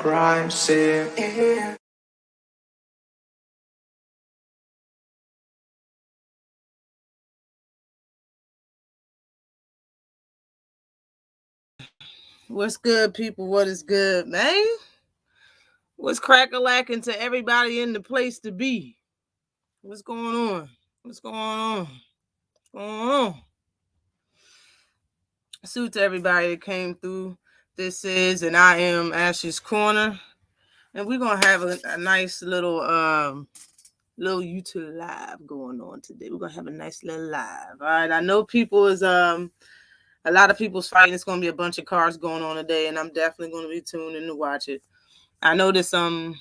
rhymes in. What's good, people? What is good, man? What's crack-a-lacking to everybody in the place to be? What's going on? What's going on? What's going on? Salute to everybody that came through. This is and I am Ash's Corner. And we're gonna have a nice little YouTube live going on today. We're gonna have a nice little live. All right. I know people is a lot of people's fighting. It's gonna be a bunch of cards going on today, and I'm definitely gonna be tuned in to watch it. I know this I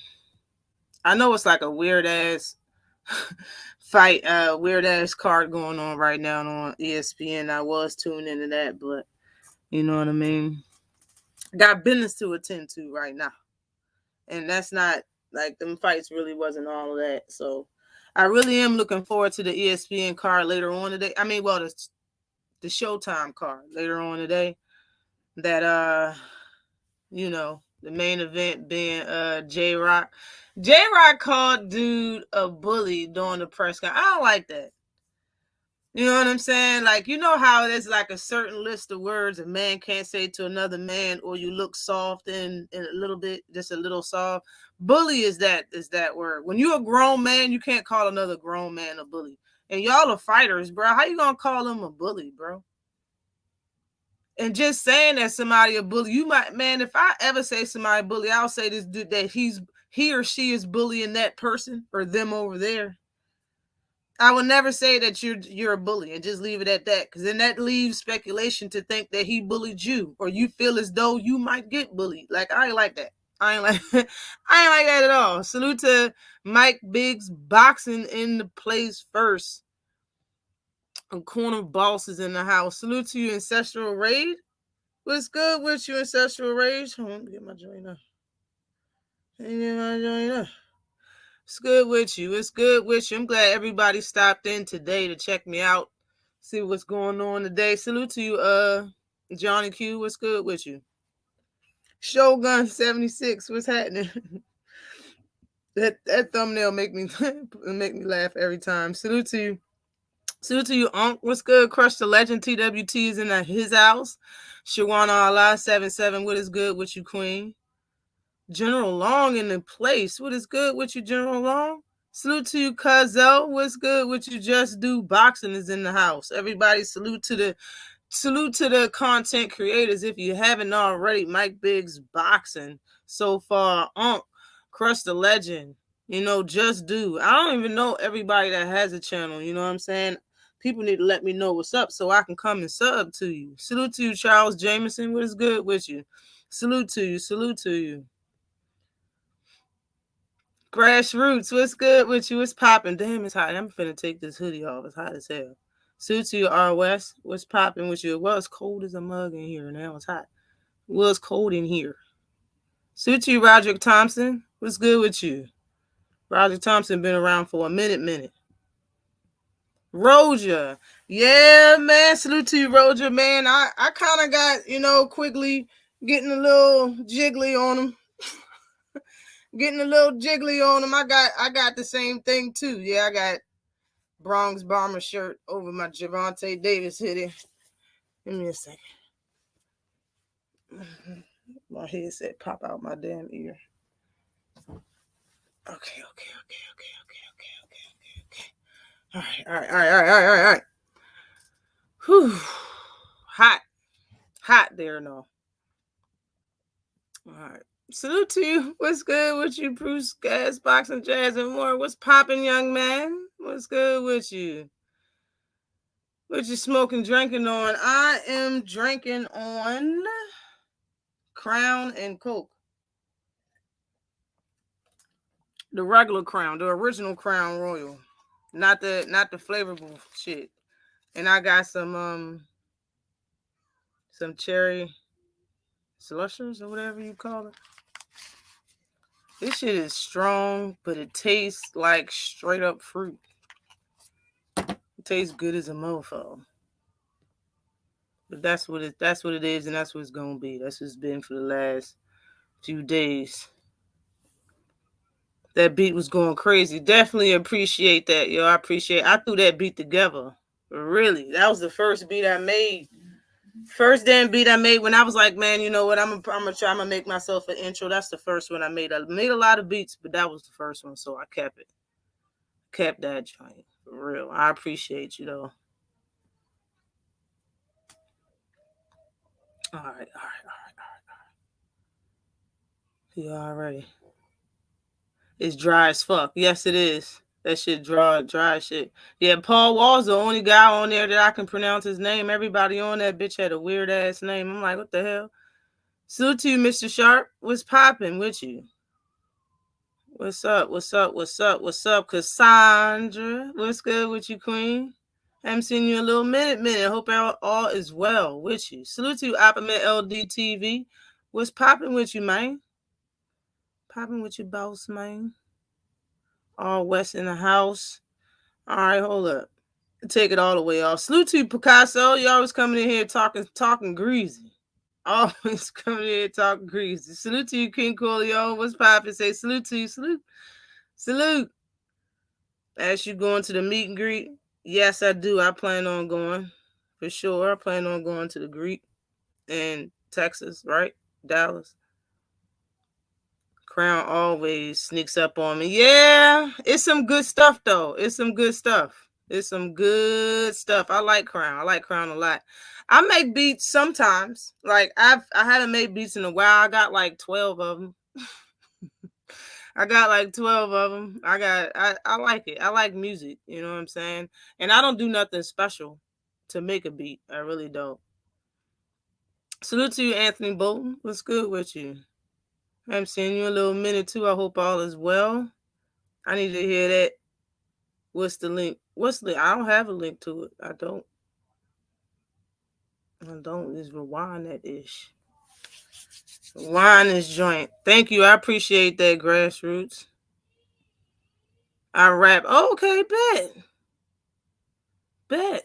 know it's like a weird ass fight, weird ass card going on right now on ESPN. I was tuned into that, but you know what I mean? Got business to attend to right now. And that's not like them fights really wasn't all of that. So I really am looking forward to the ESPN card later on today. I mean, well, the Showtime card later on today. That you know, the main event being J-Rock. J-Rock called dude a bully during the press conference. I don't like that. You know what I'm saying? Like, you know how there's like a certain list of words a man can't say to another man, or you look soft and a little bit, just a little soft. Bully is that word. When you're a grown man, you can't call another grown man a bully. And y'all are fighters, bro. How you gonna call him a bully, bro? And just saying that somebody a bully, you might, man, if I ever say somebody a bully, I'll say this dude that he or she is bullying that person or them over there. I would never say that you're a bully and just leave it at that, because then that leaves speculation to think that he bullied you, or you feel as though you might get bullied. Like, I ain't like that. I ain't like that at all. Salute to Mike Biggs Boxing in the place first. Corner boss is in the house. Salute to you, Ancestral Raid. What's good with you, Ancestral Raid? Hold on, get my joint up. It's good with you. It's good with you. I'm glad everybody stopped in today to check me out, see what's going on today. Salute to you, Johnny Q. What's good with you? Shogun 76. What's happening? that thumbnail make me laugh every time. Salute to you. Salute to you, Unc. What's good? Crush the Legend. TWT is in his house. Shawana Allah 77. What is good with you, Queen? General Long in the place. What is good with you, General Long? Salute to you, Cuzzo. What's good with you? Just Do Boxing is in the house. Everybody, salute to the content creators. If you haven't already, Mike Biggs Boxing so far. Crush the Legend. You know, Just Do. I don't even know everybody that has a channel. You know what I'm saying? People need to let me know what's up so I can come and sub to you. Salute to you, Charles Jameson. What is good with you? Salute to you. Salute to you. Grassroots, what's good with you? It's popping. Damn, it's hot. I'm finna take this hoodie off. It's hot as hell. Suit to you, R. West. What's popping with you? Well, it's cold as a mug in here. Now it's hot. Well, it's cold in here. Suit to you, Roderick Thompson. What's good with you? Roderick Thompson been around for a minute. Roja. Yeah, man. Salute to you, Roja, man. I kind of got, quickly getting a little jiggly on him. I got the same thing too. Yeah, I got Bronx Bomber shirt over my Javante Davis hoodie. Give me a second. My headset pop out my damn ear. Okay. All right. Whew. Hot there, no. All right. Salute to you. What's good with you, Bruce Gas, Boxing, Jazz, and more? What's popping, young man? What's good with you? What you smoking, drinking on? I am drinking on Crown and Coke. The regular Crown, the original Crown Royal. Not the flavorful shit. And I got some cherry slushers or whatever you call it. This shit is strong, but it tastes like straight up fruit. It tastes good as a mofo. But that's what it is, and that's what it's gonna be. That's what it's been for the last few days. That beat was going crazy. Definitely appreciate that, yo. I threw that beat together. Really. That was the first beat I made. First damn beat I made when I was like, man, you know what? I'm gonna make myself an intro. That's the first one I made. I made a lot of beats, but that was the first one, so I kept it. Kept that joint. For real. I appreciate you though. All right. You already. It's dry as fuck. Yes, it is. That shit dry shit. Yeah, Paul Wall's the only guy on there that I can pronounce his name. Everybody on that bitch had a weird ass name. I'm like, what the hell? Salute to you, Mr. Sharp. What's popping with you? What's up, Cassandra? What's good with you, Queen? Haven't seen you in a little minute. Hope all is well with you. Salute to you, Opperman LDTV. What's popping with you, man? Popping with your boss, man. All West in the house. All right, hold up. Take it all the way off. Salute to you, Picasso. You always coming in here talking greasy. Always coming in here talking greasy. Salute to you, King Coolio. What's poppin'? Say salute to you. Salute. As you going to the meet and greet? Yes, I do. I plan on going. For sure. I plan on going to the greet in Texas, right? Dallas. Crown always sneaks up on me. Yeah, it's some good stuff though. I like Crown. I like Crown a lot. I make beats sometimes. Like I haven't made beats in a while. I got like 12 of them. I like it. I like music. You know what I'm saying? And I don't do nothing special to make a beat. I really don't. Salute to you, Anthony Bolton. What's good with you? I haven't seen you in a little minute too. I hope all is well. I need to hear that. What's the link? I don't have a link to it. I don't. Just rewind that ish. Rewind this joint. Thank you. I appreciate that, Grassroots. I rap. Oh, okay, bet.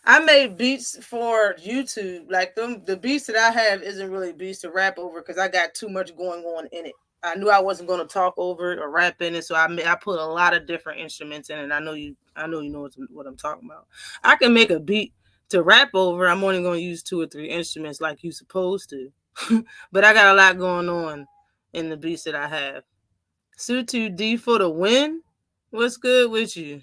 I made beats for YouTube. Like the beats that I have isn't really beats to rap over because I got too much going on in it. I knew I wasn't going to talk over it or rap in it, so I put a lot of different instruments in it. I know you know what I'm talking about. I can make a beat to rap over. I'm only going to use 2 or 3 instruments like you supposed to, but I got a lot going on in the beats that I have. Suit to D for the win. What's good with you?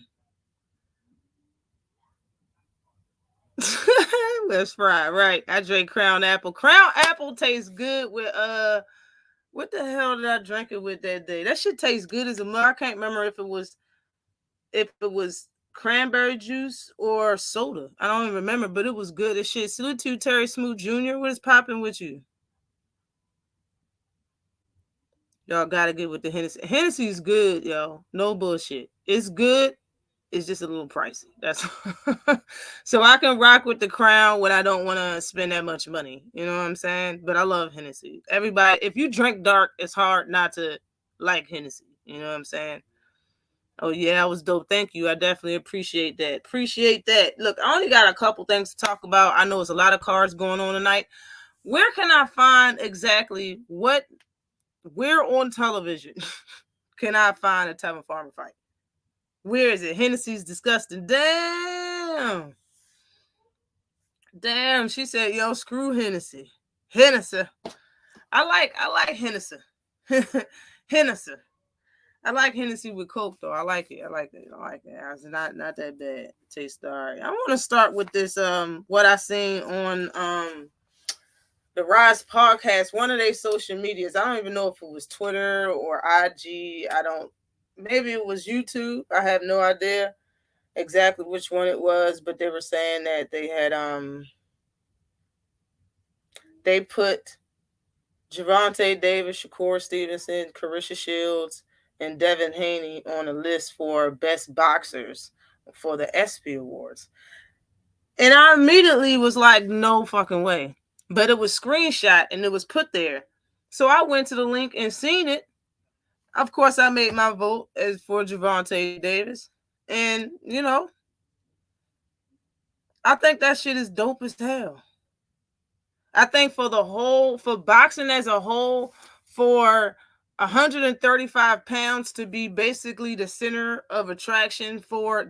Let's fry, right? I drank Crown Apple. Crown Apple tastes good with what the hell did I drink it with that day? That shit tastes good as a mother. I can't remember if it was cranberry juice or soda. I don't even remember, but it was good as shit. Salute to Terry Smooth Jr. What is popping with you? Y'all gotta get with the Hennessy. Hennessy's good, yo. No bullshit. It's good. It's just a little pricey. That's so I can rock with the Crown when I don't want to spend that much money. You know what I'm saying? But I love Hennessy. Everybody, if you drink dark, it's hard not to like Hennessy. You know what I'm saying? Oh yeah, that was dope. Thank you. I definitely appreciate that. Look, I only got a couple things to talk about. I know it's a lot of cards going on tonight. Where can I find exactly where on television can I find a Tevin Farmer fight? Where is it? Hennessy's disgusting. Damn. She said, yo, screw Hennessy. I like Hennessy. Hennessy. I like Hennessy with Coke though. I like it. It's not that bad. Tastes all right. I want to start with this what I seen on the Rise podcast, one of their social medias. I don't even know if it was Twitter or IG. Maybe it was YouTube. I have no idea exactly which one it was, but they were saying that they had they put Gervonta Davis, Shakur Stevenson, Carissa Shields, and Devin Haney on a list for best boxers for the Espy Awards. And I immediately was like, no fucking way. But it was screenshot and it was put there. So I went to the link and seen it. Of course, I made my vote as for Gervonta Davis. And, you know, I think that shit is dope as hell. I think for boxing as a whole, for 135 pounds to be basically the center of attraction for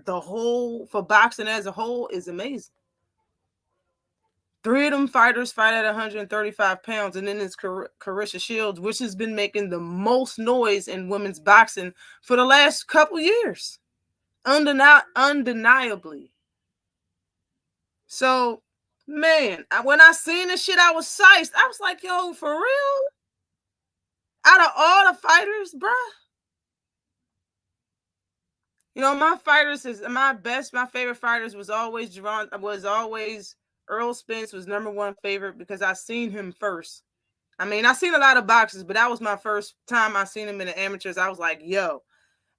boxing as a whole is amazing. 3 of them fighters fight at 135 pounds, and then it's Carissa Shields, which has been making the most noise in women's boxing for the last couple years, undeniably. So, man, when I seen this shit, I was psyched. I was like, yo, for real? Out of all the fighters, bruh. You know, my favorite fighters was always Earl Spence was number one favorite because I seen him first. I mean, I seen a lot of boxers, but that was my first time I seen him in the amateurs. I was like, yo.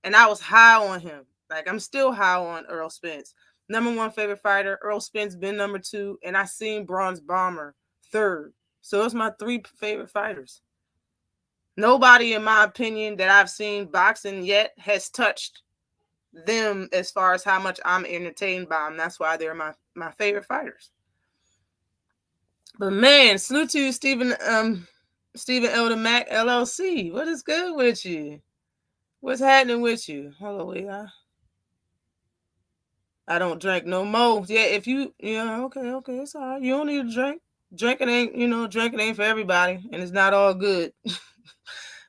And I was high on him. Like, I'm still high on Earl Spence. Number one favorite fighter. Earl Spence been number 2. And I seen Bronze Bomber third. So those my 3 favorite fighters. Nobody, in my opinion, that I've seen boxing yet has touched them as far as how much I'm entertained by them. That's why they're my favorite fighters. But man, salute to you, Stephen Elder Mac LLC. What is good with you? What's happening with you? Hold on, wait. I don't drink no more. Yeah, okay, it's all right. You don't need to drink. Drinking ain't for everybody, and it's not all good.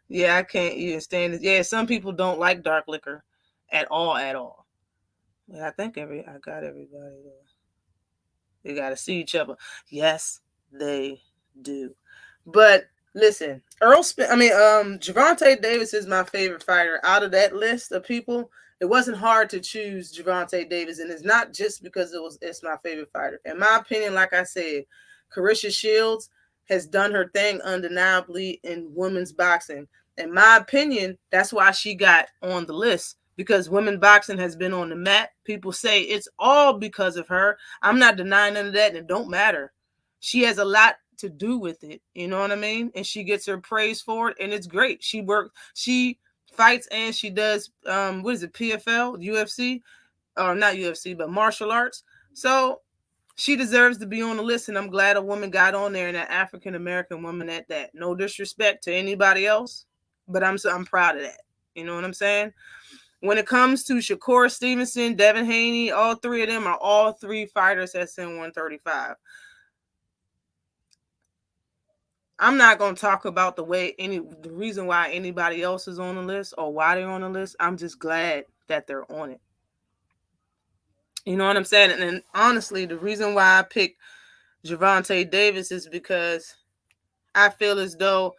Yeah, I can't even stand it. Yeah, some people don't like dark liquor at all. Yeah, I think I got everybody there. They got to see each other. Yes, they do. But listen, Gervonta Davis is my favorite fighter. Out of that list of people, it wasn't hard to choose Gervonta Davis, and it's not just because it's my favorite fighter. In my opinion, like I said, Carissa Shields has done her thing undeniably in women's boxing. In my opinion, that's why she got on the list. Because women boxing has been on the map. People say it's all because of her. I'm not denying none of that, and it don't matter. She has a lot to do with it. You know what I mean? And she gets her praise for it, and it's great. She fights, and she does, what is it, PFL, UFC? Or not UFC, but martial arts. So she deserves to be on the list, and I'm glad a woman got on there, and an African-American woman at that. No disrespect to anybody else, but I'm proud of that. You know what I'm saying? When it comes to Shakur Stevenson, Devin Haney, all 3 of them are all 3 fighters at SN 135. I'm not going to talk about the reason why anybody else is on the list or why they're on the list. I'm just glad that they're on it. You know what I'm saying? And honestly, the reason why I picked Gervonta Davis is because I feel as though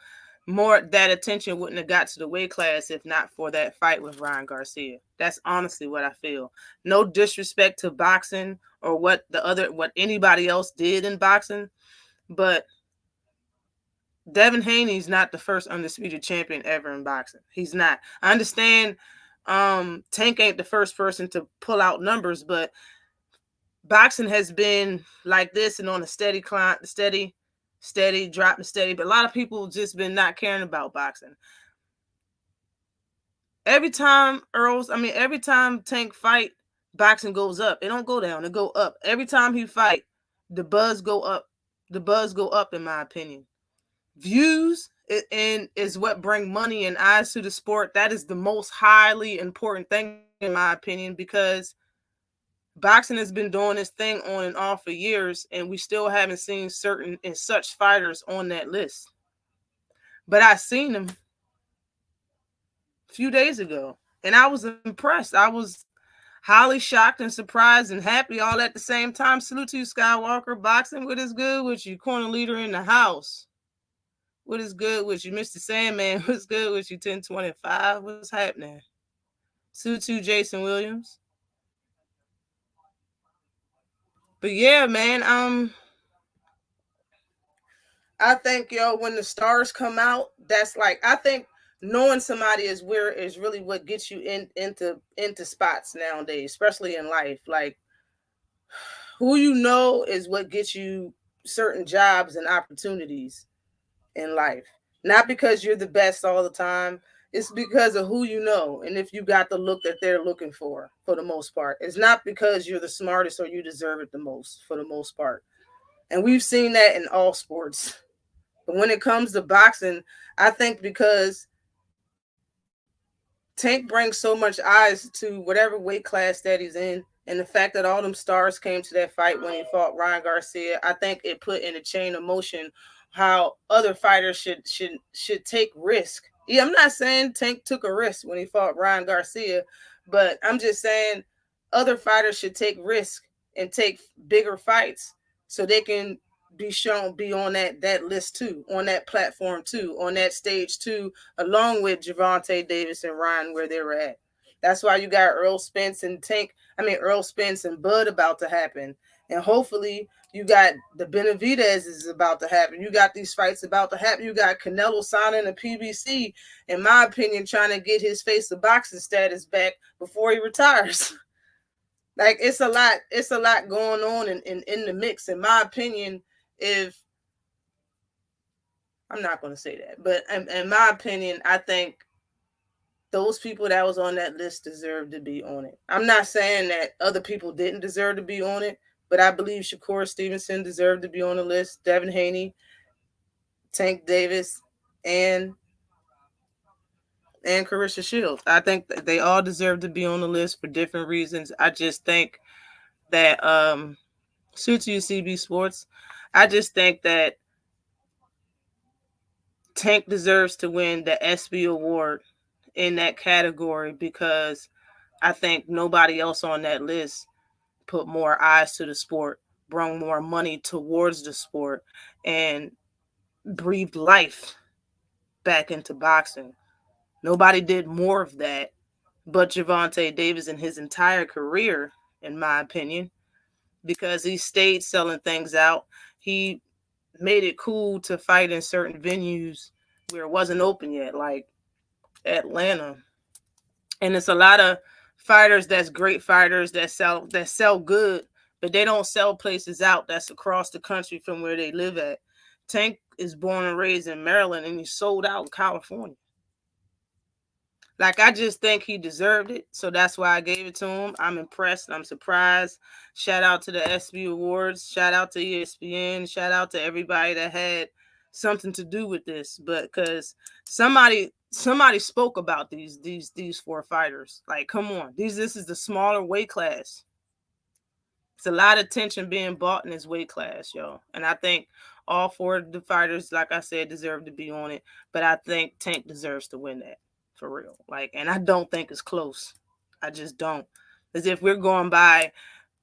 more that attention wouldn't have got to the weight class if not for that fight with Ryan Garcia. That's honestly what I feel. No disrespect to boxing or what anybody else did in boxing, but Devin Haney's not the first undisputed champion ever in boxing. He's not. I understand Tank ain't the first person to pull out numbers, but boxing has been like this and on a steady climb, steady, dropping steady. But a lot of people just been not caring about boxing. Every time Tank fight, boxing goes up. It don't go down. It go up. Every time he fight, the buzz go up. The buzz go up, in my opinion. Views is what bring money and eyes to the sport. That is the most highly important thing, in my opinion, because boxing has been doing this thing on and off for years, and we still haven't seen certain and such fighters on that list. But I seen them a few days ago, and I was impressed. I was highly shocked and surprised and happy all at the same time. Salute to you, Skywalker. Boxing, what is good with you? Corner leader in the house. What is good with you? Mr. Sandman, what's good with you? 1025, what's happening? Salute to Jason Williams. But yeah, man, I think, when the stars come out, that's like, I think knowing somebody is really what gets you into spots nowadays, especially in life. Like, who you know is what gets you certain jobs and opportunities in life. Not because you're the best all the time. It's because of who you know, and if you got the look that they're looking for the most part. It's not because you're the smartest or you deserve it the most, for the most part. And we've seen that in all sports. But when it comes to boxing, I think because Tank brings so much eyes to whatever weight class that he's in. And the fact that all them stars came to that fight when he fought Ryan Garcia, I think it put in a chain of motion how other fighters should take risk. Yeah, I'm not saying Tank took a risk when he fought Ryan Garcia, but I'm just saying other fighters should take risk and take bigger fights so they can be on that list too, on that platform too, on that stage too, along with Gervonta Davis and Ryan where they were at. That's why you got Earl Spence and Bud about to happen. And hopefully you got the Benavidez is about to happen. You got these fights about to happen. You got Canelo signing a PBC, in my opinion, trying to get his face of boxing status back before he retires. Like it's a lot going on in the mix. In my opinion, if I'm not going to say that, but in my opinion, I think those people that was on that list deserve to be on it. I'm not saying that other people didn't deserve to be on it, but I believe Shakur Stevenson deserved to be on the list, Devin Haney, TankDavis, and Clarissa Shields. I think that they all deserve to be on the list for different reasons. I just think that suits you CB Sports. I just think that Tank deserves to win the Espy Award in that category because I think nobody else on that list put more eyes to the sport, brought more money towards the sport, and breathed life back into boxing. Nobody did more of that but Gervonta Davis in his entire career, in my opinion, because he stayed selling things out. He made it cool to fight in certain venues where it wasn't open yet, like Atlanta. And it's a lot of fighters that's great fighters that sell good, but they don't sell places out that's across the country from where they live at. Tank is born and raised in Maryland, and he sold out in California. Like, I just think he deserved it, so that's why I gave it to him. I'm impressed. I'm surprised. Shout out to the SB Awards. Shout out to ESPN. Shout out to everybody that had something to do with this. But because somebody spoke about these four fighters. Like, come on. This is the smaller weight class. It's a lot of tension being bought in this weight class, yo. And I think all four of the fighters, like I said, deserve to be on it. But I think Tank deserves to win that. For real. Like, and I don't think it's close. I just don't. As if we're going by,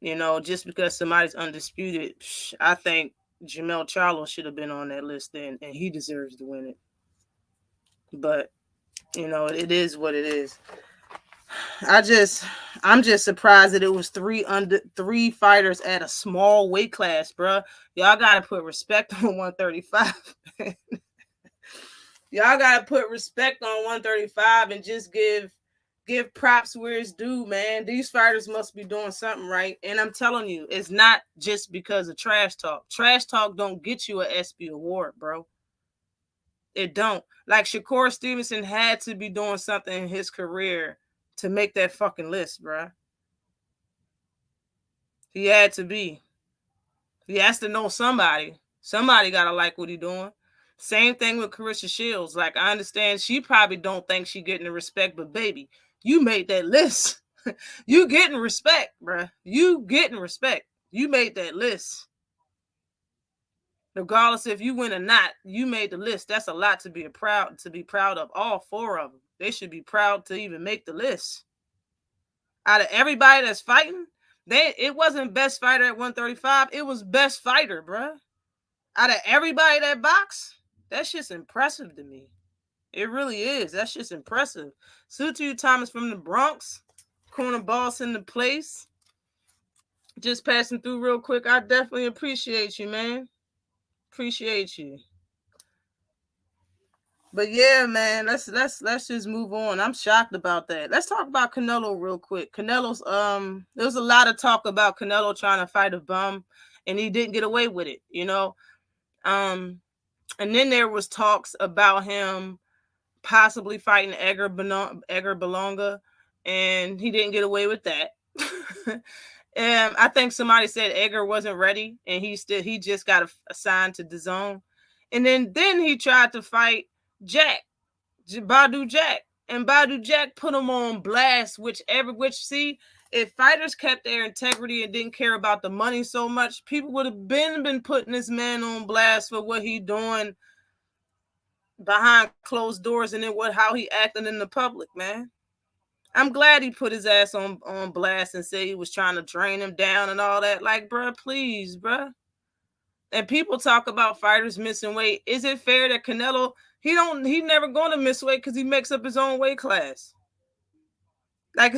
just because somebody's undisputed, I think Jamel Charlo should have been on that list then, and he deserves to win it. But, it is what it is. I'm just surprised that it was three fighters at a small weight class, bro. Y'all gotta put respect on 135. Y'all gotta put respect on 135 and just give props where it's due, man. These fighters must be doing something right. And I'm telling you, it's not just because of trash talk. Trash talk don't get you an ESPY award, bro. It don't. Like, Shakur Stevenson had to be doing something in his career to make that fucking list, bro. He had to be. He has to know somebody. Somebody gotta like what he doing. Same thing with Clarissa Shields. Like, I understand she probably don't think she getting the respect, but baby, you made that list. You getting respect, bruh. You getting respect. You made that list. Regardless if you win or not, you made the list. That's a lot to be proud of. All four of them. They should be proud to even make the list. Out of everybody that's fighting, it wasn't best fighter at 135. It was best fighter, bruh. Out of everybody that boxed, that shit's impressive to me. It really is. That shit's impressive. Salute to you, Thomas from the Bronx. Corner boss in the place. Just passing through real quick. I definitely appreciate you, man. Appreciate you. But yeah, man, let's just move on. I'm shocked about that. Let's talk about Canelo real quick. Canelo's there was a lot of talk about Canelo trying to fight a bum, and he didn't get away with it, And then there was talks about him possibly fighting Edgar Berlanga, and he didn't get away with that. And I think somebody said Edgar wasn't ready, and he just got assigned to DAZN. And then he tried to fight Bud&DerrickJames. And Badu Jack put him on blast, which see, if fighters kept their integrity and didn't care about the money so much, people would have been putting this man on blast for what he doing behind closed doors and then how he acting in the public, man. I'm glad he put his ass on blast and said he was trying to drain him down and all that. Like, bruh, please, bruh. And people talk about fighters missing weight. Is it fair that Canelo, he never going to miss weight because he makes up his own weight class? Like,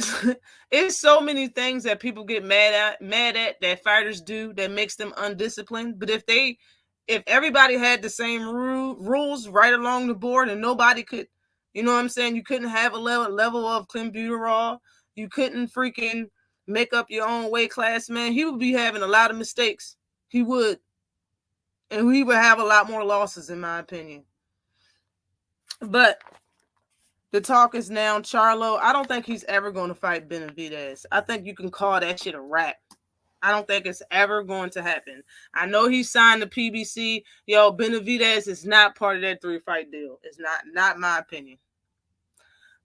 it's so many things that people get mad at that fighters do that makes them undisciplined. But if everybody had the same rules right along the board and nobody could, you know what I'm saying? You couldn't have a level of clenbuterol. You couldn't freaking make up your own weight class, man. He would be having a lot of mistakes. He would. And we would have a lot more losses, in my opinion. But the talk is now Charlo. I don't think he's ever going to fight Benavidez. I think you can call that shit a wrap. I don't think it's ever going to happen. I know he signed the PBC. Yo, Benavidez is not part of that 3-fight deal. It's not my opinion.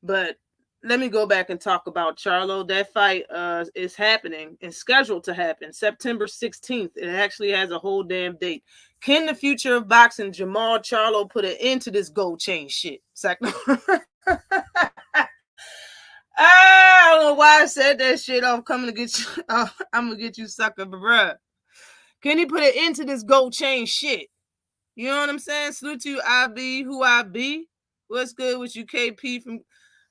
But let me go back and talk about Charlo. That fight is happening and scheduled to happen September 16th. It actually has a whole damn date. Can the future of boxing, Jamal Charlo, put an end to this gold chain shit? I don't know why I said that shit. I'm coming to get you. I'm gonna get you, sucker, bruh. Can he put an end to this gold chain shit? You know what I'm saying? Salute to you, IB, who I be. What's good with you, KP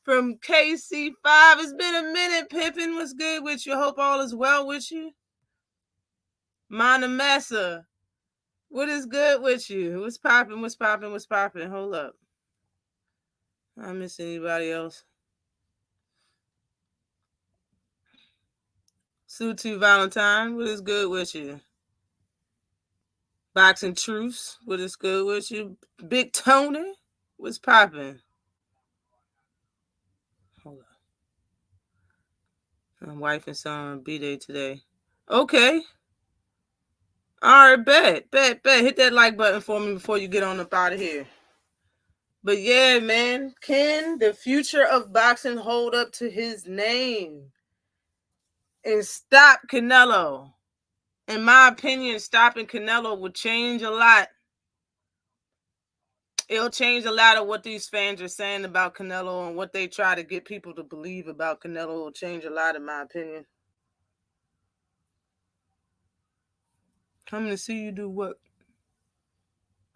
from KC5? It's been a minute, Pippin. What's good with you? Hope all is well with you. Mana Massa, what is good with you? What's popping? What's popping? What's popping? Hold up. I miss anybody else? Salute to you, Valentine. What is good with you? Boxing Truce, what is good with you? Big Tony, what's popping? Hold on. My wife and son on B-Day today. Okay. All right, bet. Hit that like button for me before you get on up out of here. But yeah, man, can the future of boxing hold up to his name? And stop Canelo. In my opinion, stopping Canelo would change a lot. It'll change a lot of what these fans are saying about Canelo and what they try to get people to believe about Canelo. Will change a lot, in my opinion. Coming to see you do what?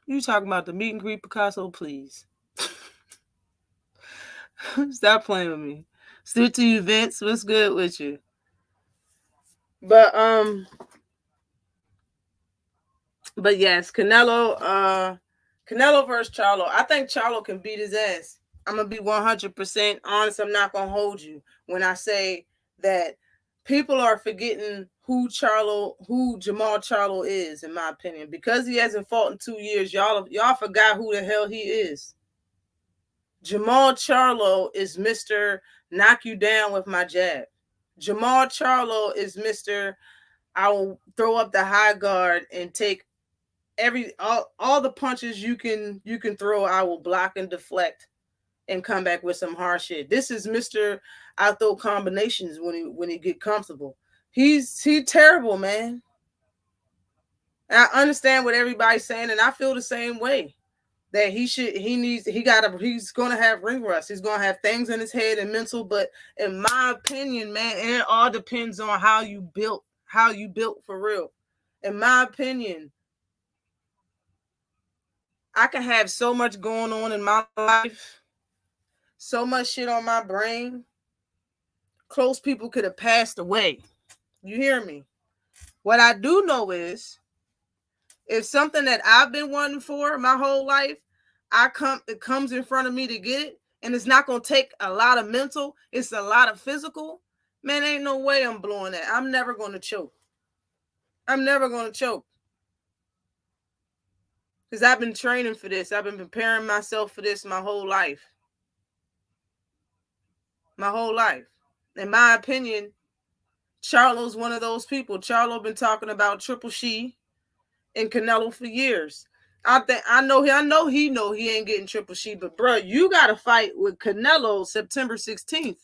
You talking about the meet and greet, Picasso? Please. Stop playing with me. Still to you, Vince. What's good with you? But yes, Canelo versus Charlo. I think Charlo can beat his ass. I'm gonna be 100% honest. I'm not gonna hold you when I say that people are forgetting who Jamal Charlo is, in my opinion, because he hasn't fought in 2 years. Y'all forgot who the hell he is. Jamal Charlo is Mr. Knock you down with my jab. Jamal Charlo is Mr. I will throw up the high guard and take all the punches you can throw. I will block and deflect and come back with some hard shit. This is Mr. I throw combinations when he get comfortable. He's terrible, man. And I understand what everybody's saying, and I feel the same way. That he's gonna have ring rust. He's gonna have things in his head and mental. But in my opinion, man, it all depends on how you built for real. In my opinion, I can have so much going on in my life, so much shit on my brain. Close people could have passed away. You hear me? What I do know is, if something that I've been wanting for my whole life, it comes in front of me to get it, and it's not going to take a lot of mental, it's a lot of physical, man, ain't no way I'm blowing that. I'm never going to choke. Because I've been training for this. I've been preparing myself for this my whole life. In my opinion, Charlo's one of those people. Charlo been talking about Triple She and Canelo for years. I know he ain't getting Triple C, but bro, you got to fight with Canelo September 16th.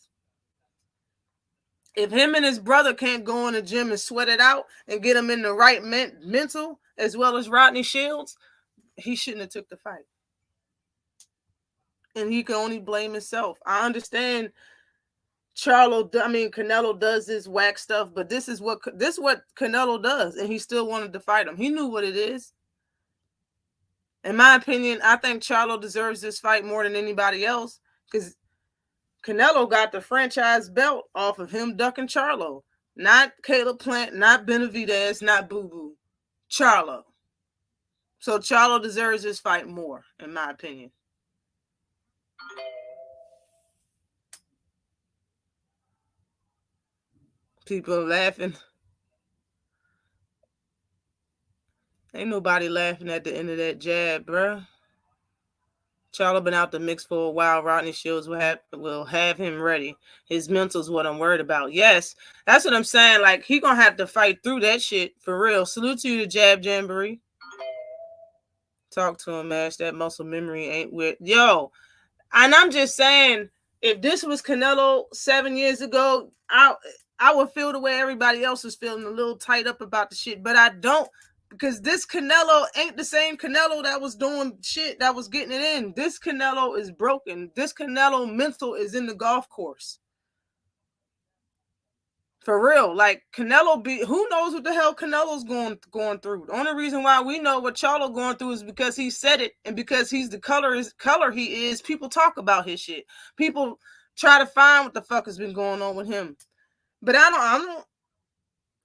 If him and his brother can't go in the gym and sweat it out and get him in the right mental, as well as Rodney Shields, he shouldn't have took the fight. And he can only blame himself. I understand Canelo does this whack stuff, but this is what Canelo does, and he still wanted to fight him. He knew what it is. In my opinion, I think Charlo deserves this fight more than anybody else because Canelo got the franchise belt off of him ducking Charlo. Not Caleb Plant, not Benavidez, not Boo Boo. Charlo. So Charlo deserves this fight more, in my opinion. People are laughing. Ain't nobody laughing at the end of that jab, bruh. Charlo been out the mix for a while. Rodney Shields will have him ready. His mental's what I'm worried about. Yes, that's what I'm saying. Like, he gonna have to fight through that shit for real. Salute to you, the Jab Jamboree. Talk to him, Ash. That muscle memory ain't with yo. And I'm just saying, if this was Canelo 7 years ago, I would feel the way everybody else is feeling, a little tight up about the shit. But I don't. Because this Canelo ain't the same Canelo that was doing shit, that was getting it in. This Canelo is broken. This Canelo mental is in the golf course. For real. Like, Canelo who knows what the hell Canelo's going through? The only reason why we know what Charlo going through is because he said it, and because he's the color he is. People talk about his shit. People try to find what the fuck has been going on with him. But I don't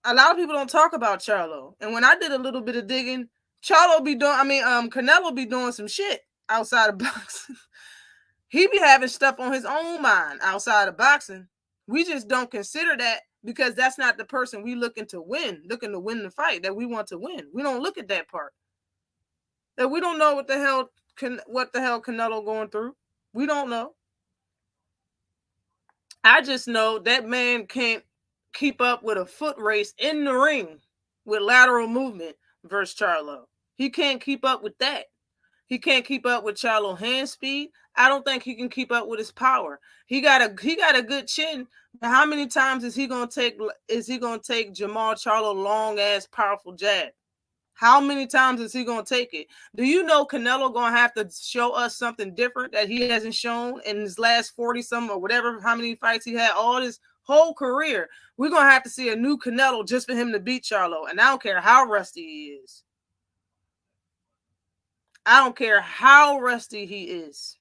a lot of people don't talk about Charlo. And when I did a little bit of digging, Canelo be doing some shit outside of boxing. He be having stuff on his own mind outside of boxing. We just don't consider that because that's not the person we looking to win the fight that we want to win. We don't look at that part. That we don't know what the hell Canelo going through. We don't know. I just know that man can't keep up with a foot race in the ring with lateral movement versus Charlo. He can't keep up with that. He can't keep up with Charlo hand speed. I don't think he can keep up with his power. He got a good chin. How many times is he gonna take Jamal Charlo long ass powerful jab? How many times is he gonna take it? Do you know Canelo gonna have to show us something different that he hasn't shown in his last 40-some or whatever, how many fights he had all his whole career? We're gonna have to see a new Canelo just for him to beat Charlo. And I don't care how rusty he is. I don't care how rusty he is.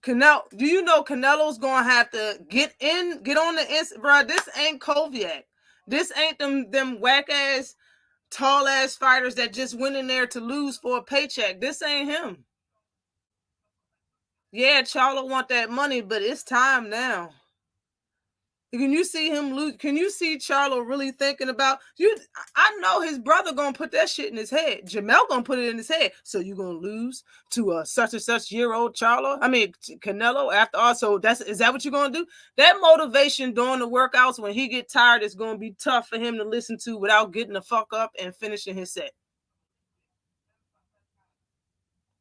Canelo, do you know Canelo's gonna have to get on the inside, bro? This ain't Koviak. This ain't them whack ass, tall ass fighters that just went in there to lose for a paycheck. This ain't him. Yeah, Charlo want that money, but it's time now. Can you see him lose? Can you see Charlo really thinking about you? I know his brother gonna put that shit in his head. Jamel gonna put it in his head. So you gonna lose to a such and such year old Canelo after all. So is that what you're gonna do? That motivation during the workouts when he get tired is gonna be tough for him to listen to without getting the fuck up and finishing his set.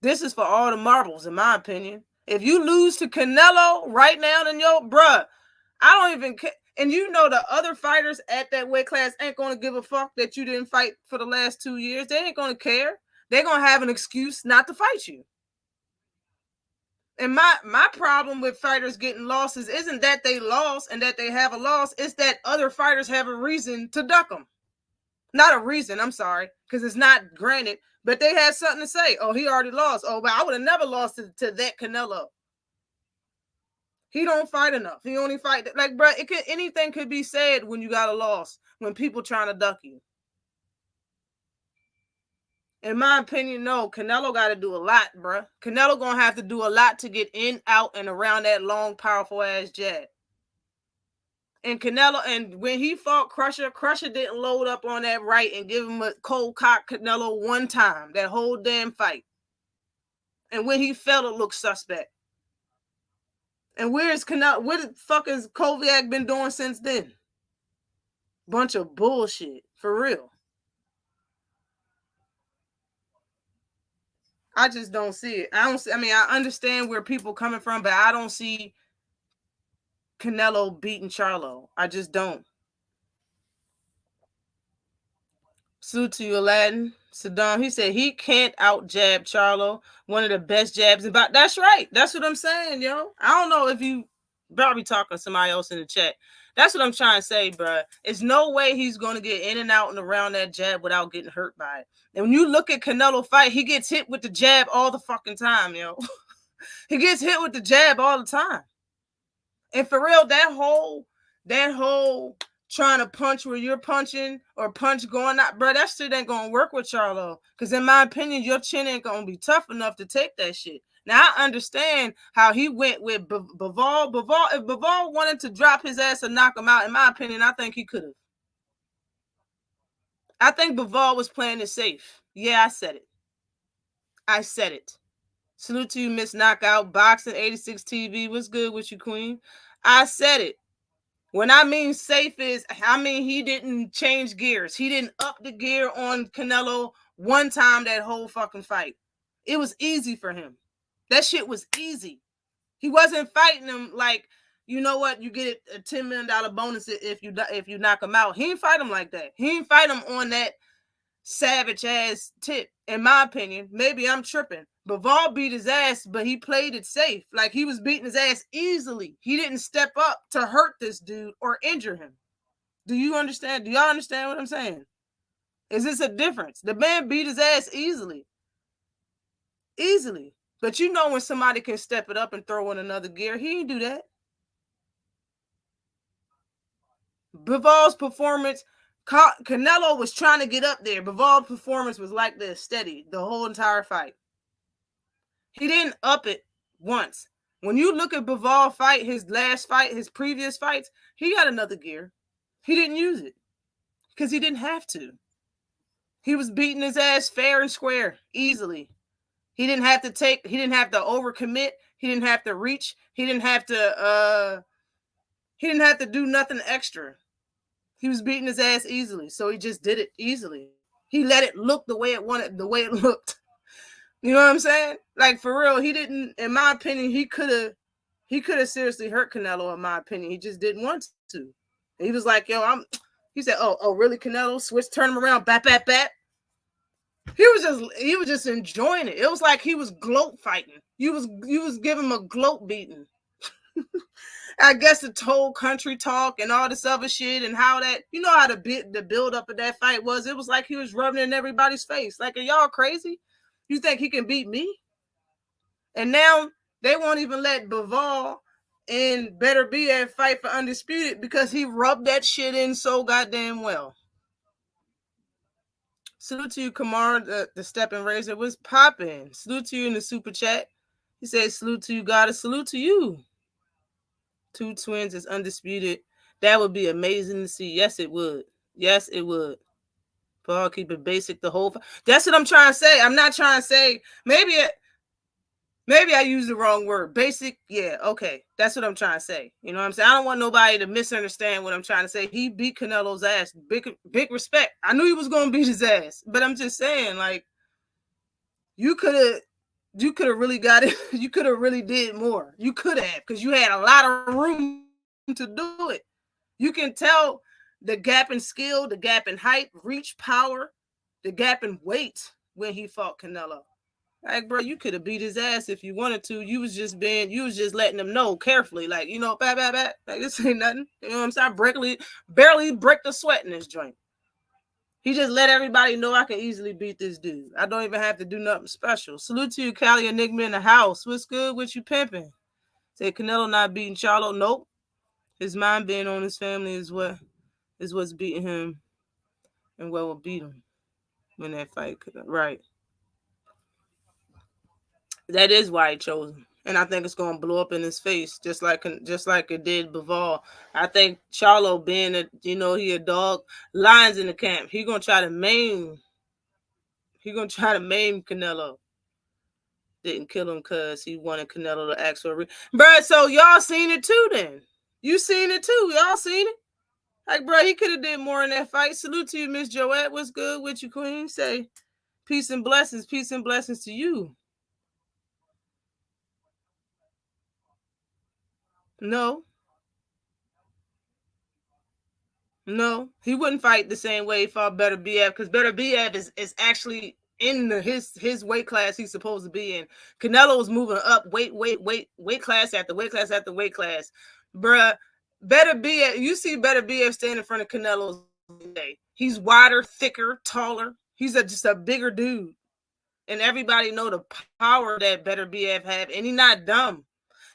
This is for all the marbles, in my opinion. If you lose to Canelo right now, then bruh, I don't even care. And you know the other fighters at that weight class ain't going to give a fuck that you didn't fight for the last 2 years. They ain't going to care. They're going to have an excuse not to fight you. And my problem with fighters getting losses isn't that they lost and that they have a loss. It's that other fighters have a reason to duck them. Not a reason, I'm sorry, because it's not granted. But they had something to say. Oh, he already lost. Oh, but I would have never lost to that Canelo. He don't fight enough. He only fight like, bro. Anything could be said when you got a loss. When people trying to duck you. In my opinion, no. Canelo got to do a lot, bro. Canelo gonna have to do a lot to get in, out, and around that long, powerful ass jab. And Canelo, and when he fought Crusher didn't load up on that right and give him a cold cock Canelo one time. That whole damn fight. And when he fell, it looked suspect. And where's Canelo? What the fuck has Koviak been doing since then? Bunch of bullshit, for real. I just don't see it. I understand where people coming from, but I don't see Canelo beating Charlo. I just don't. Salute to you, Aladdin. Saddam, he said he can't out jab Charlo. One of the best jabs about. That's right. That's what I'm saying, yo. I don't know if you probably talking to somebody else in the chat. That's what I'm trying to say, bro. It's no way he's going to get in and out and around that jab without getting hurt by it. And when you look at Canelo fight, he gets hit with the jab all the fucking time, yo. He gets hit with the jab all the time. And for real, that whole trying to punch where you're punching or punch going out, bro, that shit ain't gonna work with Charlo. Because in my opinion, your chin ain't gonna be tough enough to take that shit. Now, I understand how he went with Bivol. If Bivol wanted to drop his ass and knock him out, in my opinion, I think he could have. I think Bivol was playing it safe. Yeah, I said it. Salute to you, Miss Knockout. Boxing 86 TV. What's good with you, Queen? I said it. When I mean safe is, I mean he didn't change gears. He didn't up the gear on Canelo one time that whole fucking fight. It was easy for him. That shit was easy. He wasn't fighting him like, you know what, you get a $10 million bonus if you knock him out. He didn't fight him like that. He didn't fight him on that savage ass tip. In my opinion, maybe I'm tripping. Bivol beat his ass, but he played it safe. Like he was beating his ass easily. He didn't step up to hurt this dude or injure him. Do you understand? Do y'all understand what I'm saying? Is this a difference? The man beat his ass easily. Easily. But you know when somebody can step it up and throw in another gear, he didn't do that. Bivol's performance, Canelo was trying to get up there. Bivol's performance was like this, steady, the whole entire fight. He didn't up it once. When you look at Bivol fight, his last fight, his previous fights, he got another gear. He didn't use it because he didn't have to. He was beating his ass fair and square, easily. He didn't have to overcommit. He didn't have to reach. He didn't have to do nothing extra. He was beating his ass easily, so he just did it easily. He let it look the way it looked. You know what I'm saying? Like, for real, he didn't, in my opinion, he could have seriously hurt Canelo, in my opinion. He just didn't want to. He was like, he said, oh, really, Canelo? Turn him around, bat. He was just enjoying it. It was like he was gloat fighting. You was giving him a gloat beating. I guess the whole country talk and all this other shit and how that, you know how the build up of that fight was. It was like he was rubbing it in everybody's face. Like, are y'all crazy? You think he can beat me? And now they won't even let Bivol and Better Be at fight for Undisputed because he rubbed that shit in so goddamn well. Salute to you, Kamar, the stepping razor was popping. Salute to you in the super chat. He said, salute to you, goddess. Salute to you. 2 twins is undisputed. That would be amazing to see. Yes, it would. Yes, it would. Paul, keep it basic the whole. That's what I'm trying to say. I'm not trying to say maybe I used the wrong word. Basic, yeah, okay. That's what I'm trying to say. You know what I'm saying? I don't want nobody to misunderstand what I'm trying to say. He beat Canelo's ass. Big respect. I knew he was going to beat his ass. But I'm just saying, like, you could have really got it. You could have really did more. You could have, because you had a lot of room to do it. You can tell the gap in skill, the gap in height, reach, power, the gap in weight when he fought Canelo. Like, bro, you could have beat his ass if you wanted to. You was just letting him know carefully, like, you know, bat. Like, this ain't nothing. You know what I'm saying? Barely break the sweat in this joint. He just let everybody know I can easily beat this dude. I don't even have to do nothing special. Salute to you, Cali Enigma in the house. What's good with you pimping? Say Canelo not beating Charlo. Nope. His mind being on his family is what's beating him and what will beat him when that fight. Right. That is why he chose him. And I think it's going to blow up in his face, just like it did Bivol. I think Charlo, being he a dog, lions in the camp. He gonna try to maim Canelo. Didn't kill him because he wanted Canelo to ask for bruh. So y'all seen it too? Then you seen it too? Y'all seen it? Like, bro, he could have did more in that fight. Salute to you, Miss Joette. What's good with you, Queen? Say peace and blessings to you. No. No, he wouldn't fight the same way he fought Benavidez, because Benavidez is actually in his weight class he's supposed to be in. Canelo's moving up weight class after weight class after weight class. Bruh, Benavidez, you see Benavidez standing in front of Canelo's day. He's wider, thicker, taller. He's just a bigger dude. And everybody know the power that Benavidez have, and he's not dumb.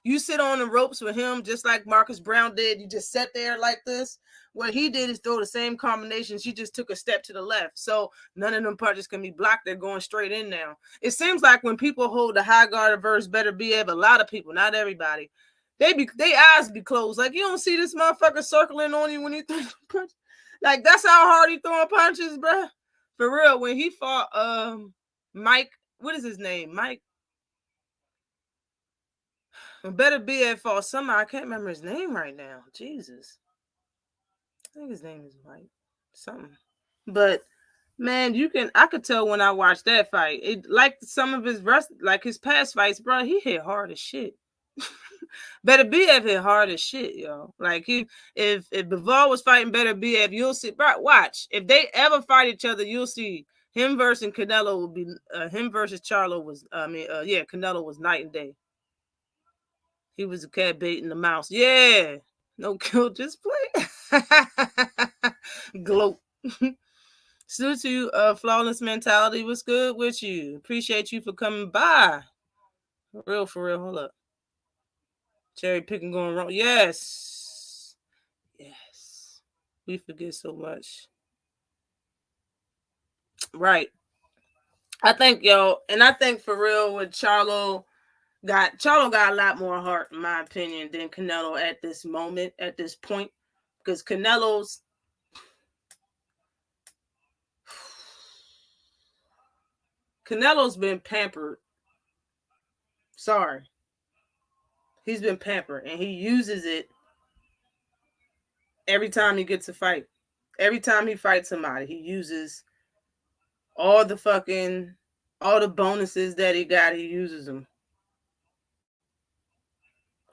You sit on the ropes with him just like Marcus Brown did. You just sat there like this. What he did is throw the same combinations. He just took a step to the left. So none of them punches can be blocked. They're going straight in now. It seems like when people hold the high guard versus Benavidez, a lot of people, not everybody, they eyes be closed. Like, you don't see this motherfucker circling on you when he throws punch. Like, that's how hard he throwing punches, bro. For real, when he fought Mike, what is his name? Mike. Benavidez fought somebody. I can't remember his name right now. Jesus. I think his name is Mike. Something. But man, I could tell when I watched that fight. It like some of his his past fights, bro, he hit hard as shit. Benavidez hit hard as shit, yo. Like if Bivol was fighting Benavidez, you'll see, bro, watch. If they ever fight each other, you'll see him versus Canelo will be him versus Charlo was Canelo was night and day. He was a cat baiting the mouse. Yeah. No kill, just play. Gloat. Salute to you, Flawless Mentality. What's good with you? Appreciate you for coming by. For real. Hold up. Cherry picking going wrong. Yes. Yes. We forget so much. Right. I think, for real with Charlo got a lot more heart, in my opinion, than Canelo at this moment, at this point. Because Canelo's been pampered. Sorry. He's been pampered, and he uses it every time he gets a fight. Every time he fights somebody, he uses all the bonuses that he got, he uses them.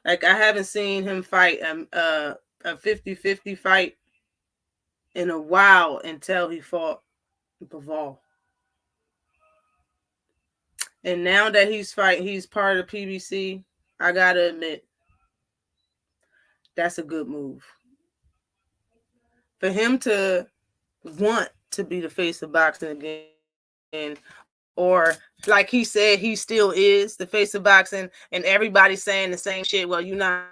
Like, I haven't seen him fight a 50-50 fight in a while until he fought Bivol. And now that he's part of the PBC, I gotta admit, that's a good move. For him to want to be the face of boxing again, or like he said, he still is the face of boxing, and everybody's saying the same shit. Well, you're not.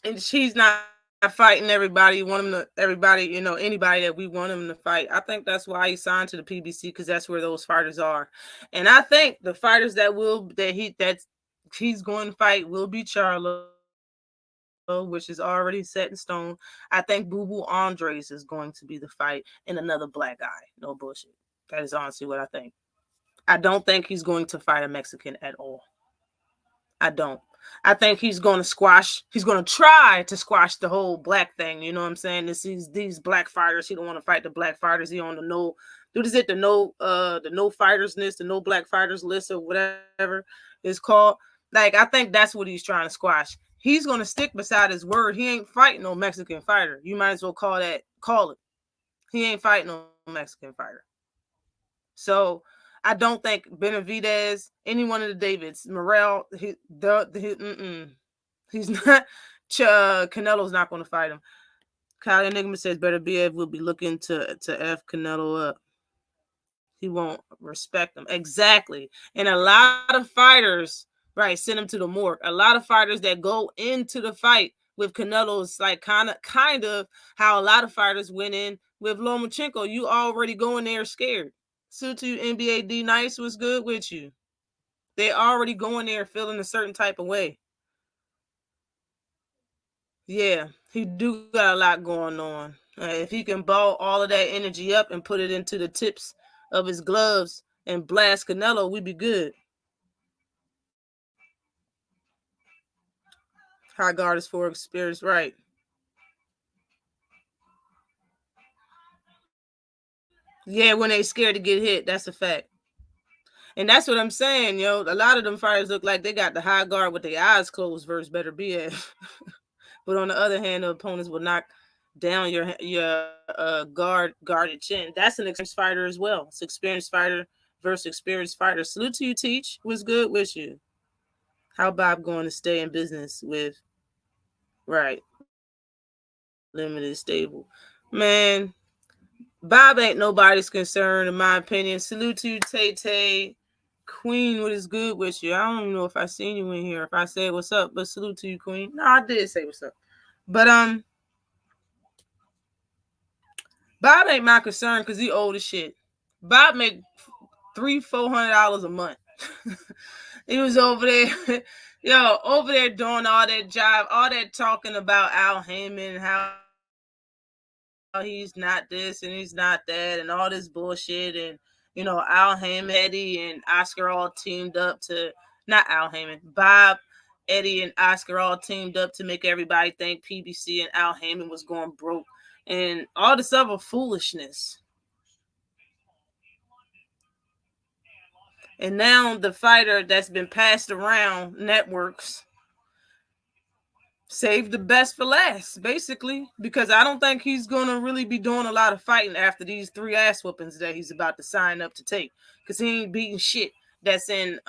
And he's not fighting everybody. Anybody that we want him to fight. I think that's why he signed to the PBC, because that's where those fighters are. And I think the fighters that he's going to fight will be Charlo, which is already set in stone. I think Boo Boo Andres is going to be the fight, and another black guy. No bullshit. That is honestly what I think. I don't think he's going to fight a Mexican at all. I don't. I think he's going to try to squash the whole black thing. You know what I'm saying? These black fighters. He don't want to fight the black fighters. He on the no fighters list, the no black fighters list, or whatever it's called. Like, I think that's what he's trying to squash. He's going to stick beside his word. He ain't fighting no Mexican fighter. You might as well call it. He ain't fighting no Mexican fighter. So I don't think Benavidez, any one of the Davids, Morel, he's not. Canelo's not going to fight him. Kyle Enigma says Benavidez will be looking to F Canelo up. He won't respect him. Exactly. And a lot of fighters, right, send him to the morgue. A lot of fighters that go into the fight with Canelo's like kind of how a lot of fighters went in with Lomachenko. You already go in there scared. So to NBA D Nice was good with you. They already going there feeling a certain type of way. Yeah, he do got a lot going on. If he can ball all of that energy up and put it into the tips of his gloves and blast Canelo, we'd be good. High guard is for experience, right? Yeah, when they scared to get hit, that's a fact. And that's what I'm saying, yo. A lot of them fighters look like they got the high guard with their eyes closed versus better be at. But on the other hand, the opponents will knock down your guarded chin. That's an experienced fighter as well. It's experienced fighter versus experienced fighter. Salute to you, Teach. What's good with you? How Bob going to stay in business with limited stable? Man, Bob ain't nobody's concern, in my opinion. Salute to you, Tay. Queen, what is good with you? I don't even know if I seen you in here. If I said what's up, but salute to you, Queen. No, I did say what's up. But Bob ain't my concern because he old as shit. Bob make $300-$400 a month. He was over there, over there doing all that jive, all that talking about Al Heyman and how he's not this and he's not that and all this bullshit. And Al Heyman, Eddie, and Oscar all teamed up to not Al Heyman, Bob, Eddie, and Oscar all teamed up to make everybody think PBC and Al Heyman was going broke and all this other foolishness. And now the fighter that's been passed around networks saved the best for last, basically, because I don't think he's going to really be doing a lot of fighting after these 3 ass whoopings that he's about to sign up to take, because he ain't beating shit that's in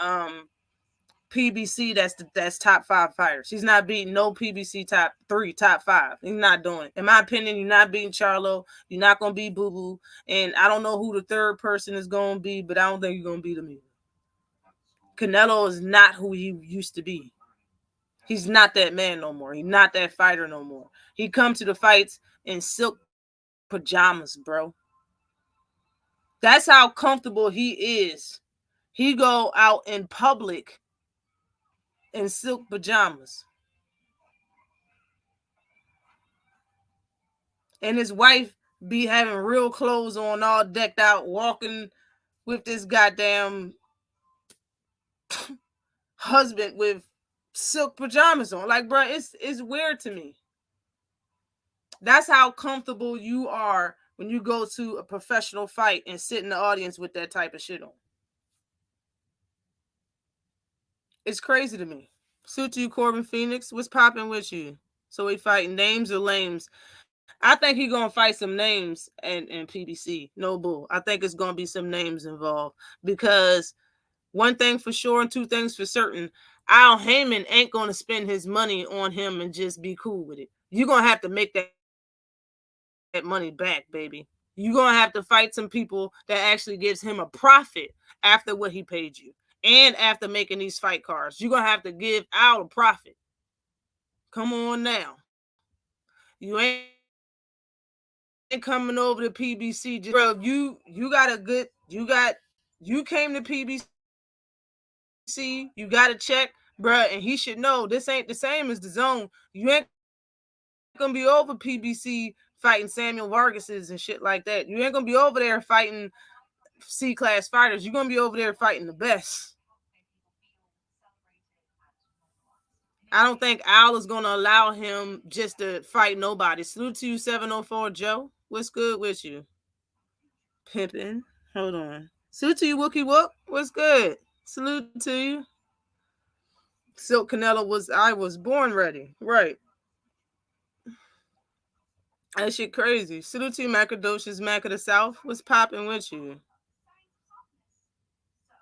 PBC that's top 5 fighters. He's not beating no PBC top 3, top 5. He's not doing it. In my opinion, you're not beating Charlo. You're not going to beat Boo Boo. And I don't know who the third person is going to be, but I don't think you're going to beat him either. Canelo is not who he used to be. He's not that man no more. He's not that fighter no more. He come to the fights in silk pajamas, bro. That's how comfortable he is. He go out in public in silk pajamas. And his wife be having real clothes on, all decked out, walking with this goddamn husband with silk pajamas on. Like, bro, it's weird to me. That's how comfortable you are when you go to a professional fight and sit in the audience with that type of shit on. It's crazy to me. Suit to you, Corbin Phoenix. What's popping with you? So we fighting names or lames? I think he gonna fight some names and PBC. No bull. I think it's gonna be some names involved, because one thing for sure and two things for certain, Al Heyman ain't gonna spend his money on him and just be cool with it. You're gonna have to make that money back, baby. You're gonna have to fight some people that actually gives him a profit after what he paid you. And after making these fight cards, you're going to have to give Al a profit. Come on now. You ain't coming over to PBC. Just, bro, you got a good, you came to PBC, you got a check, bro, and he should know this ain't the same as the zone. You ain't going to be over PBC fighting Samuel Vargas's and shit like that. You ain't going to be over there fighting C-class fighters. You're going to be over there fighting the best. I don't think Al is going to allow him just to fight nobody. Salute to you, 704 Joe. What's good with you? Pimpin'. Hold on. Salute to you, Wookie Wook. What's good? Salute to you. Silk Canelo I was born ready. Right. That shit crazy. Salute to you, Macadocious Mac of the South. What's popping with you?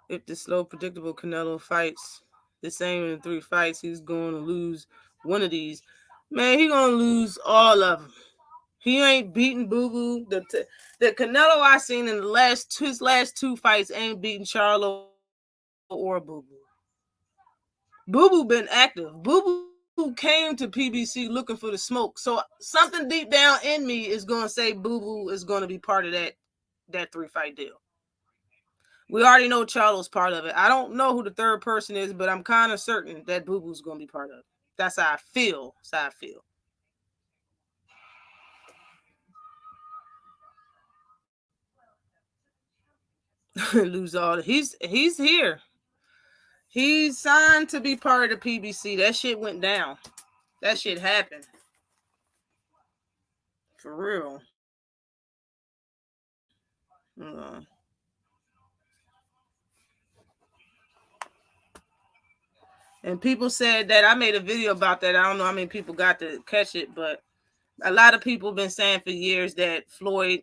If the slow, predictable Canelo fights the same in 3 fights, he's going to lose one of these. Man, he's going to lose all of them. He ain't beating Boo Boo. The Canelo I seen in his last 2 fights ain't beating Charlo or Boo Boo. Boo Boo been active. Boo Boo came to PBC looking for the smoke. So something deep down in me is going to say Boo Boo is going to be part of that 3-fight deal. We already know Charlo's part of it. I don't know who the third person is, but I'm kind of certain that Boo Boo's going to be part of it. That's how I feel. Lose all. He's here. He's signed to be part of the PBC. That shit went down. That shit happened. For real. And people said that I made a video about that. I don't know how many people got to catch it, but a lot of people have been saying for years that Floyd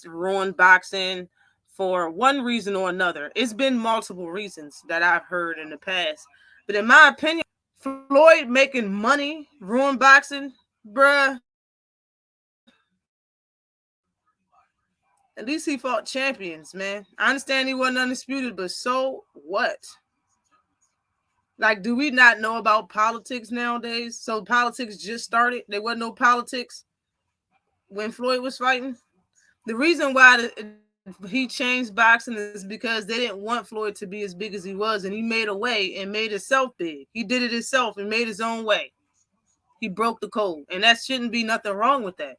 ruined boxing for one reason or another. It's been multiple reasons that I've heard in the past. But in my opinion, Floyd making money ruined boxing, bruh. At least he fought champions, man. I understand he wasn't undisputed, but so what? Like, do we not know about politics nowadays? So politics just started. There wasn't no politics when Floyd was fighting. The reason why he changed boxing is because they didn't want Floyd to be as big as he was, and he made a way and made himself big. He did it himself and made his own way. He broke the code, and that shouldn't be nothing wrong with that.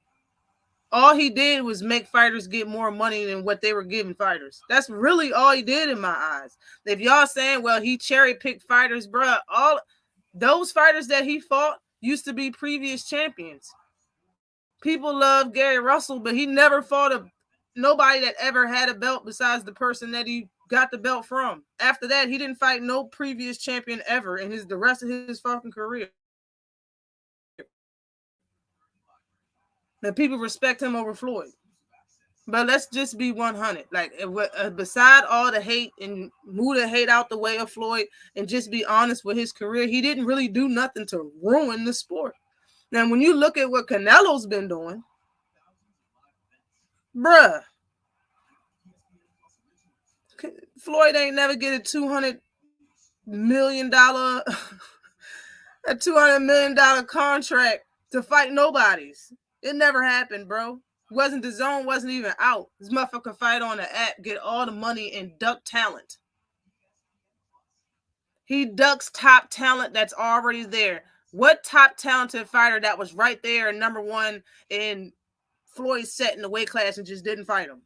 All he did was make fighters get more money than what they were giving fighters. That's really all he did in my eyes. If y'all saying, well, he cherry-picked fighters, bruh, all those fighters that he fought used to be previous champions. People love Gary Russell, but he never fought nobody that ever had a belt besides the person that he got the belt from. After that, he didn't fight no previous champion ever in the rest of his fucking career. Now, people respect him over Floyd. But let's just be 100. Like, beside all the hate and move the hate out the way of Floyd and just be honest with his career, he didn't really do nothing to ruin the sport. Now, when you look at what Canelo's been doing, bruh, Floyd ain't never get a $200 million contract to fight nobodies. It never happened, bro. The zone wasn't even out. This motherfucker fight on the app, get all the money, and duck talent. He ducks top talent that's already there. What top talented fighter that was right there and number one in Floyd set in the weight class and just didn't fight him?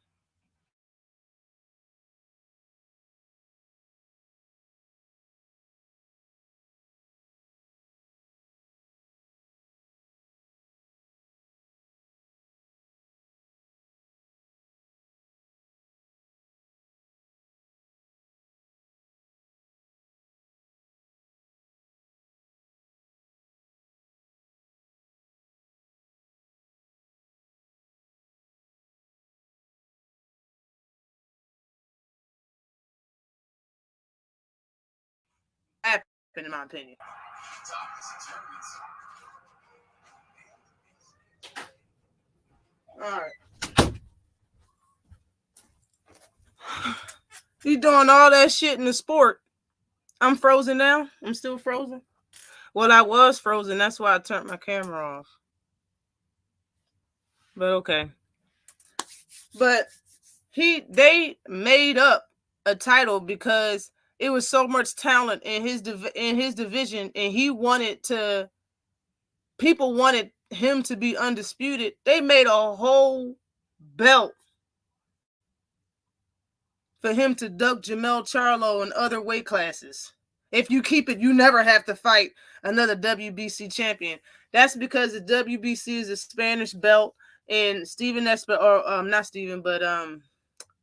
In my opinion. All right. He's doing all that shit in the sport. I'm frozen now. I'm still frozen. Well, I was frozen. That's why I turned my camera off. But okay. But they made up a title because it was so much talent in his division, and people wanted him to be undisputed. They made a whole belt for him to duck Jermell Charlo and other weight classes. If you keep it, you never have to fight another WBC champion. That's because the WBC is a Spanish belt, and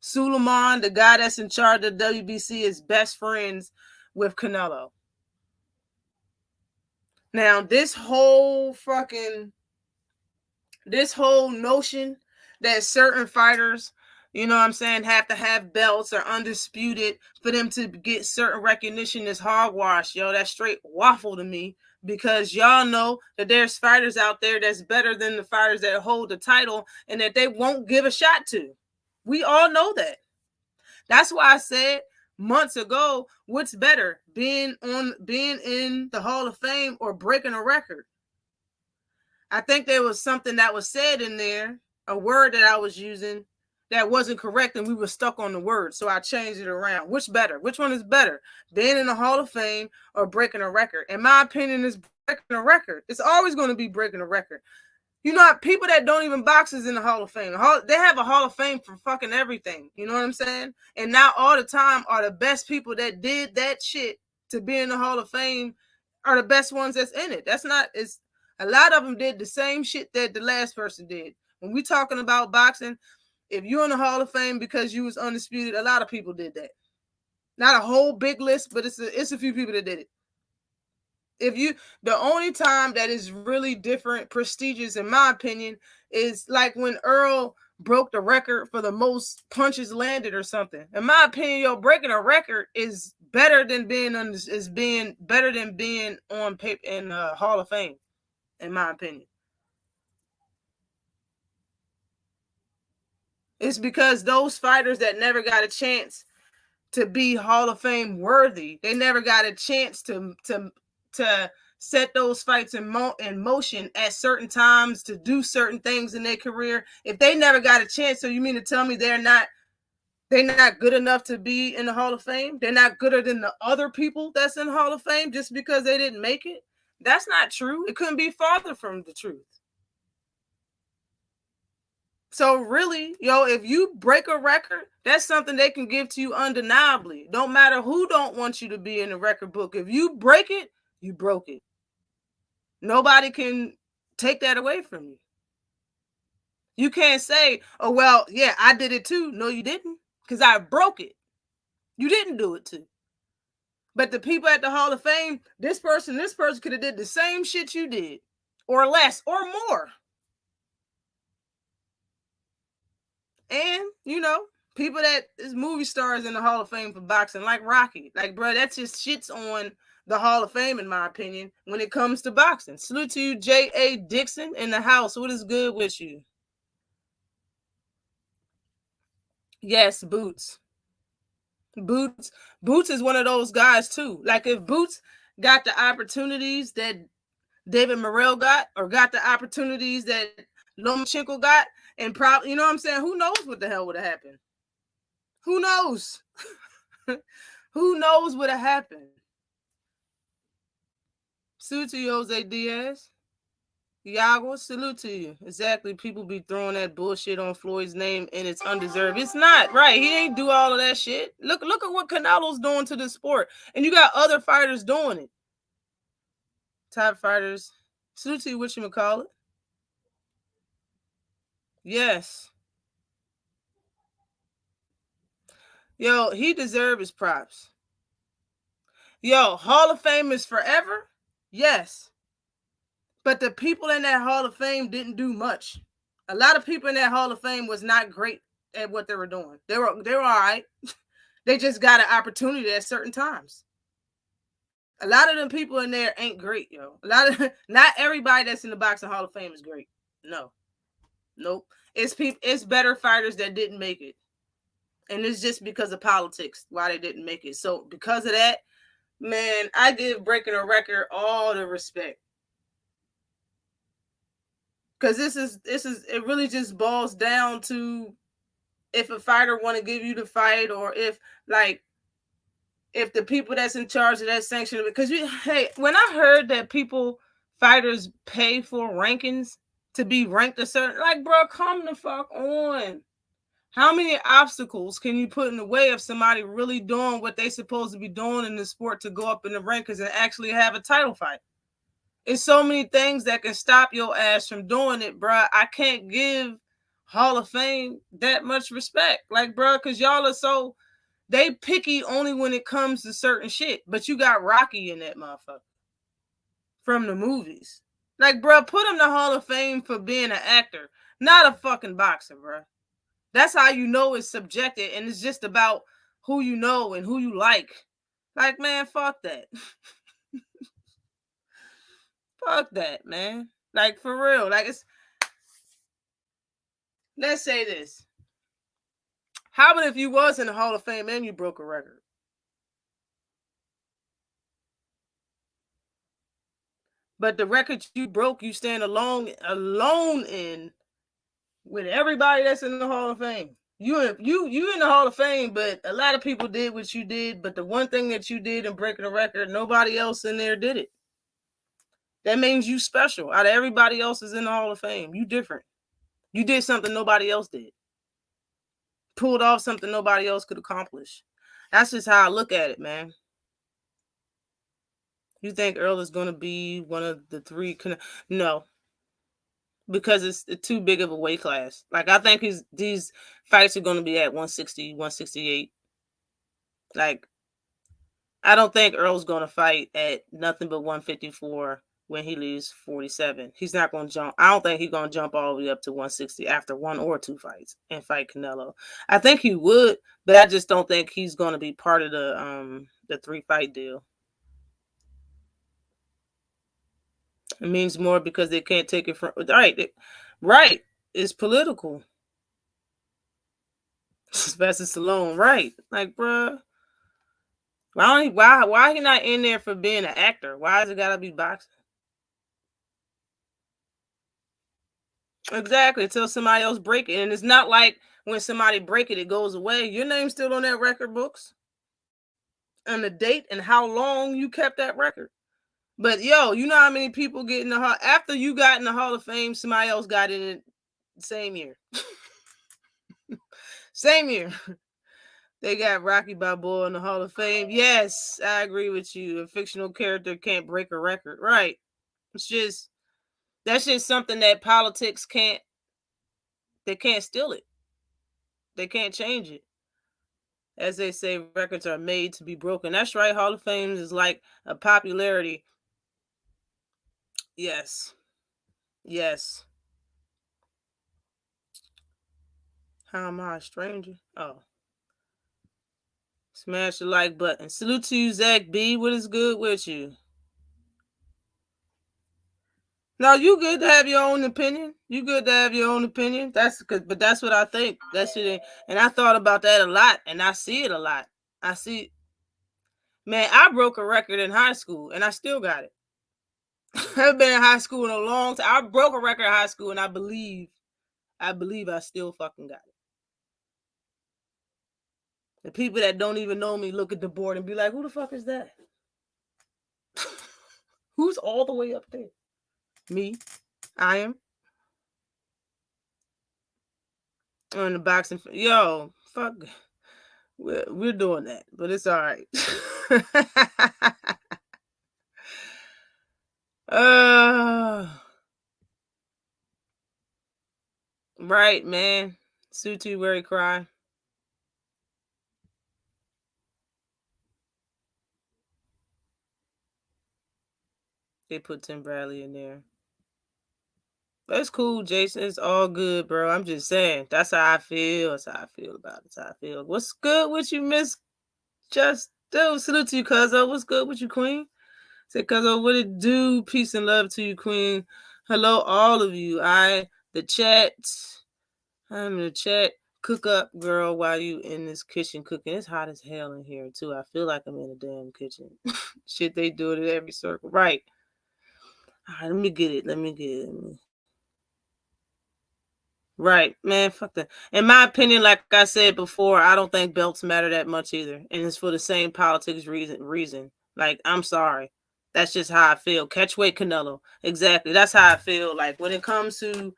Suleiman, the guy that's in charge of the WBC, is best friends with Canelo. Now, this whole notion that certain fighters, you know what I'm saying, have to have belts or undisputed for them to get certain recognition is hogwash, yo. That's straight waffle to me, because y'all know that there's fighters out there that's better than the fighters that hold the title and that they won't give a shot to. We all know that. That's why I said months ago, what's better, being in the Hall of Fame or breaking a record? I think there was something that was said in there, a word that I was using that wasn't correct, and we were stuck on the word, so I changed it around. Which one is better, being in the Hall of Fame or breaking a record? In my opinion, it's breaking a record. It's always going to be breaking a record. You know, people that don't even box is in the Hall of Fame. They have a Hall of Fame for fucking everything. You know what I'm saying? And now all the time are the best people that did that shit to be in the Hall of Fame are the best ones that's in it. A lot of them did the same shit that the last person did. When we talking about boxing, if you're in the Hall of Fame because you was undisputed, a lot of people did that. Not a whole big list, but it's a few people that did it. The only time that is really different, prestigious, in my opinion, is like when Earl broke the record for the most punches landed or something. In my opinion, breaking a record is better than being on paper in Hall of Fame. In my opinion, it's because those fighters that never got a chance to be Hall of Fame worthy, they never got a chance to set those fights in motion at certain times to do certain things in their career. If they never got a chance, so you mean to tell me they're not good enough to be in the Hall of Fame? They're not gooder than the other people that's in the Hall of Fame just because they didn't make it? That's not true. It couldn't be farther from the truth. So really, if you break a record, that's something they can give to you undeniably. Don't matter who don't want you to be in the record book. If you break it, you broke it. Nobody can take that away from you. You can't say, oh, well, yeah, I did it too. No, you didn't, because I broke it. You didn't do it too. But the people at the Hall of Fame, this person could have did the same shit you did, or less, or more. And, people that is movie stars in the Hall of Fame for boxing, like Rocky. Like, bro, that just shits on the Hall of Fame, in my opinion, when it comes to boxing. Salute to you, J.A. Dixon in the house. What is good with you? Yes, Boots. Boots is one of those guys, too. Like, if Boots got the opportunities that DavidMorrell got, or got the opportunities that Lomachenko got, and probably, you know what I'm saying? Who knows what the hell would have happened? Who knows? Who knows what have happened? Salute to you, Jose Diaz. Iago, salute to you. Exactly. People be throwing that bullshit on Floyd's name, and it's undeserved. It's not, right? He ain't do all of that shit. Look at what Canelo's doing to the sport. And you got other fighters doing it. Top fighters. Salute to you, whatchamacallit. Yes. Yo, he deserves his props. Yo, Hall of Fame is forever? Yes. But the people in that Hall of Fame didn't do much. A lot of people in that Hall of Fame was not great at what they were doing. They were all right. They just got an opportunity at certain times. A lot of them people in there ain't great, yo. Not everybody that's in the Boxing Hall of Fame is great. No. Nope. It's better fighters that didn't make it. And it's just because of politics why they didn't make it. So because of that, man, I give breaking a record all the respect. Because this is it really just boils down to if a fighter want to give you the fight, or if the people that's in charge of that sanction, because when I heard that fighters pay for rankings to be ranked a certain, like, bro, come the fuck on. How many obstacles can you put in the way of somebody really doing what they supposed to be doing in the sport to go up in the rankings and actually have a title fight? It's so many things that can stop your ass from doing it, bro. I can't give Hall of Fame that much respect. Like, bro, because y'all are they picky only when it comes to certain shit. But you got Rocky in that motherfucker from the movies. Like, bro, put him in the Hall of Fame for being an actor, not a fucking boxer, bro. That's how you know it's subjective, and it's just about who you know and who you like. Like, man, fuck that. Fuck that, man. Like, for real. Like, let's say this. How about if you was in the Hall of Fame and you broke a record? But the record you broke, you stand alone in with everybody that's in the Hall of Fame. You in the Hall of Fame, but a lot of people did what you did. But the one thing that you did in breaking a record, nobody else in there did it. That means you special. Out of everybody else is in the Hall of Fame, you different. You did something nobody else did. Pulled off something nobody else could accomplish. That's just how I look at it, man. You think Earl is going to be one of the three? No. because it's too big of a weight class. Like, I think these fights are going to be at 160, 168. Like, I don't think Earl's going to fight at nothing but 154 when he leaves 47. He's not going to jump. I don't think he's going to jump all the way up to 160 after 1 or 2 fights and fight Canelo. I think he would, but I just don't think he's going to be part of the 3-fight deal. It means more because they can't take it from right. It's political. Sylvester Stallone, right? Like, bruh, why he not in there for being an actor? Why has it gotta be boxing? Exactly, until somebody else break it. And it's not like when somebody break it, it goes away. Your name's still on that record books. And the date and how long you kept that record. But yo, you know how many people get in the Hall after you got in the Hall of Fame, somebody else got in it same year. Same year. They got Rocky Balboa in the Hall of Fame. Yes, I agree with you. A fictional character can't break a record. Right. It's just, that's just something that politics can't, they can't steal it. They can't change it. As they say, records are made to be broken. That's right. Hall of Fame is like a popularity. Yes. Yes. How am I a stranger? Oh. Smash the like button. Salute to you, Zach B. What is good with you? No, you good to have your own opinion. You good to have your own opinion. But that's what I think. That's it. And I thought about that a lot, and I see it a lot. Man, I broke a record in high school, and I still got it. I've been in high school in a long time. I broke a record in high school, and I believe I still fucking got it. The people that don't even know me look at the board and be like, "Who the fuck is that? Who's all the way up there?" Me. I am. On the boxing. Yo, fuck. We're doing that, but it's all right. Right, man. Sutu where he cry. They put Tim Bradley in there. That's cool, Jason. It's all good, bro. I'm just saying. That's how I feel. That's how I feel about it. That's how I feel. What's good with you, Miss Just Do? Salute to you, Cuzzo. What's good with you, Queen? Say, Cuzzo, what it do? Peace and love to you, Queen. Hello, all of you. The chat. I'm in the chat. Cook up, girl, while you in this kitchen cooking. It's hot as hell in here, too. I feel like I'm in a damn kitchen. Shit, they do it at every circle. Right. All right, let me get it. Right, man, fuck that. In my opinion, like I said before, I don't think belts matter that much either. And it's for the same politics reason. Like, I'm sorry. That's just how I feel. Catchweight Canelo. Exactly. That's how I feel. Like, when it comes to,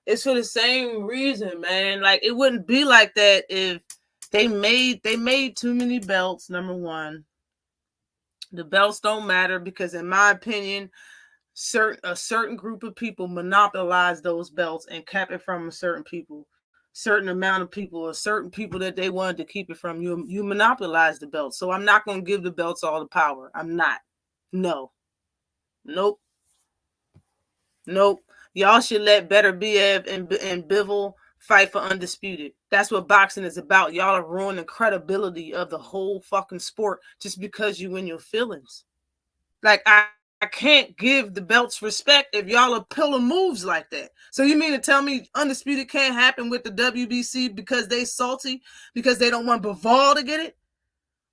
it's for the same reason, man. Like, it wouldn't be like that if they made too many belts, number one. The belts don't matter because, in my opinion, a certain group of people monopolize those belts and kept it from a certain amount of people, or certain people that they wanted to keep it from. You monopolize the belts. So I'm not going to give the belts all the power. I'm not. No. Nope. Y'all should let Better Biev and Bivol fight for undisputed. That's what boxing is about. Y'all are ruining the credibility of the whole fucking sport just because you in your feelings. Like, I can't give the belts respect if y'all are pulling moves like that. So you mean to tell me undisputed can't happen with the WBC because they salty, because they don't want Bivol to get it?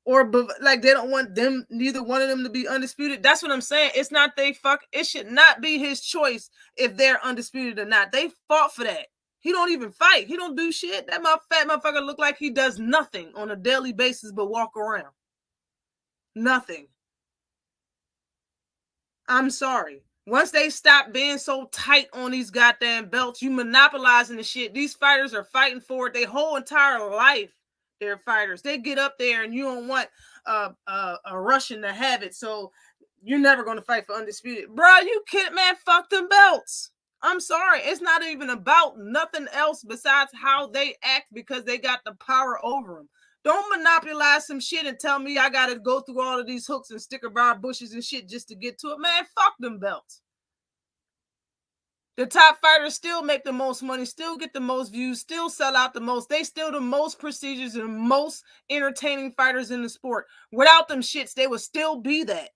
Or like they don't want neither one of them to be undisputed? That's what I'm saying. It's not it should not be his choice if they're undisputed or not. They fought for that. He don't even fight. He don't do shit. That fat motherfucker look like he does nothing on a daily basis but walk around. Nothing. I'm sorry. Once they stop being so tight on these goddamn belts, you monopolizing the shit. These fighters are fighting for it their whole entire life. They're fighters. They get up there and you don't want a Russian to have it, so you're never going to fight for undisputed. Bro, you kidding, man? Fuck them belts. I'm sorry. It's not even about nothing else besides how they act because they got the power over them. Don't monopolize some shit and tell me I got to go through all of these hooks and sticker bar bushes and shit just to get to it. Man, fuck them belts. The top fighters still make the most money, still get the most views, still sell out the most. They still the most prestigious and most entertaining fighters in the sport. Without them shits, they would still be that.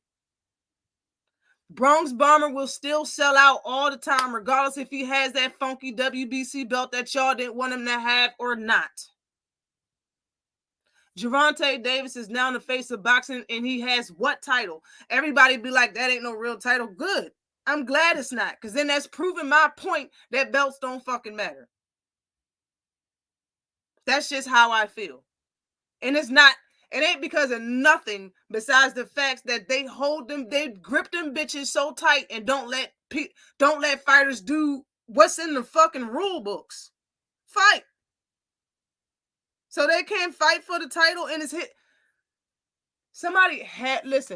Bronx Bomber will still sell out all the time, regardless if he has that funky WBC belt that y'all didn't want him to have or not. Gervonta Davis is now in the face of boxing, and he has what title? Everybody be like, that ain't no real title. Good. I'm glad it's not, because then that's proving my point that belts don't fucking matter. That's just how I feel. And it ain't because of nothing besides the facts that they grip them bitches so tight and don't let fighters do what's in the fucking rule books. Fight. So they can't fight for the title and it's hit.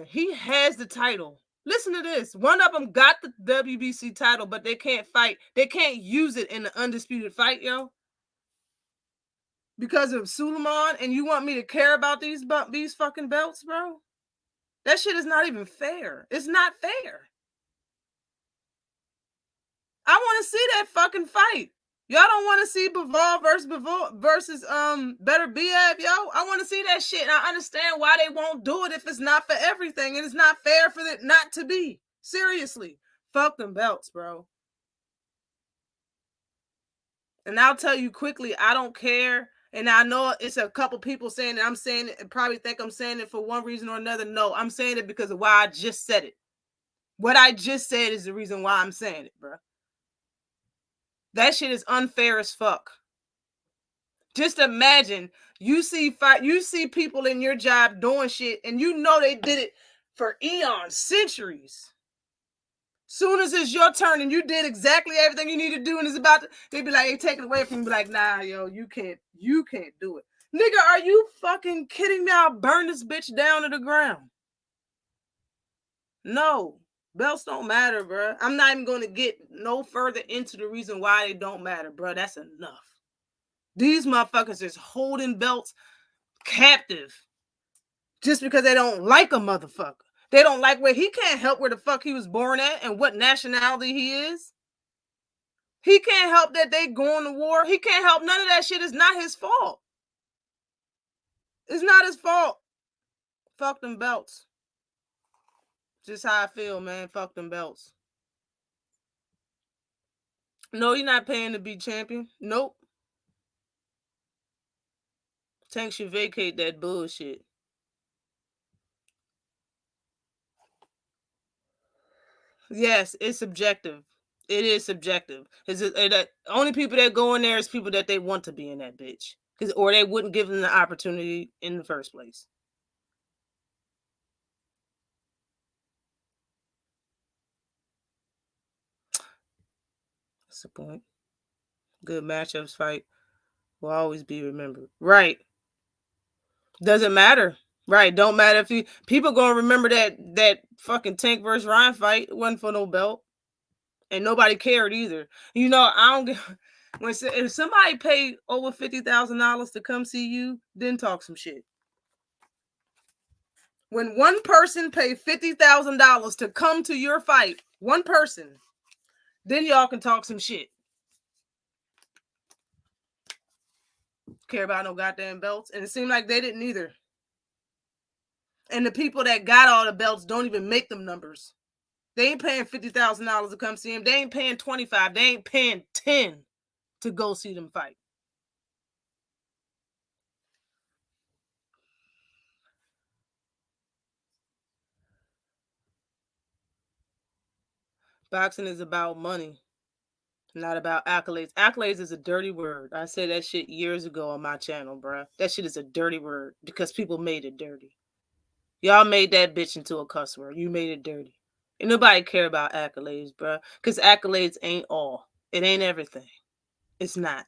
He has the title. Listen to this. One of them got the WBC title, but they can't fight. They can't use it in the undisputed fight, yo. Because of Suleiman, and you want me to care about these fucking belts, bro? That shit is not even fair. It's not fair. I want to see that fucking fight. Y'all don't want to see Bivol versus Better Biev, yo? I want to see that shit, and I understand why they won't do it if it's not for everything, and it's not fair for it not to be. Seriously. Fuck them belts, bro. And I'll tell you quickly, I don't care. And I know it's a couple people saying that I'm saying it and probably think I'm saying it for one reason or another. No, I'm saying it because of why I just said it. What I just said is the reason why I'm saying it, bro. That shit is unfair as fuck. Just imagine you see people in your job doing shit and you know they did it for eons, centuries. Soon as it's your turn and you did exactly everything you need to do and it's about to, they be like, hey, take it away from you. Be like, nah, yo, you can't do it. Nigga, are you fucking kidding me? I'll burn this bitch down to the ground. No, belts don't matter, bro. I'm not even going to get no further into the reason why they don't matter, bro. That's enough. These motherfuckers is holding belts captive just because they don't like a motherfucker. They don't like he can't help where the fuck he was born at and what nationality he is. He can't help that they going to war. He can't help none of that shit. It's not his fault. It's not his fault. Fuck them belts. Just how I feel, man. Fuck them belts. No, you're not paying to be champion. Nope. Tank should vacate that bullshit. Yes, it's subjective. It is subjective. Only people that go in there is people that they want to be in that bitch. Or they wouldn't give them the opportunity in the first place. That's the point. Good matchups fight will always be remembered. Right. Doesn't matter. Right. Don't matter if people gonna remember that fucking Tank versus Ryan fight. It wasn't for no belt. And nobody cared either. You know, I don't get if somebody paid over $50,000 to come see you, then talk some shit. When one person paid $50,000 to come to your fight, one person, then y'all can talk some shit. Care about no goddamn belts. And it seemed like they didn't either. And the people that got all the belts don't even make them numbers. They ain't paying $50,000 to come see him. They ain't paying $25,000. They ain't paying $10,000 to go see them fight. Boxing is about money, not about accolades. Accolades is a dirty word. I said that shit years ago on my channel, bro. That shit is a dirty word because people made it dirty. Y'all made that bitch into a cuss word. You made it dirty. And nobody care about accolades, bro. Because accolades ain't all. It ain't everything. It's not.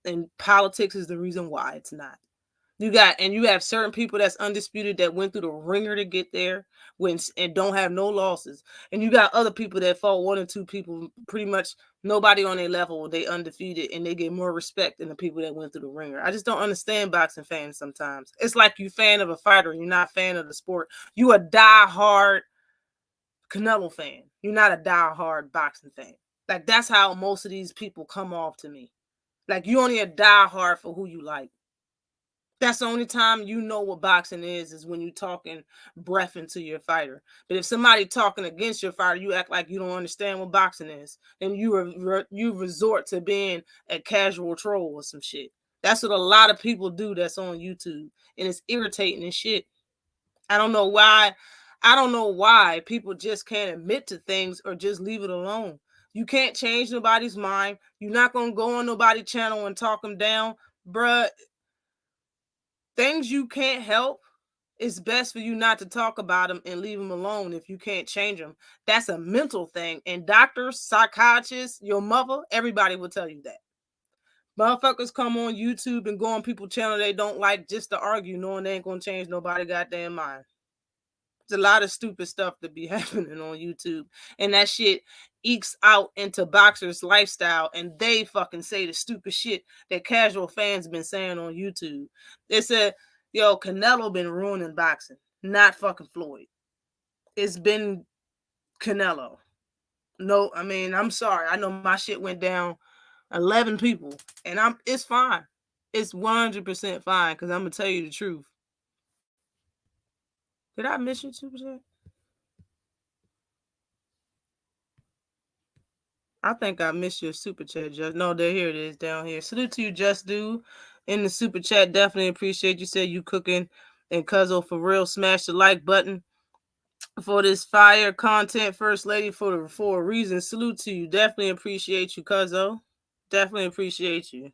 And politics is the reason why it's not. You have certain people that's undisputed that went through the ringer to get there and don't have no losses. And you got other people that fought one or two people, pretty much nobody on their level, they undefeated, and they get more respect than the people that went through the ringer. I just don't understand boxing fans sometimes. It's like you fan of a fighter, you're not a fan of the sport. You a die-hard Canelo fan. You're not a die-hard boxing fan. Like, that's how most of these people come off to me. Like, you only a die-hard for who you like. That's the only time you know what boxing is when you talking breath into your fighter. But if somebody talking against your fighter, you act like you don't understand what boxing is. Then you resort to being a casual troll or some shit. That's what a lot of people do that's on YouTube. And it's irritating as shit. I don't know why. I don't know why people just can't admit to things or just leave it alone. You can't change nobody's mind. You're not going to go on nobody's channel and talk them down. Bruh, things you can't help, it's best for you not to talk about them and leave them alone if you can't change them. That's a mental thing. And doctors, psychiatrists, your mother, everybody will tell you that. Motherfuckers come on YouTube and go on people's channel they don't like just to argue, knowing they ain't going to change nobody's goddamn mind. There's a lot of stupid stuff that be happening on YouTube. And that shit ekes out into boxers' lifestyle, and they fucking say the stupid shit that casual fans been saying on YouTube. They said, yo, Canelo been ruining boxing, not fucking Floyd. It's been Canelo. No, I mean, I'm sorry. I know my shit went down 11 people, and it's fine. It's 100% fine, because I'm going to tell you the truth. Did I miss your super chat? I think I missed your super chat, Just. No, here it is down here. Salute to you, Just Do. In the super chat, definitely appreciate you. Said you cooking and Cuzzo for real. Smash the like button for this fire content, First Lady, for a reason. Salute to you. Definitely appreciate you, Cuzzo. Definitely appreciate you.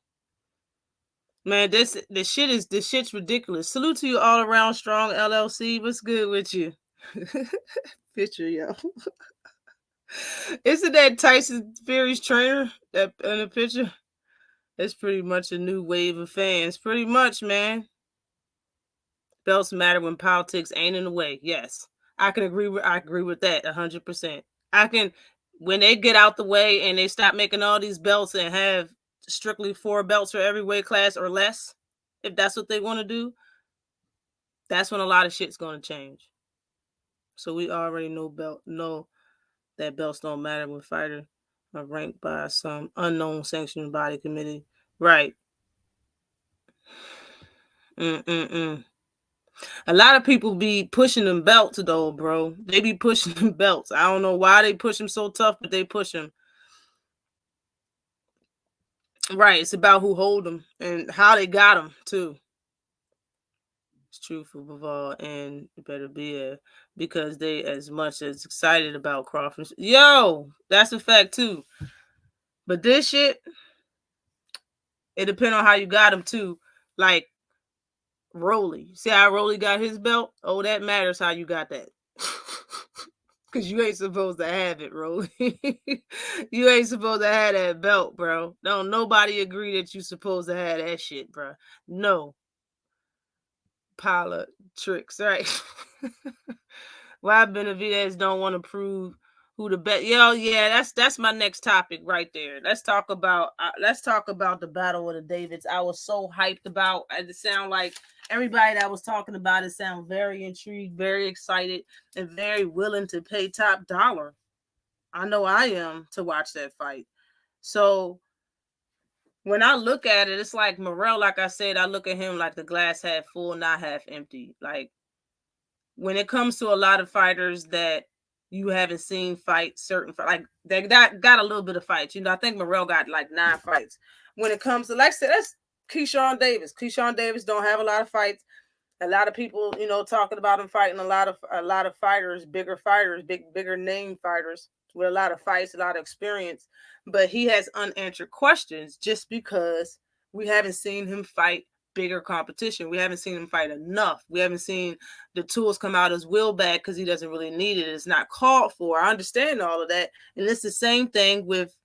Man, this shit's ridiculous. Salute to you, All Around Strong LLC. What's good with you? Picture, yo. Isn't that Tyson Fury's trainer that in the picture? It's pretty much a new wave of fans. Pretty much, man. Belts matter when politics ain't in the way. Yes, I agree with that 100%. When they get out the way and they stop making all these belts and have strictly 4 belts for every weight class or less, if that's what they want to do, that's when a lot of shit's going to change. So we already know that belts don't matter when fighters are ranked by some unknown sanctioning body committee. Right. A lot of people be pushing them belts, though, bro. They be pushing them belts. I don't know why they push them so tough, but they push them. Right. It's about who hold them and how they got them, too. It's true for Bivol and it better be because they as much as excited about Crawford. Yo, that's a fact, too. But this shit, it depends on how you got him, too. Like, Rolly. See how Rolly got his belt? Oh, that matters how you got that. Because you ain't supposed to have it, Rolly. You ain't supposed to have that belt, bro. Don't nobody agree that you supposed to have that shit, bro. No. Pile of tricks, right? Why Benavidez don't want to prove who the best? Yo, yeah, that's my next topic right there. Let's talk about the battle of the Davids. I was so hyped about. It sound like everybody that was talking about it sound very intrigued, very excited, and very willing to pay top dollar. I know I am to watch that fight. So when I look at it, it's like Morel, like I said, I look at him like the glass half full, not half empty. Like, when it comes to a lot of fighters that you haven't seen fight certain, like they got a little bit of fights. You know, I think Morel got like 9 fights. When it comes to, like I said, that's Keyshawn Davis. Keyshawn Davis don't have a lot of fights. A lot of people, you know, talking about him fighting a lot of fighters, bigger name fighters with a lot of fights, a lot of experience. But he has unanswered questions just because we haven't seen him fight bigger competition. We haven't seen him fight enough. We haven't seen the tools come out as will bag because he doesn't really need it. It's not called for. I understand all of that. And it's the same thing with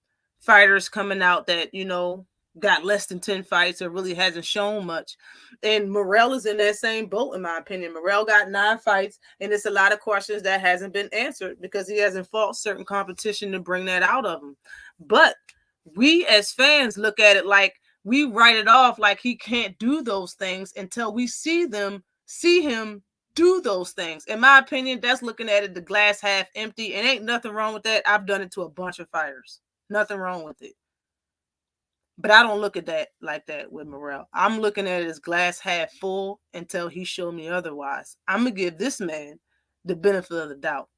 fighters coming out that, you know, got less than 10 fights or really hasn't shown much. And Morel is in that same boat, in my opinion. Morel got 9 fights, and it's a lot of questions that hasn't been answered because he hasn't fought certain competition to bring that out of him. But we as fans look at it like we write it off like he can't do those things until we see him do those things. In my opinion, that's looking at it the glass half empty, and ain't nothing wrong with that. I've done it to a bunch of fighters. Nothing wrong with it. But I don't look at that like that with Morel. I'm looking at it as glass half full until he showed me otherwise. I'm going to give this man the benefit of the doubt.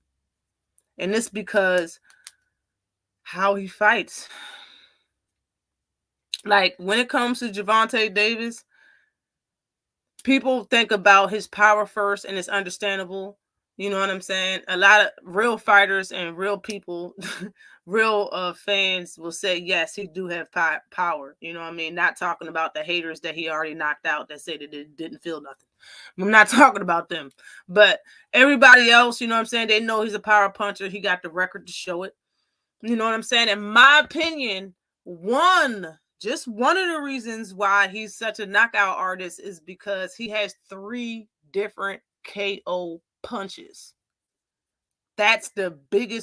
And it's because how he fights. Like, when it comes to Gervonta Davis, people think about his power first, and it's understandable. You know what I'm saying? A lot of real fighters and real people, real fans will say, yes, he do have power. You know what I mean? Not talking about the haters that he already knocked out that say that it didn't feel nothing. I'm not talking about them. But everybody else, you know what I'm saying? They know he's a power puncher. He got the record to show it. You know what I'm saying? In my opinion, just one of the reasons why he's such a knockout artist is because he has 3 different KO punches. That's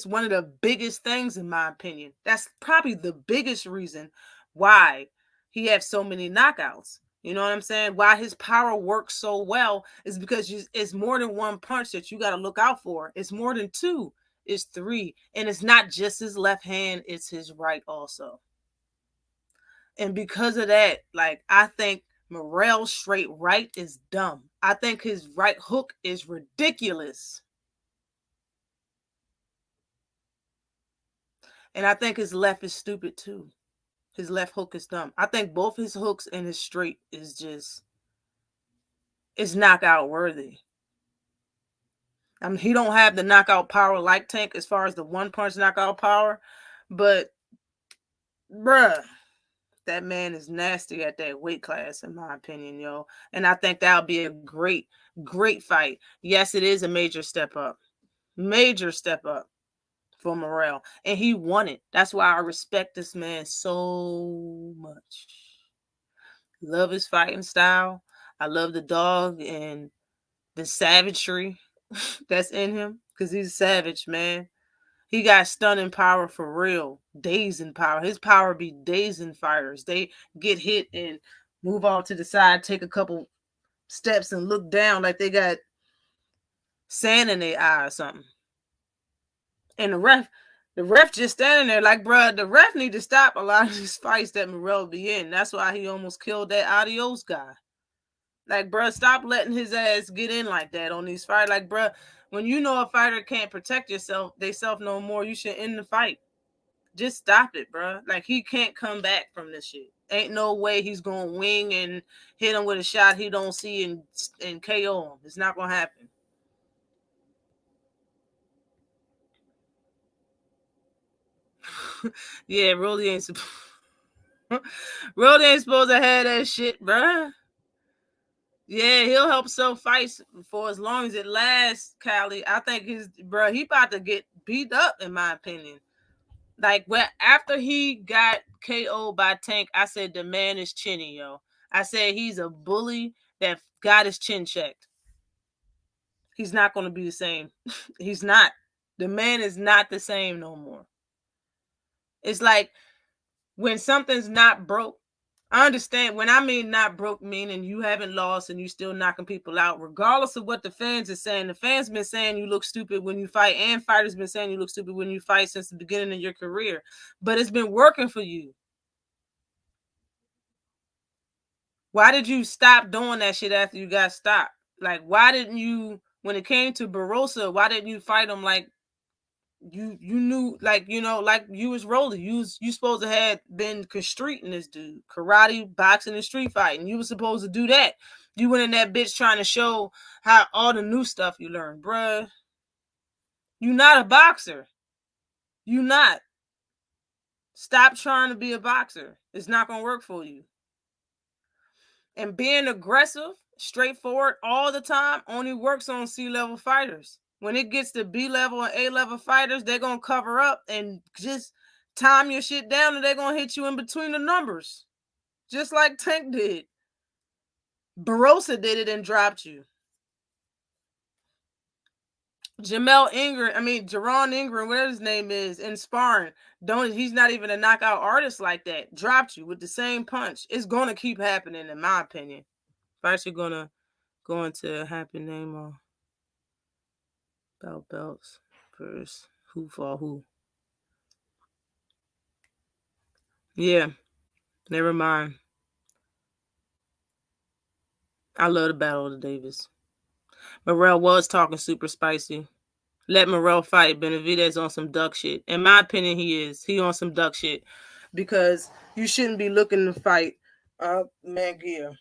one of the biggest things, in my opinion. That's probably the biggest reason why he has so many knockouts. You know what I'm saying? Why his power works so well is because it's more than one punch that you got to look out for. It's more than 2. It's 3. And it's not just his left hand, it's his right also. And because of that, like, I think Morel's straight right is dumb. I think his right hook is ridiculous. And I think his left is stupid too. His left hook is dumb. I think both his hooks and his straight is just, it's knockout worthy. I mean, he don't have the knockout power like Tank as far as the one punch knockout power, but bruh, that man is nasty at that weight class, in my opinion, yo. And I think that'll be a great, great fight. Yes, it is a major step up. Major step up for Morel. And he won it. That's why I respect this man so much. Love his fighting style. I love the dog and the savagery that's in him, because he's savage, man. He got stunning power for real. Dazing power. His power be dazing fighters. They get hit and move off to the side, take a couple steps and look down like they got sand in their eye or something. And the ref just standing there like, bruh, the ref need to stop a lot of these fights that Morel be in. That's why he almost killed that Adios guy. Like, bruh, stop letting his ass get in like that on these fights. Like, bruh, when you know a fighter can't protect they self no more, you should end the fight. Just stop it, bruh. Like, he can't come back from this shit. Ain't no way he's gonna wing and hit him with a shot he don't see and KO him. It's not gonna happen. Yeah, really ain't supposed to have that shit, bruh. Yeah, he'll help sell fights for as long as it lasts, Callie. I think he about to get beat up, in my opinion. Like, after he got KO'd by Tank, I said the man is chinny, yo. I said he's a bully that got his chin checked. He's not going to be the same. He's not. The man is not the same no more. It's like when something's not broke. I understand. When I mean not broke, meaning you haven't lost and you still knocking people out, regardless of what the fans are saying. The fans been saying you look stupid when you fight, and fighters been saying you look stupid when you fight since the beginning of your career. But it's been working for you. Why did you stop doing that shit after you got stopped? Like, why didn't you, when it came to Barossa, why didn't you fight him like you knew, like, you know, like you was rolling. You supposed to have been streeting this dude. Karate, boxing, and street fighting. You was supposed to do that. You went in that bitch trying to show how all the new stuff you learned. Bruh. You not a boxer. You not. Stop trying to be a boxer. It's not going to work for you. And being aggressive, straightforward all the time only works on C-level fighters. When it gets to B-level and A-level fighters, they're going to cover up and just time your shit down, and they're going to hit you in between the numbers. just like Tank did. Barossa did it and dropped you. Jaron Ingram, whatever his name is, in sparring, he's not even a knockout artist like that. Dropped you with the same punch. It's gonna keep happening, in my opinion. Fights are gonna go into happy name on belts first. Who for who? Yeah, never mind. I love the Battle of the Davis. Morel was talking super spicy. Let Morel fight. Benavidez on some duck shit. In my opinion, he is. He on some duck shit. Because you shouldn't be looking to fight Manguia.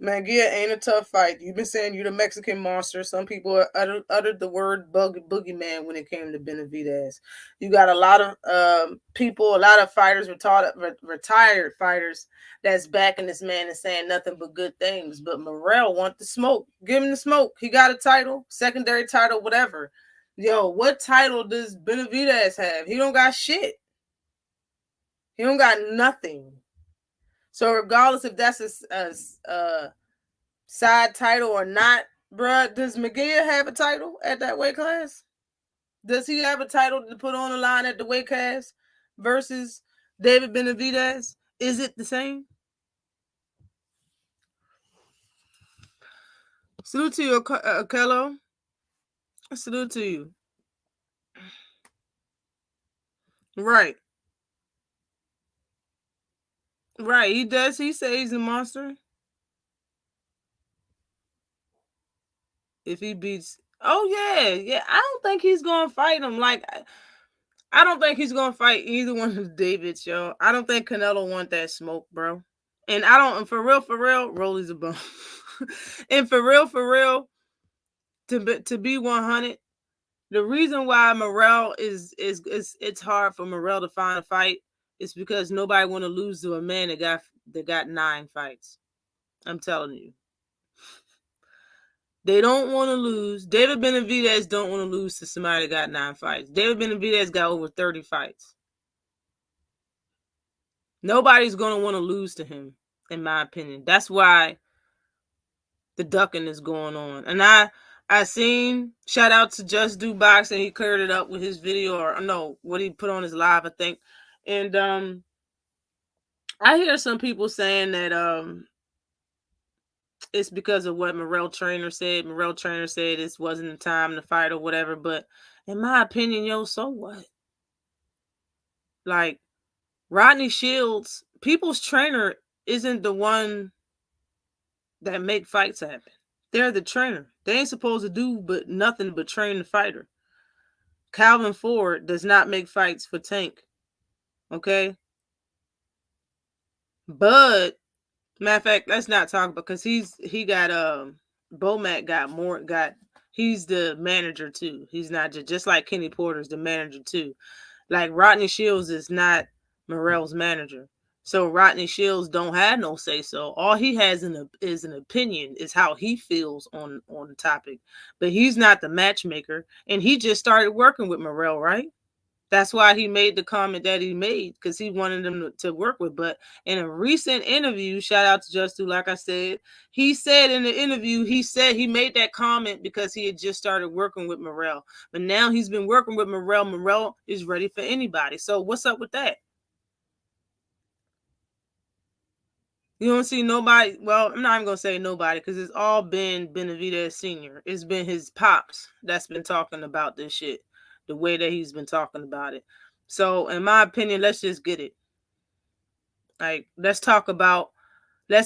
Manguia ain't a tough fight. You've been saying you're the Mexican monster. Some people uttered the word boogeyman when it came to Benavidez. You got a lot of people, a lot of fighters, retired fighters that's backing this man and saying nothing but good things. But Morel want the smoke. Give him the smoke. He got a title, secondary title, whatever. Yo, what title does Benavidez have? He don't got shit. He don't got nothing. So regardless if that's a side title or not, bruh, does Miguel have a title at that weight class? Does he have a title to put on the line at the weight class versus David Benavidez? Is it the same? Salute to you, Kello. Salute to you. Right. Right. He does. He says he's a monster. If he beats... Oh, yeah. Yeah. I don't think he's going to fight him. Like... I don't think he's going to fight either one of the Davids, yo. I don't think Canelo want that smoke, bro. And I don't, for real, Rolly's a bum. And for real, to be 100, the reason why Morel is it's hard for Morel to find a fight is because nobody want to lose to a man that got 9 fights. I'm telling you. They don't want to lose. David Benavidez don't want to lose to somebody that got 9 fights. David Benavidez got over 30 fights. Nobody's going to want to lose to him, in my opinion. That's why the ducking is going on. And I seen, shout out to Just Do Boxing. He cleared it up with his video, or no, what he put on his live, I think. And I hear some people saying that it's because of what Morel trainer said. Morel trainer said this wasn't the time to fight or whatever. But in my opinion, yo, so what? Like, Rodney Shields, people's trainer isn't the one that make fights happen. They're the trainer. They ain't supposed to do nothing but train the fighter. Calvin Ford does not make fights for Tank. Okay? But matter of fact, let's not talk because he got Bomac he's the manager too. He's not just like Kenny Porter's the manager too. Like Rodney Shields is not Morel's manager. So Rodney Shields don't have no say so. All he has is an opinion, is how he feels on the topic. But he's not the matchmaker. And he just started working with Morel, right? That's why he made the comment that he made, because he wanted them to work with. But in a recent interview, shout out to Just Do, like I said, he said in the interview, he made that comment because he had just started working with Morel. But now he's been working with Morel. Morel is ready for anybody. So what's up with that? You don't see nobody. Well, I'm not even going to say nobody because it's all been Benavidez Sr. It's been his pops that's been talking about this shit, the way that he's been talking about it. So, in my opinion, let's just get it. Like, let's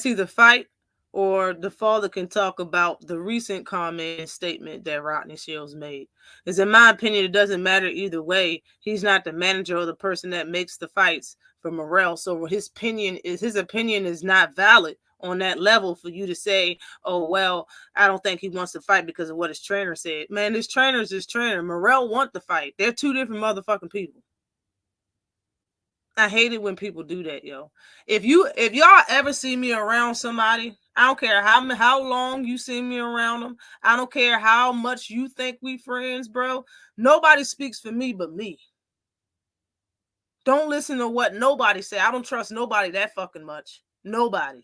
either fight or the father can talk about the recent comment and statement that Rodney Shields made. Because in my opinion, it doesn't matter either way. He's not the manager or the person that makes the fights for Morel. So his opinion is not valid on that level for you to say, oh, well, I don't think he wants to fight because of what his trainer said. Man, his trainer's his trainer. Morel want to fight. They're 2 different motherfucking people. I hate it when people do that, yo. If y'all ever see me around somebody, I don't care how long you see me around them. I don't care how much you think we friends, bro. Nobody speaks for me but me. Don't listen to what nobody say. I don't trust nobody that fucking much. Nobody.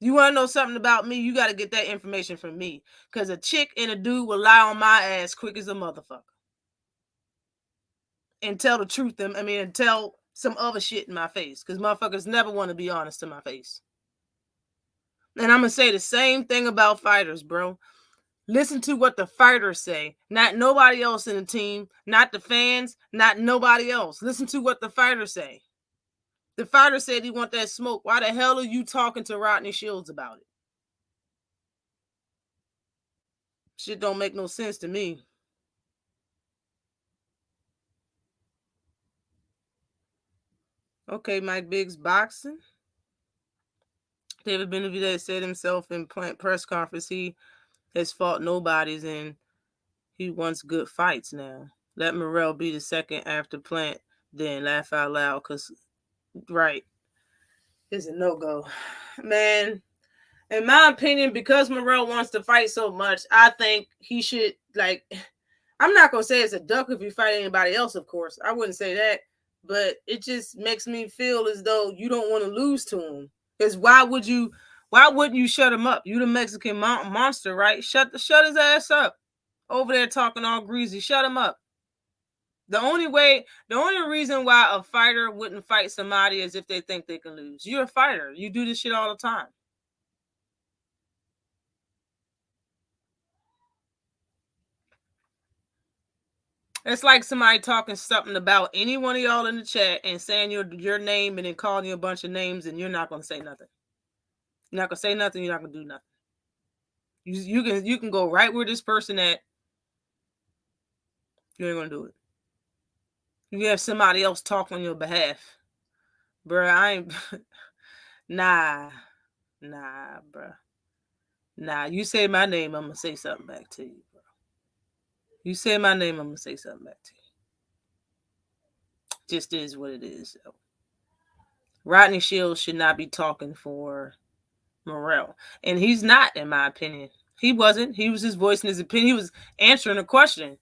You want to know something about me? You got to get that information from me. Because a chick and a dude will lie on my ass quick as a motherfucker. And tell the truth. And tell some other shit in my face. Because motherfuckers never want to be honest to my face. And I'm going to say the same thing about fighters, bro. Listen to what the fighters say. Not nobody else in the team. Not the fans. Not nobody else. Listen to what the fighters say. The fighter said he want that smoke. Why the hell are you talking to Rodney Shields about it? Shit don't make no sense to me. Okay, Mike Biggs boxing. David Benavidez said himself in press conference he has fought nobodies and he wants good fights now. Let Morel be the second after Plant, then laugh out loud because, right, it's a no-go. Man, in my opinion, because Morel wants to fight so much, I think he should, I'm not going to say it's a duck if you fight anybody else, of course. I wouldn't say that. But it just makes me feel as though you don't want to lose to him. Because why wouldn't you shut him up? You the Mexican monster, right? Shut his ass up. Over there talking all greasy. Shut him up. The only reason why a fighter wouldn't fight somebody is if they think they can lose. You're a fighter. You do this shit all the time. It's like somebody talking something about any one of y'all in the chat and saying your name and then calling you a bunch of names and you're not going to say nothing. You're not going to say nothing. You're not going to do nothing. You can go right where this person at. You ain't going to do it. You have somebody else talk on your behalf. Bruh, I ain't... Nah, bruh. Nah, you say my name, I'm going to say something back to you, bro. You say my name, I'm going to say something back to you. Just is what it is. So. Rodney Shields should not be talking for Morel. And he's not, in my opinion. He wasn't. He was just voicing his opinion. He was answering a question.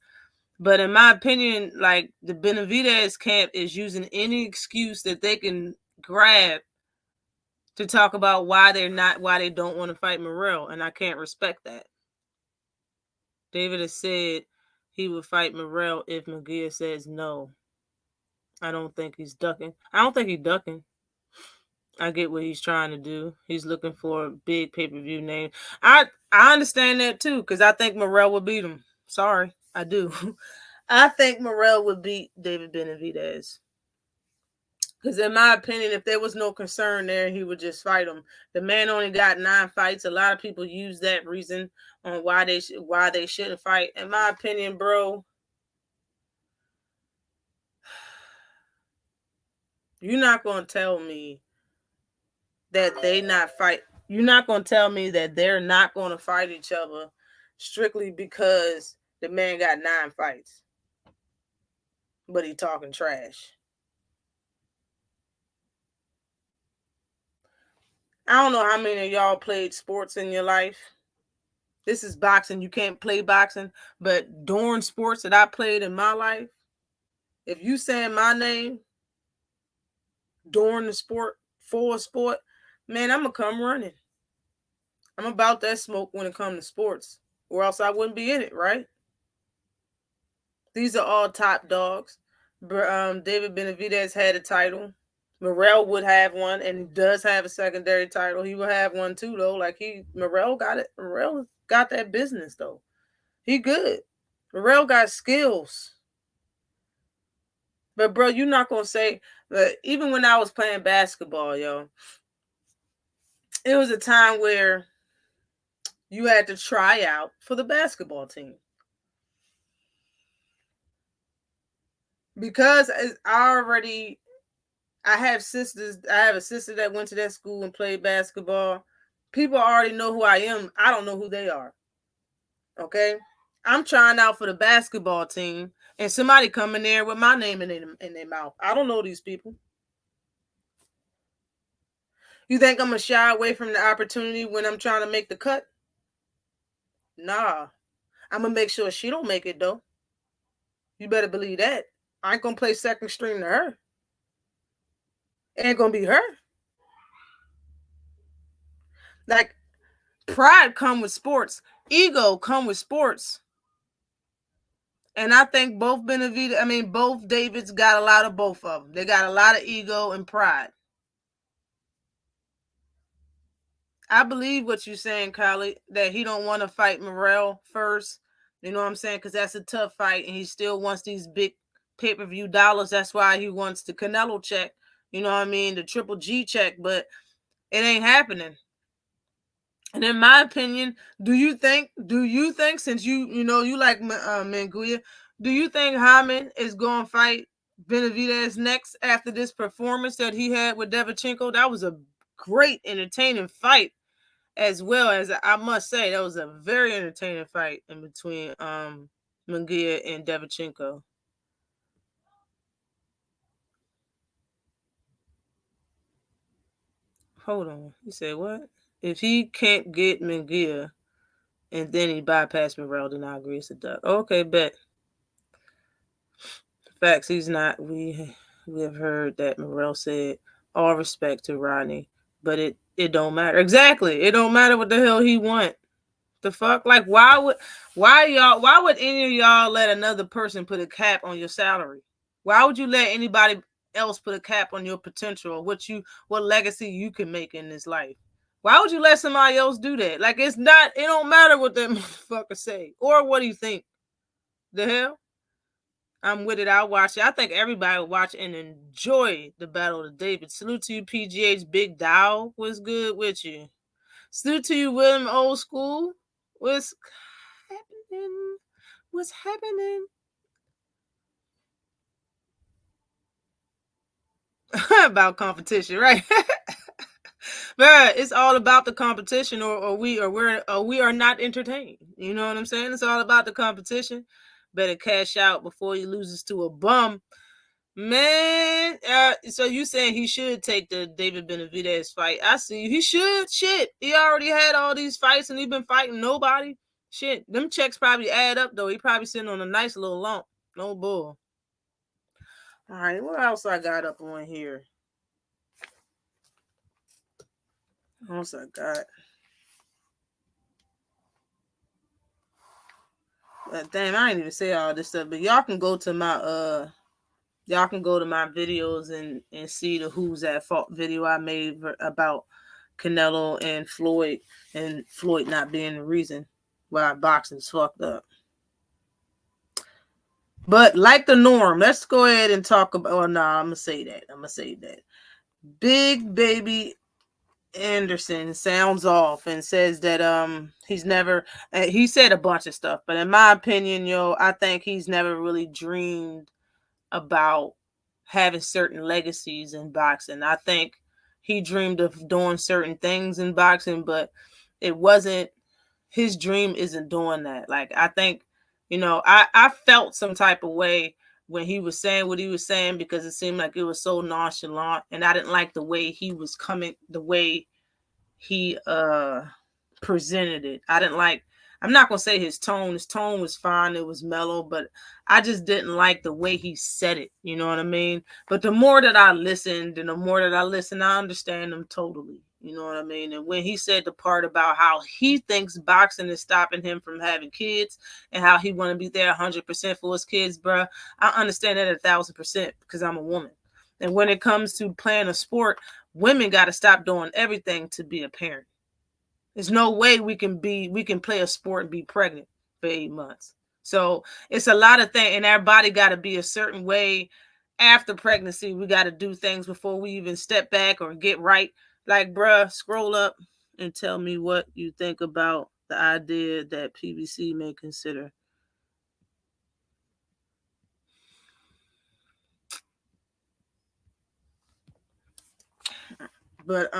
But in my opinion, the Benavidez camp is using any excuse that they can grab to talk about why they don't want to fight Morel. And I can't respect that. David has said he would fight Morel if McGear says no. I don't think he's ducking. I don't think he's ducking. I get what he's trying to do. He's looking for a big pay-per-view name. I understand that too, because I think Morel would beat him. Sorry, I do. I think Morel would beat David Benavidez. Because in my opinion, if there was no concern there, he would just fight him. The man only got 9 fights. A lot of people use that reason on why they shouldn't fight. In my opinion, bro, you're not going to tell me that they not fight. You're not going to tell me that they're not going to fight each other strictly because the man got 9 fights. But he talking trash. I don't know how many of y'all played sports in your life. This is boxing. You can't play boxing. But during sports that I played in my life, if you saying my name during the sport, for a sport, man, I'm going to come running. I'm about that smoke when it comes to sports. Or else I wouldn't be in it, right? These are all top dogs. David Benavidez had a title. Morel would have one, and he does have a secondary title. He will have one too, though. Morel got it. Morel got that business, though. He good. Morel got skills. But, bro, you're not going to say... even when I was playing basketball, yo, it was a time where you had to try out for the basketball team. Because I have sisters. I have a sister that went to that school and played basketball. People already know who I am. I don't know who they are. Okay? I'm trying out for the basketball team, and somebody come in there with my name in their mouth. I don't know these people. You think I'm going to shy away from the opportunity when I'm trying to make the cut? Nah. I'm going to make sure she don't make it, though. You better believe that. I ain't going to play second string to her. It ain't gonna be her. Like, pride come with sports. Ego come with sports. And I think both Davids got a lot of both of them. They got a lot of ego and pride. I believe what you're saying, Kylie, that he don't want to fight Morel first. You know what I'm saying? Because that's a tough fight, and he still wants these big pay-per-view dollars. That's why he wants the Canelo check. You know what I mean? The Triple G check, but it ain't happening. And in my opinion, do you think since you like Manguia, do you think Hyman is going to fight Benavidez next after this performance that he had with Devchenko? That was a great, entertaining fight, as well as I must say that was a very entertaining fight in between Munguia and Devchenko. Hold on, you said what? If he can't get Munguia and then he bypassed Morel, then I agree it's a duck. Okay, bet. Facts, he's not. We have heard that Morel said all respect to Rodney, but it don't matter. Exactly, it don't matter what the hell he want. The fuck, like why would any of y'all let another person put a cap on your salary? Why would you let anybody else put a cap on your potential or what legacy you can make in this life? Why would you let somebody else do that? Like, it don't matter what that motherfucker say or what he think. The hell? I'm with it. I'll watch it. I think everybody will watch and enjoy the Battle of David. Salute to you, PGH. Big Dow. What's good with you? Salute to you, William Old School. What's happening? What's happening? About competition, right? But it's all about the competition, or we are not entertained. You know what I'm saying? It's all about the competition. Better cash out before he loses to a bum. Man, so you saying he should take the David Benavidez fight? I see you. He should. Shit, he already had all these fights and he been fighting nobody. Shit, them checks probably add up though. He probably sitting on a nice little lump. No bull. All right, what else I got up on here? What else I got? Damn, I ain't even say all this stuff, but y'all can go to my videos and see the Who's at Fault video I made about Canelo and Floyd not being the reason why boxing's fucked up. But like the norm, let's go ahead and talk about. Oh no, I'm gonna say that. Big Baby Anderson sounds off and says that he's never. He said a bunch of stuff, but in my opinion, I think he's never really dreamed about having certain legacies in boxing. I think he dreamed of doing certain things in boxing, but it wasn't his dream. Isn't doing that. Like, I think, I felt some type of way when he was saying what he was saying, because it seemed like it was so nonchalant, and I didn't like the way he was coming, the way he presented it. I'm not going to say his tone. His tone was fine. It was mellow, but I just didn't like the way he said it. You know what I mean? But the more that I listened, I understand him totally. You know what I mean? And when he said the part about how he thinks boxing is stopping him from having kids and how he want to be there 100% for his kids, bruh, I understand that 1,000% because I'm a woman. And when it comes to playing a sport, women got to stop doing everything to be a parent. There's no way we can play a sport and be pregnant for 8 months. So it's a lot of things, and our body got to be a certain way after pregnancy. We got to do things before we even step back or get right. Like, bruh, scroll up and tell me what you think about the idea that PBC may consider. But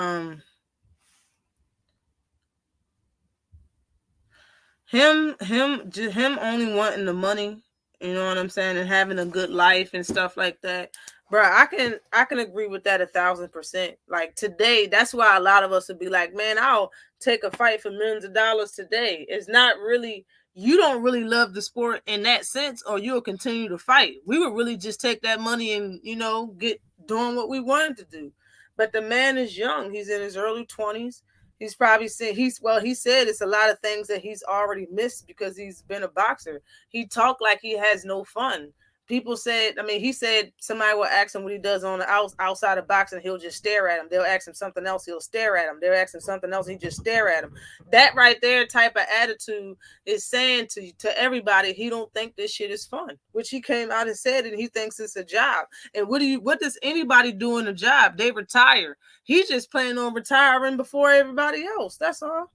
him only wanting the money, you know what I'm saying, and having a good life and stuff like that, bro. I can agree with that 1,000%. Like, today, that's why a lot of us would be like, man, I'll take a fight for millions of dollars today. It's not really, you don't really love the sport in that sense, or you'll continue to fight. We would really just take that money and get doing what we wanted to do. But the man is young. He's in his early 20s. He's probably said he said it's a lot of things that he's already missed because he's been a boxer. He talked like he has no fun. People said, he said somebody will ask him what he does on the outside of boxing. He'll just stare at him. They'll ask him something else. He'll stare at him. They'll ask him something else. He just stare at him. That right there type of attitude is saying to everybody he don't think this shit is fun, which he came out and said, and he thinks it's a job. And what does anybody do in a job? They retire. He's just planning on retiring before everybody else. That's all.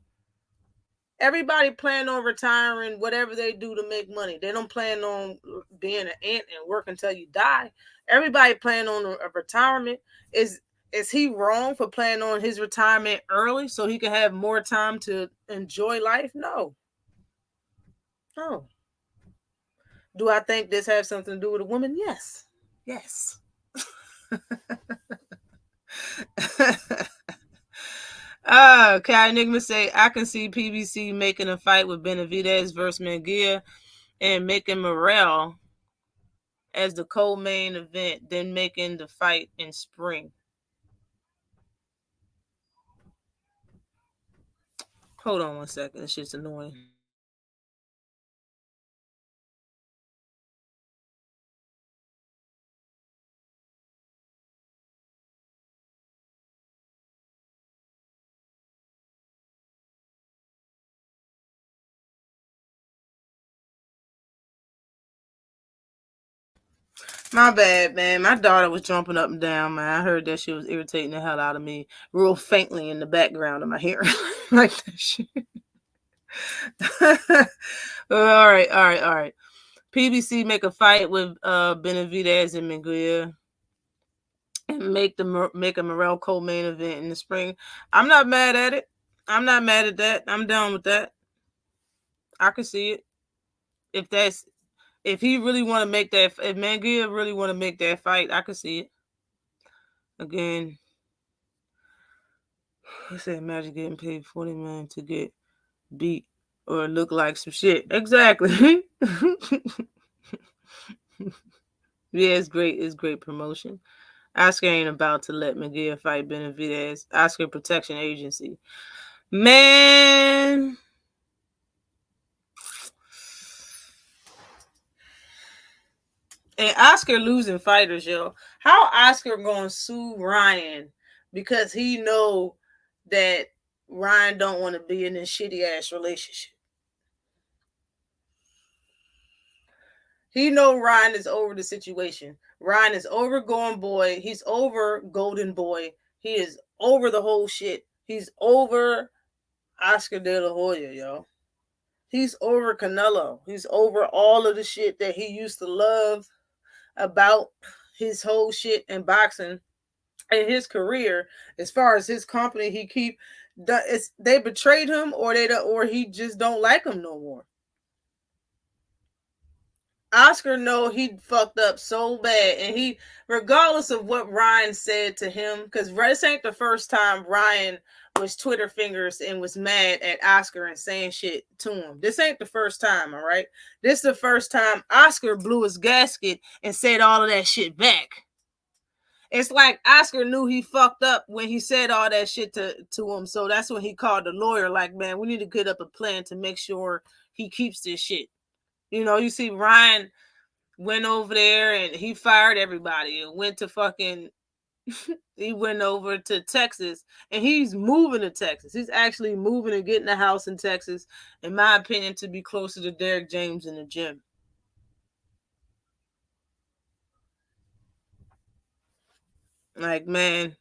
Everybody plan on retiring, whatever they do to make money. They don't plan on being an ant and work until you die. Everybody plan on a retirement. Is he wrong for planning on his retirement early so he can have more time to enjoy life? No. No. Do I think this has something to do with a woman? Yes. Yes. Okay, Enigma say, I can see PBC making a fight with Benavidez versus Munguia and making Morel as the co-main event, then making the fight in spring. Hold on one second. This shit's annoying. My bad, man. My daughter was jumping up and down, man. I heard that shit was irritating the hell out of me real faintly in the background of my hearing. Like that shit. All right. PBC make a fight with Benavidez and Munguia and make a Morel co-main event in the spring. I'm not mad at it. I'm not mad at that. I'm down with that. I can see it. If he really want to make that, if Munguia really want to make that fight, I can see it. Again, he said, imagine getting paid $40 million to get beat or look like some shit. Exactly. Yeah, it's great. It's great promotion. Oscar ain't about to let Munguia fight Benavidez. Oscar Protection Agency. Man. And Oscar losing fighters, yo. How Oscar gonna sue Ryan because he know that Ryan don't want to be in this shitty ass relationship? He know Ryan is over the situation. Ryan is over Going Boy. He's over Golden Boy. He is over the whole shit. He's over Oscar De La Hoya, yo. He's over Canelo. He's over all of the shit that he used to love about his whole shit in boxing and his career. As far as his company, they betrayed him, or he just don't like him no more. Oscar know he fucked up so bad, and he, regardless of what Ryan said to him, because this ain't the first time Ryan was Twitter fingers and was mad at Oscar and saying shit to him. This ain't the first time, all right? This is the first time Oscar blew his gasket and said all of that shit back. It's like Oscar knew he fucked up when he said all that shit to him, so that's when he called the lawyer, like, man, we need to get up a plan to make sure he keeps this shit. You know, you see Ryan went over there and he fired everybody and went to fucking he went over to Texas, and he's moving to Texas. He's actually moving and getting a house in Texas, in my opinion, to be closer to Derrick James in the gym. Like, man,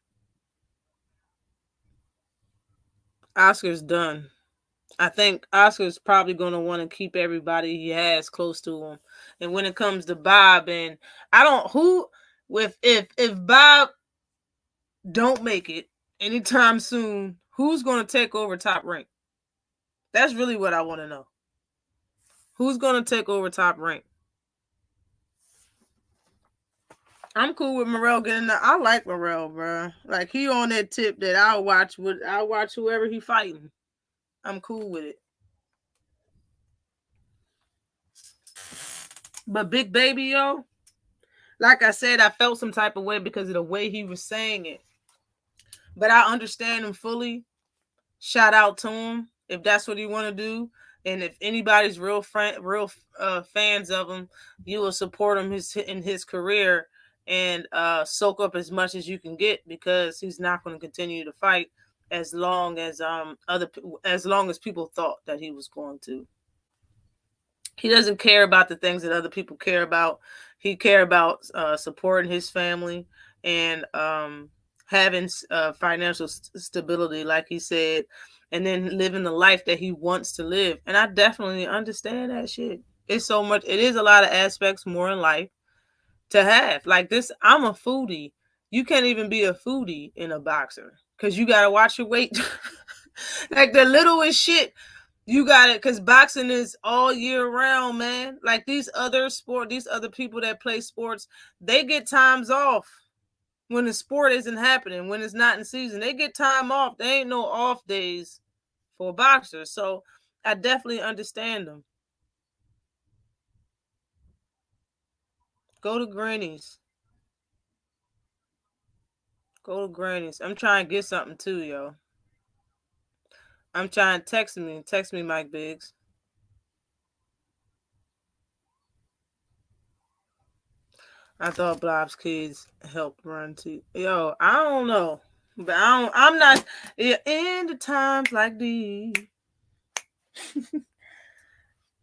Oscar's done. I think Oscar's probably going to want to keep everybody he has close to him. And when it comes to Bob, and if Bob don't make it anytime soon, who's going to take over Top Rank? That's really what I want to know. Who's going to take over Top Rank? I'm cool with Morel getting that. I like Morel, bro. Like, he on that tip that I'll watch whoever he fighting. I'm cool with it. But Big Baby, yo, like I said, I felt some type of way because of the way he was saying it. But I understand him fully. Shout out to him if that's what he want to do. And if anybody's real fans of him, you will support him in his career and soak up as much as you can get, because he's not going to continue to fight as long as people thought that he was going to. He doesn't care about the things that other people care about. He care about supporting his family and having financial stability, like he said, and then living the life that he wants to live. And I definitely understand that shit. It's so much. It is a lot of aspects more in life to have. Like this, I'm a foodie. You can't even be a foodie in a boxer because you got to watch your weight. Like the littlest shit. You got it, because boxing is all year round, man. Like these other people that play sports, they get times off when the sport isn't happening, when it's not in season. They get time off. There ain't no off days for boxers. So I definitely understand them. Go to Granny's. Go to Granny's. I'm trying to get something too, yo. I'm trying to text me, Mike Biggs. I thought Blob's kids helped run too. Yo, I don't know. But I'm not in the times like these.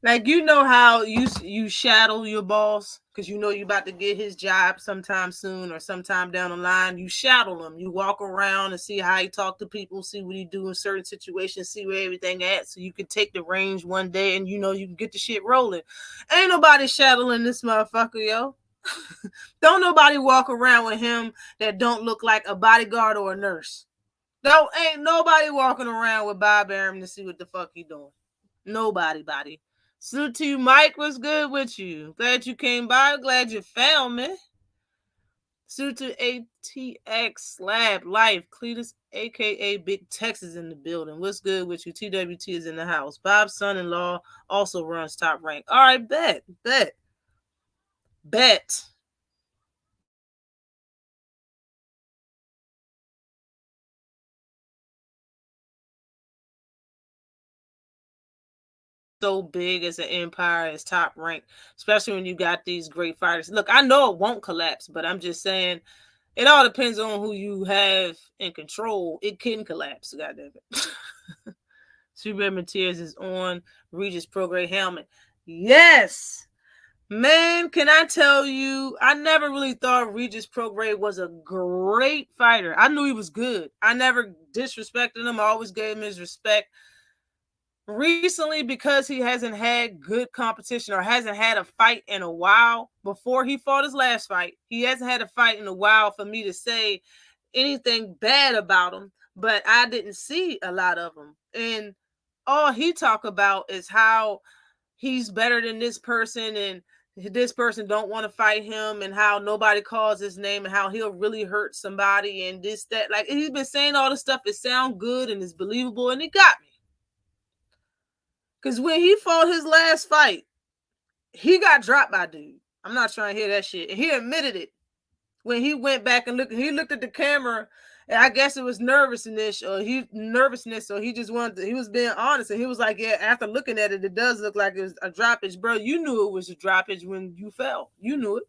Like, you know how you shadow your boss because you know you about to get his job sometime soon or sometime down the line. You shadow him. You walk around and see how he talk to people, see what he do in certain situations, see where everything at, so you can take the range one day and you know you can get the shit rolling. Ain't nobody shadowing this motherfucker, yo. Don't nobody walk around with him that don't look like a bodyguard or a nurse. Ain't nobody walking around with Bob Arum to see what the fuck he doing. Nobody, buddy. Salute to you, Mike. What's good with you? Glad you came by. Glad you found me. Salute to ATX Slab Life. Cletus, a.k.a. Big Texas, in the building. What's good with you? TWT is in the house. Bob's son-in-law also runs Top Rank. All right, bet. So big as an empire, as Top Rank, especially when you got these great fighters. Look, I know it won't collapse, but I'm just saying it all depends on who you have in control. It can collapse, goddamn it. Superman Tears is on. Regis Prograis helmet. Yes! Man, can I tell you, I never really thought Regis Prograis was a great fighter. I knew he was good. I never disrespected him. I always gave him his respect. Recently, because he hasn't had good competition or hasn't had a fight in a while, before he fought his last fight, he hasn't had a fight in a while for me to say anything bad about him, but I didn't see a lot of him. And all he talk about is how he's better than this person and this person don't want to fight him and how nobody calls his name and how he'll really hurt somebody and this, that. Like, he's been saying all this stuff. It sounds good and it's believable, and it got me. Because when he fought his last fight, he got dropped by dude. I'm not trying to hear that shit. And he admitted it. When he went back and looked at the camera, and I guess it was nervousness, so he just he was being honest. And he was like, yeah, after looking at it, it does look like it was a droppage. Bro, you knew it was a droppage when you fell. You knew it.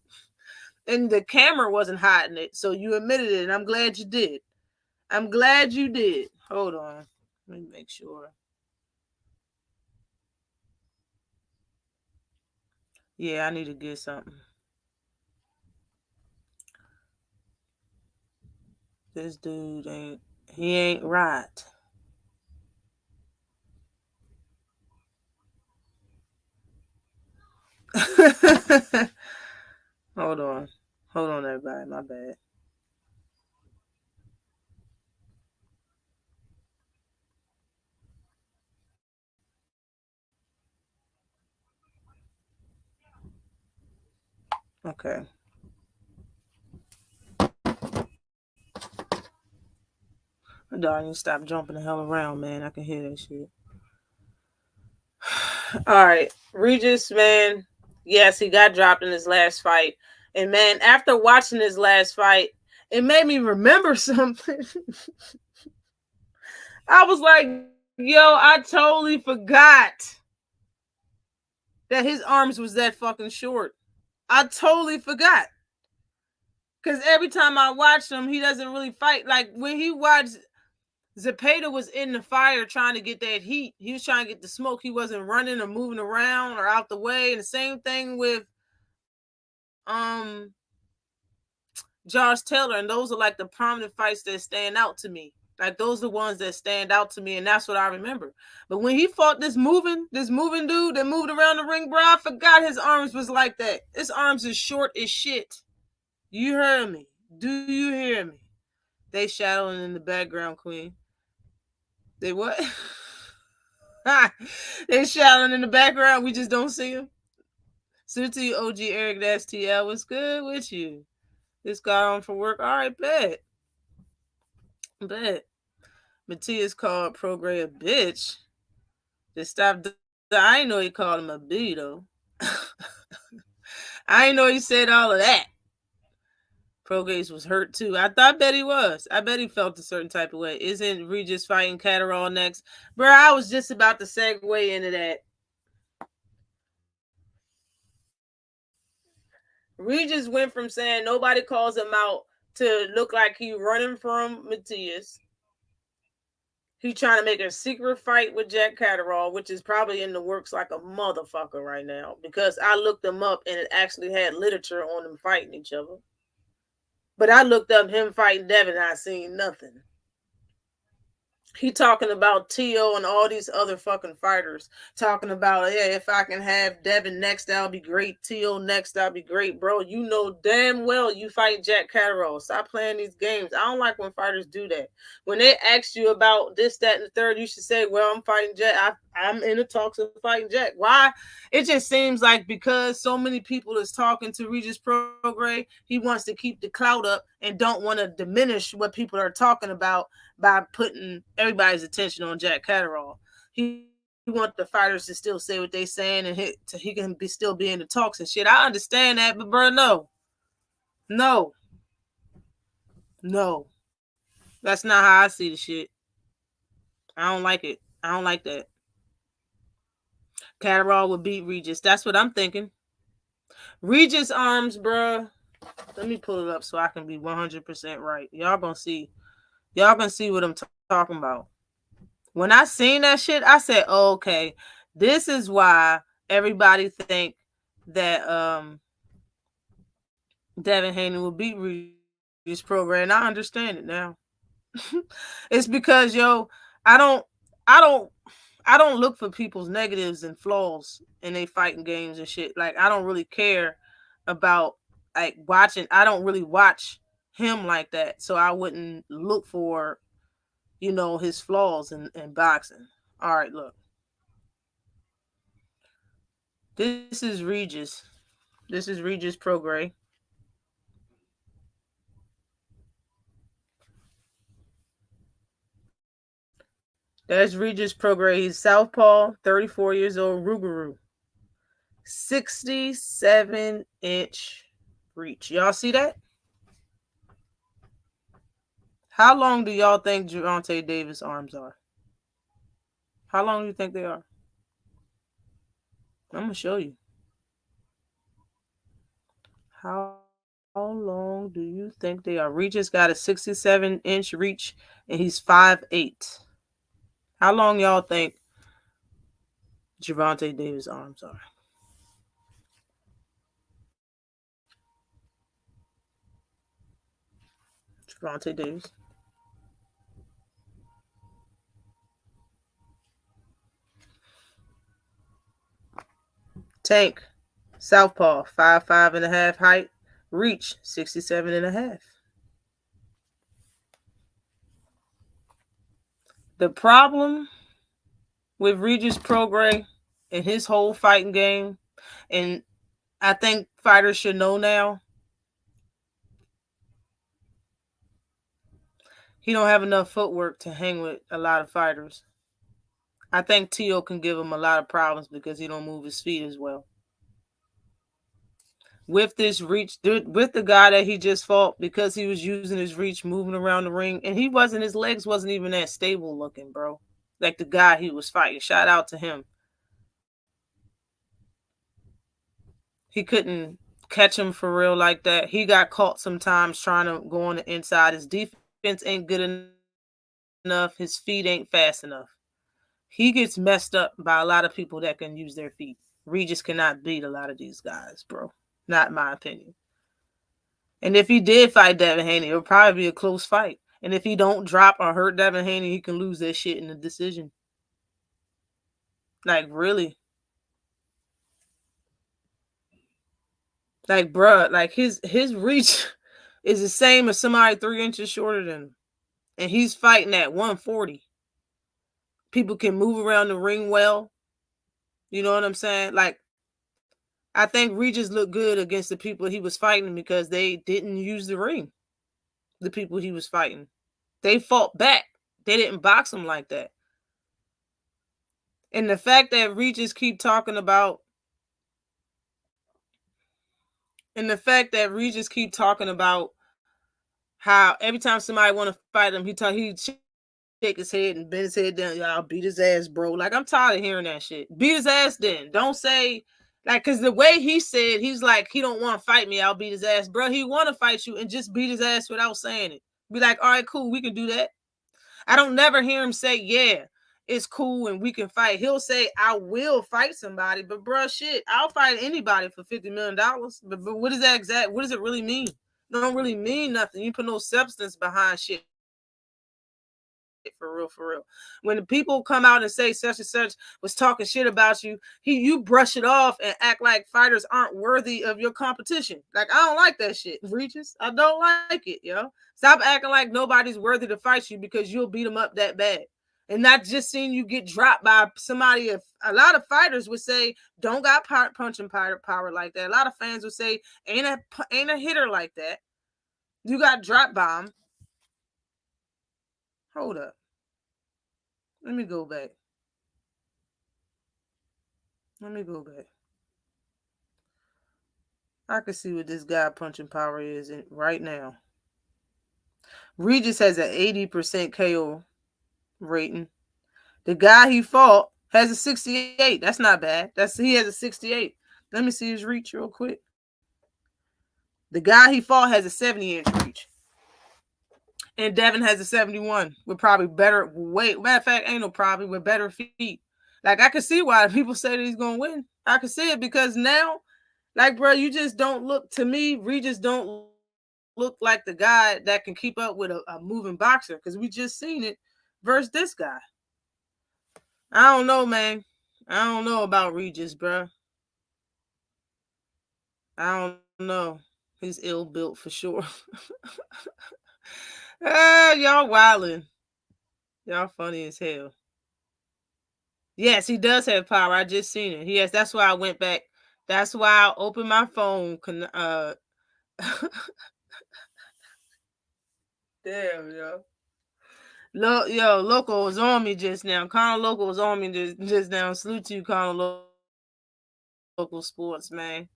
And the camera wasn't hiding it. So you admitted it, and I'm glad you did. Hold on. Let me make sure. Yeah, I need to get something. This dude ain't right. Hold on, everybody. My bad. Okay. Dog, you stop jumping the hell around, man. I can hear that shit. All right, Regis, man. Yes, he got dropped in his last fight, and man, after watching his last fight, it made me remember something. I was like, yo, I totally forgot that his arms was that fucking short. I totally forgot. Because every time I watch him, he doesn't really fight. Like when he watched Zepeda was in the fire trying to get that heat. He was trying to get the smoke. He wasn't running or moving around or out the way. And the same thing with Josh Taylor. And those are like the prominent fights that stand out to me. Like those are the ones that stand out to me, and that's what I remember. But when he fought this moving dude that moved around the ring, bro, I forgot his arms was like that. His arms is short as shit. You heard me. Do you hear me? They shadowing in the background, Queen. They what? They shouting in the background. We just don't see them. Salute to you, OG Eric TL. What's good with you? This guy on for work. All right, bet. Matthias called Prograis a bitch. Just stop. I ain't know he called him a B, though. I ain't know he said all of that. Prograis was hurt too. I bet he was. I bet he felt a certain type of way. Isn't Regis fighting Catterall next? Bro, I was just about to segue into that. Regis went from saying nobody calls him out to look like he running from Matthias. He trying to make a secret fight with Jack Catterall, which is probably in the works like a motherfucker right now. Because I looked them up and it actually had literature on them fighting each other. But I looked up him fighting Devin and I seen nothing. He talking about T.O. and all these other fucking fighters. Talking about, yeah, if I can have Devin next, that'll be great. T.O. next, that'll be great. Bro, you know damn well you fight Jack Catterall. Stop playing these games. I don't like when fighters do that. When they ask you about this, that, and the third, you should say, well, I'm fighting Jack. I'm in the talks of fighting Jack. Why? It just seems like because so many people is talking to Regis Prograis, he wants to keep the clout up and don't want to diminish what people are talking about by putting everybody's attention on Jack Catterall. He wants the fighters to still say what they saying and he can still be in the talks and shit. I understand that, but bro, no. That's not how I see the shit. I don't like it. I don't like that. Catterall would beat Regis. That's what I'm thinking. Regis arms, bro. Let me pull it up so I can be 100% right. Y'all gonna see what I'm talking about. When I seen that shit, I said, oh, okay, this is why everybody think that Devin Haney will beat Regis Prograis, and I understand it now. It's because, yo, I don't look for people's negatives and flaws in they fighting games and shit. Like, I don't really care about like watching. I don't really watch him like that, so I wouldn't look for, you know, his flaws in boxing. All right, look. This is Regis. This is Regis Prograis. That's Regis Prograis. He's southpaw, 34 years old, Rougarou. 67-inch reach. Y'all see that? How long do y'all think Gervonta Davis' arms are? How long do you think they are? I'm going to show you. How long do you think they are? Regis got a 67-inch reach, and he's 5'8". How long y'all think Gervonta Davis' arms are? Gervonta Davis. Tank, southpaw, 5'5.5" height. Reach, 67.5. The problem with Regis Prograis and his whole fighting game, and I think fighters should know now, he don't have enough footwork to hang with a lot of fighters. I think T.O. can give him a lot of problems because he don't move his feet as well. with this reach, with the guy that he just fought, because he was using his reach, moving around the ring, and his legs wasn't even that stable looking, bro. Like the guy he was fighting. Shout out to him. He couldn't catch him for real like that. He got caught sometimes trying to go on the inside. His defense ain't good enough. His feet ain't fast enough. He gets messed up by a lot of people that can use their feet. Regis cannot beat a lot of these guys, bro. Not my opinion. And if he did fight Devin Haney, it would probably be a close fight. And if he don't drop or hurt Devin Haney, he can lose that shit in the decision. Like, really. Like, bruh, like his reach is the same as somebody 3 inches shorter than him. And he's fighting at 140. People can move around the ring well. You know what I'm saying? Like, I think Regis looked good against the people he was fighting because they didn't use the ring. The people he was fighting. They fought back. They didn't box him like that. And the fact that Regis keep talking about how every time somebody want to fight him, he shake his head and bend his head down. Y'all beat his ass, bro. Like, I'm tired of hearing that shit. Beat his ass then. Don't say, like, because the way he said, he's like, he don't want to fight me. I'll beat his ass. Bro, he want to fight you and just beat his ass without saying it. Be like, all right, cool. We can do that. I don't never hear him say, yeah, it's cool and we can fight. He'll say, I will fight somebody. But, bro, shit, I'll fight anybody for $50 million. But what is that exact? What does it really mean? It don't really mean nothing. You put no substance behind shit. For real. When the people come out and say such and such was talking shit about you, you brush it off and act like fighters aren't worthy of your competition. Like, I don't like that shit, Regis. I don't like it, yo. Stop acting like nobody's worthy to fight you because you'll beat them up that bad. And not just seeing you get dropped by somebody. A lot of fighters would say, don't got punching power like that. A lot of fans would say, ain't a hitter like that. You got dropped by him. Hold up. Let me go back. I can see what this guy punching power is right now. Regis has an 80% KO rating. The guy he fought has a 68. That's not bad. He has a 68. Let me see his reach real quick. The guy he fought has a 70-inch reach. And Devin has a 71 with probably better weight. Matter of fact, ain't no probably, with better feet. Like, I can see why people say that he's going to win. I can see it because now, like, bro, you just don't look, to me, Regis don't look like the guy that can keep up with a moving boxer, because we just seen it versus this guy. I don't know, man. I don't know about Regis, bro. I don't know. He's ill-built for sure. Y'all wildin'. Y'all funny as hell. Yes, he does have power. I just seen it. Yes, that's why I went back. That's why I opened my phone. Damn, yo. Loco was on me just now. Conor Loco was on me just now. Salute to you, Conor Local Sports, man.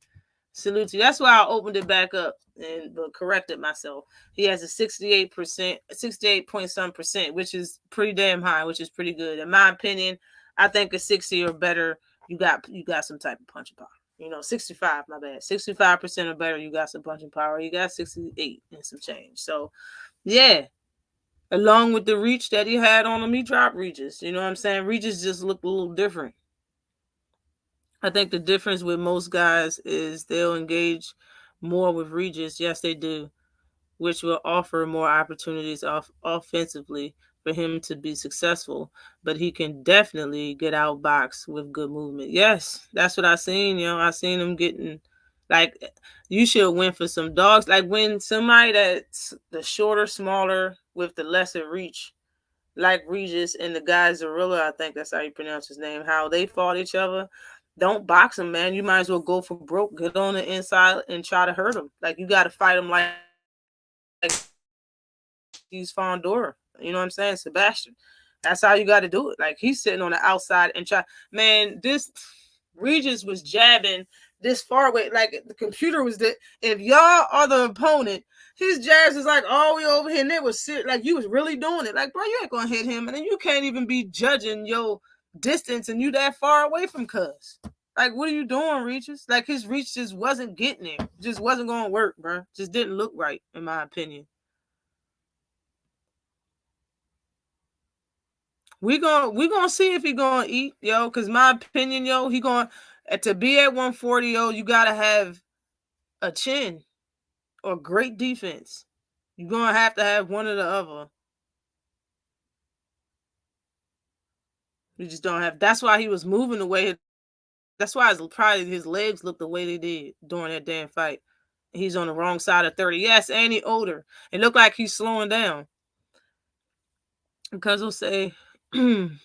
Salute to you. That's why I opened it back up and corrected myself. He has a 68%, 68 point some percent, which is pretty damn high, which is pretty good. In my opinion, I think a 60 or better, you got some type of punching power. 65, my bad. 65% or better, you got some punching power. You got 68 and some change. So, yeah. Along with the reach that he had on him, he dropped Regis. You know what I'm saying? Regis just looked a little different. I think the difference with most guys is they'll engage more with Regis. Yes, they do, which will offer more opportunities offensively for him to be successful. But he can definitely get outboxed with good movement. Yes, that's what I seen. I seen him getting, like, you should win for some dogs. Like, when somebody that's the shorter, smaller, with the lesser reach, like Regis and the guy Zarilla, I think that's how you pronounce his name, how they fought each other. Don't box him, man. You might as well go for broke. Get on the inside and try to hurt him. Like, you got to fight him like he's Fondora. You know what I'm saying? Sebastian. That's how you got to do it. Like, he's sitting on the outside and try. Man, this Regis was jabbing this far away. Like the computer was that if y'all are the opponent, his jabs is like all the way over here, and it was like you was really doing it. Like, bro, you ain't gonna hit him, and then you can't even be judging your distance, and you that far away from Cuz. Like, what are you doing, Regis? Like, his reach just wasn't getting there. Just wasn't gonna work, bro. Just didn't look right, in my opinion. We gonna see if he gonna eat, yo. Cause my opinion, yo, he gonna to be at 140, yo. You gotta have a chin or great defense. You're gonna have to have one or the other. You just don't have. That's why he was moving the way. That's why probably his legs looked the way they did during that damn fight. He's on the wrong side of 30. Yes, and he older. It looked like he's slowing down. Because we'll say, and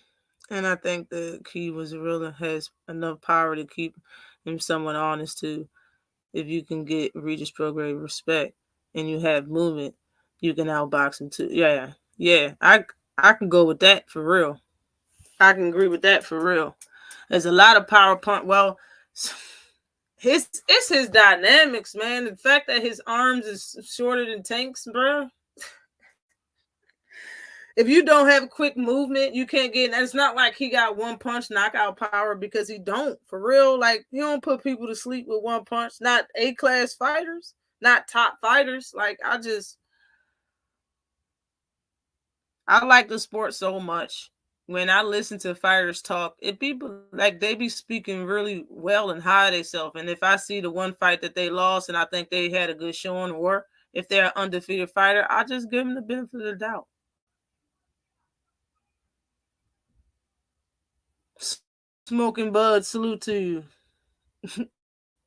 I think that he really has enough power to keep him somewhat honest too. If you can get Regis Prograis respect and you have movement, you can outbox him too. Yeah. I can go with that for real. I can agree with that for real. There's a lot of power punch. Well, it's his dynamics, man. The fact that his arms is shorter than Tank's, bro. If you don't have quick movement, you can't get. And it's not like he got one punch knockout power, because he don't. For real, like, he don't put people to sleep with one punch. Not A-class fighters, not top fighters. Like, I like the sport so much. When I listen to fighters talk, people like they be speaking really well and high of themselves. And if I see the one fight that they lost and I think they had a good showing, or if they're an undefeated fighter, I just give them the benefit of the doubt. Smoking Bud, salute to you.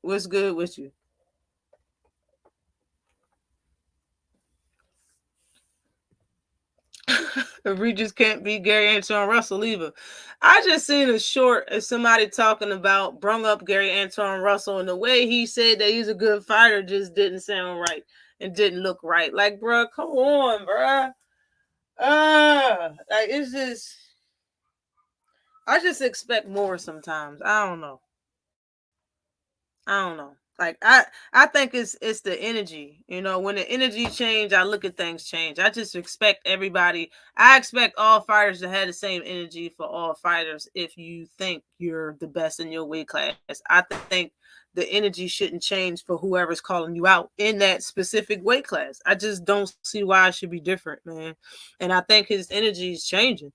What's good with you? Regis can't beat Gary Antoine Russell either. I just seen a short of somebody talking about, brung up Gary Antoine Russell, and the way he said that he's a good fighter just didn't sound right and didn't look right. Like, bro, come on, bro. Like, it's just, I just expect more sometimes. I don't know. Like, I think it's the energy. You know, when the energy change, I look at things change. I just expect everybody. I expect all fighters to have the same energy for all fighters. If you think you're the best in your weight class, I think the energy shouldn't change for whoever's calling you out in that specific weight class. I just don't see why it should be different, man. And I think his energy is changing.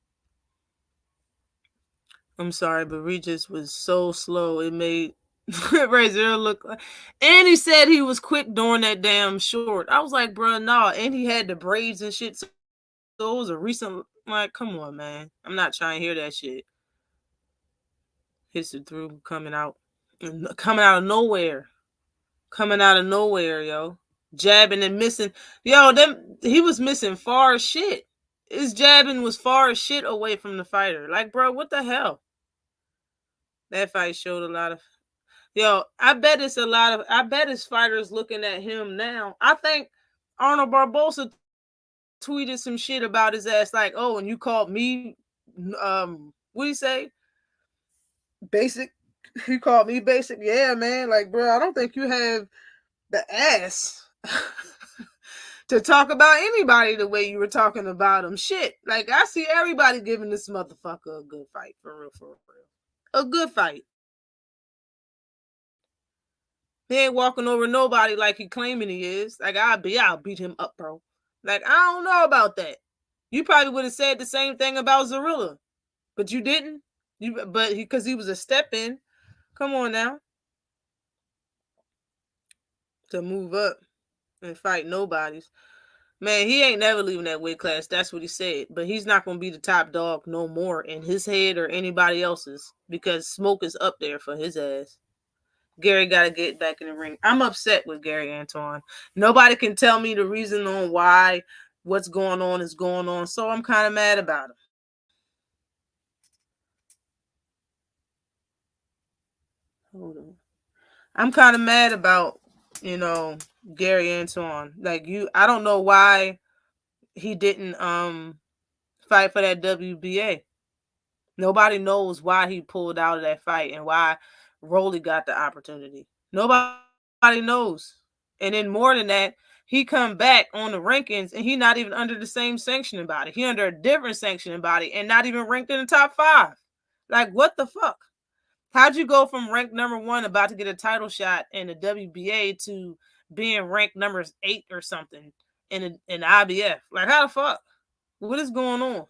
I'm sorry, but Regis was so slow. It made Razor look like, and he said he was quick during that damn short. I was like, bro, nah. And he had the braids and shit. So it was a recent, like, come on, man. I'm not trying to hear that shit. Hits it through, coming out of nowhere. Coming out of nowhere, yo. Jabbing and missing. Yo, he was missing far as shit. His jabbing was far as shit away from the fighter. Like, bro, what the hell? That fight showed a lot of. Yo, I bet his fighters looking at him now. I think Arnold Barbosa tweeted some shit about his ass, like, oh, and you called me, what do you say? Basic. He called me basic. Yeah, man. Like, bro, I don't think you have the ass to talk about anybody the way you were talking about him. Shit. Like, I see everybody giving this motherfucker a good fight. For real. A good fight. He ain't walking over nobody like he claiming he is. Like, I'll beat him up, bro. Like, I don't know about that. You probably would have said the same thing about Zarilla, but you didn't. Because he was a step in. Come on now. To move up and fight nobodies. Man, he ain't never leaving that weight class. That's what he said. But he's not going to be the top dog no more in his head or anybody else's, because smoke is up there for his ass. Gary got to get back in the ring. I'm upset with Gary Antoine. Nobody can tell me the reason on why what's going on is going on, so I'm kind of mad about him. Hold on. I'm kind of mad about, Gary Antoine. Like, I don't know why he didn't fight for that WBA. Nobody knows why he pulled out of that fight and why Rolly got the opportunity. Nobody knows. And then more than that, he come back on the rankings and he not even under the same sanctioning body. He under a different sanctioning body and not even ranked in the top 5. Like, what the fuck? How'd you go from ranked number 1 about to get a title shot in the WBA to being ranked number 8 or something in the IBF? Like, how the fuck? What is going on?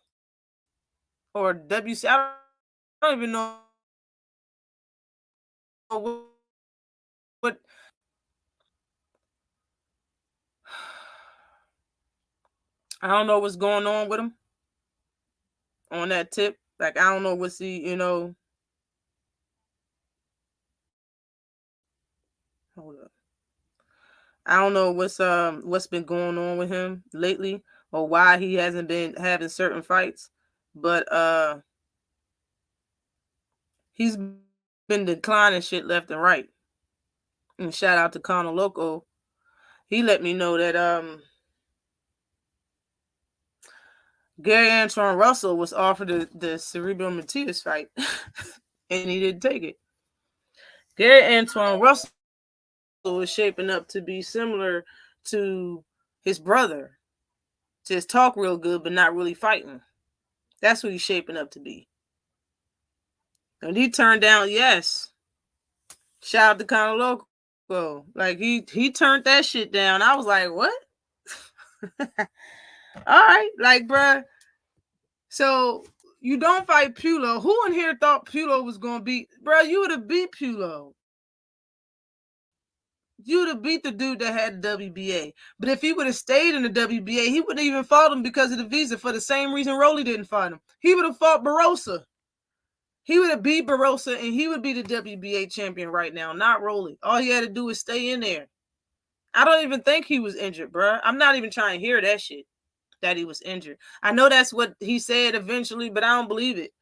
Or WC? I don't even know what. I don't know what's going on with him on that tip. Like, I don't know what's he, hold up. I don't know what's been going on with him lately or why he hasn't been having certain fights, but he's been declining shit left and right. And shout out to Conor Loco. He let me know that Gary Antoine Russell was offered the Cerebral Matias fight, and he didn't take it. Gary Antoine Russell is shaping up to be similar to his brother. Just talk real good, but not really fighting. That's what he's shaping up to be. And he turned down, yes. Shout out to Conor Loco. Like, he turned that shit down. I was like, what? All right. Like, bruh. So, you don't fight Pulo. Who in here thought Pulo was going to beat? Bruh, you would have beat Pulo. You would have beat the dude that had the WBA. But if he would have stayed in the WBA, he wouldn't even fought him because of the visa for the same reason Rolly didn't fight him. He would have fought Barossa. He would have beat Barossa and he would be the WBA champion right now, not Rolly. All he had to do is stay in there. I don't even think he was injured, bro. I'm not even trying to hear that shit, that he was injured. I know that's what he said eventually, but I don't believe it.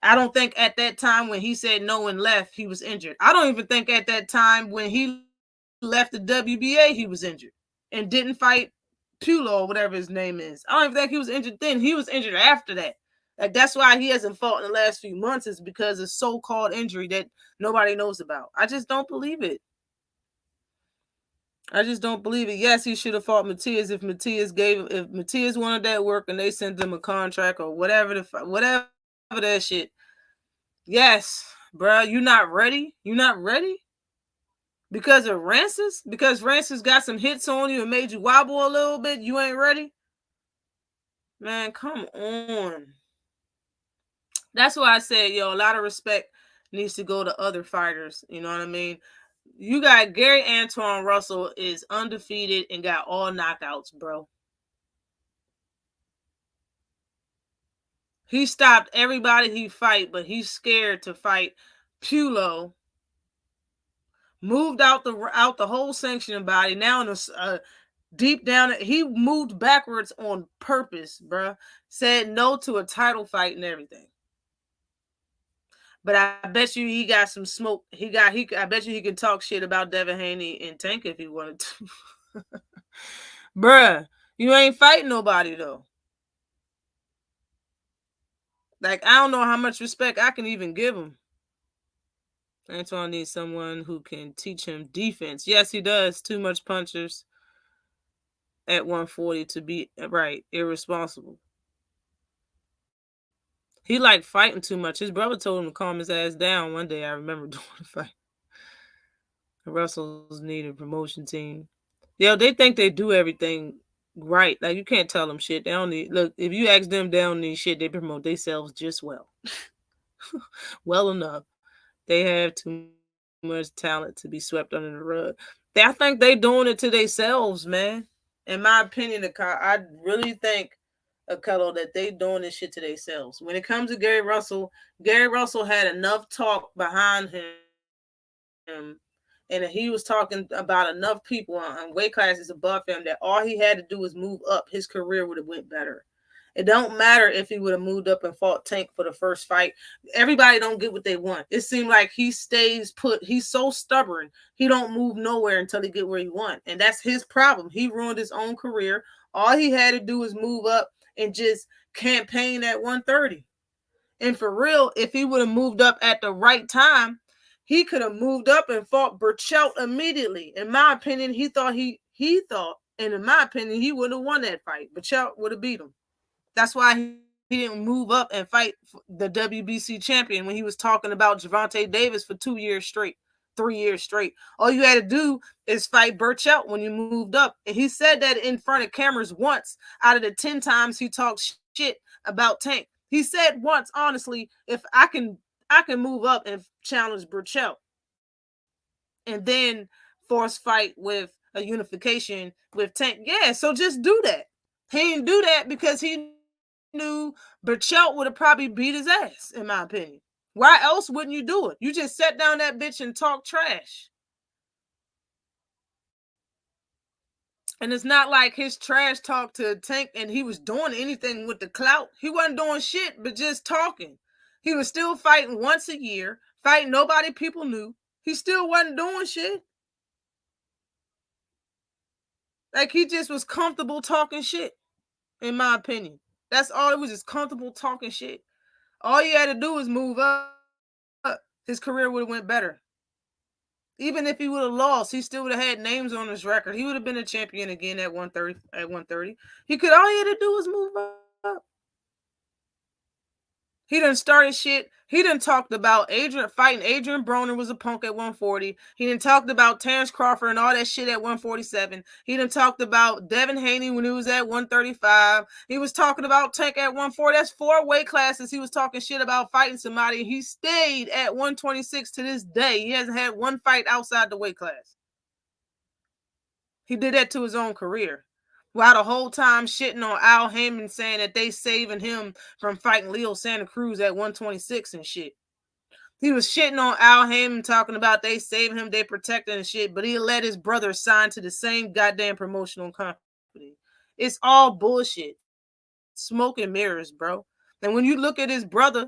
I don't think at that time when he said no and left, he was injured. I don't even think at that time when he left the WBA, he was injured and didn't fight Pulo or whatever his name is. I don't even think he was injured then. He was injured after that. Like, that's why he hasn't fought in the last few months, is because of so-called injury that nobody knows about. I just don't believe it. I just don't believe it. Yes, he should have fought Matias if Matias wanted that work and they sent him a contract or whatever that shit. Yes, bro, you not ready? You not ready? Because of Rancis? Because Rancis got some hits on you and made you wobble a little bit? You ain't ready? Man, come on. That's why I said, a lot of respect needs to go to other fighters. You know what I mean? You got Gary Antoine Russell is undefeated and got all knockouts, bro. He stopped everybody he fight, but he's scared to fight Pulo. Moved out the whole sanctioning body. Now in deep down, he moved backwards on purpose, bro. Said no to a title fight and everything. But I bet you he got some smoke. I bet you he can talk shit about Devin Haney and Tank if he wanted to. Bruh, you ain't fighting nobody though. Like, I don't know how much respect I can even give him. Antoine needs someone who can teach him defense. Yes, he does. Too much punchers at 140 to be irresponsible. He liked fighting too much. His brother told him to calm his ass down one day. I remember doing the fight. Russell's need a promotion team. They think they do everything right. Like, you can't tell them shit. They don't need. Look, if you ask them, they don't need shit. They promote themselves just well. Well enough. They have too much talent to be swept under the rug. I think they doing it to themselves, man. In my opinion, I really think, Canelo, that they doing this shit to themselves. When it comes to Gary Russell had enough talk behind him, and he was talking about enough people on weight classes above him that all he had to do was move up. His career would have went better. It don't matter if he would have moved up and fought Tank for the first fight. Everybody don't get what they want. It seemed like he stays put. He's so stubborn. He don't move nowhere until he get where he want. And that's his problem. He ruined his own career. All he had to do was move up and just campaign at 130. And for real, if he would have moved up at the right time, he could have moved up and fought Burchelt immediately. In my opinion, he thought, and in my opinion, he would have won that fight. Burchelt would have beat him. That's why he didn't move up and fight the WBC champion when he was talking about Gervonta Davis for 2 years straight, 3 years straight. All you had to do is fight Burchelt when you moved up. And he said that in front of cameras once out of the 10 times he talked shit about Tank. He said once, honestly, if I can move up and challenge Burchelt and then force fight with a unification with Tank. Yeah, so just do that. He didn't do that because he knew Burchelt would have probably beat his ass, in my opinion. Why else wouldn't you do it? You just sat down that bitch and talk trash. And it's not like his trash talk to Tank and he was doing anything with the clout. He wasn't doing shit, but just talking. He was still fighting once a year, fighting nobody people knew. He still wasn't doing shit. Like, he just was comfortable talking shit, in my opinion. That's all it was, just comfortable talking shit. All you had to do was move up. His career would have went better. Even if he would have lost, he still would have had names on his record. He would have been a champion again at 130. At 130, all he had to do was move up. He done started shit. He done talked about fighting Adrian Broner was a punk at 140. He done talked about Terrence Crawford and all that shit at 147. He done talked about Devin Haney when he was at 135. He was talking about Tank at 140. That's 4 weight classes. He was talking shit about fighting somebody. He stayed at 126 to this day. He hasn't had one fight outside the weight class. He did that to his own career. While the whole time shitting on Al Haymon, saying that they saving him from fighting Leo Santa Cruz at 126 and shit. He was shitting on Al Haymon, talking about they saving him, they protecting and shit, but he let his brother sign to the same goddamn promotional company. It's all bullshit. Smoke and mirrors, bro. And when you look at his brother,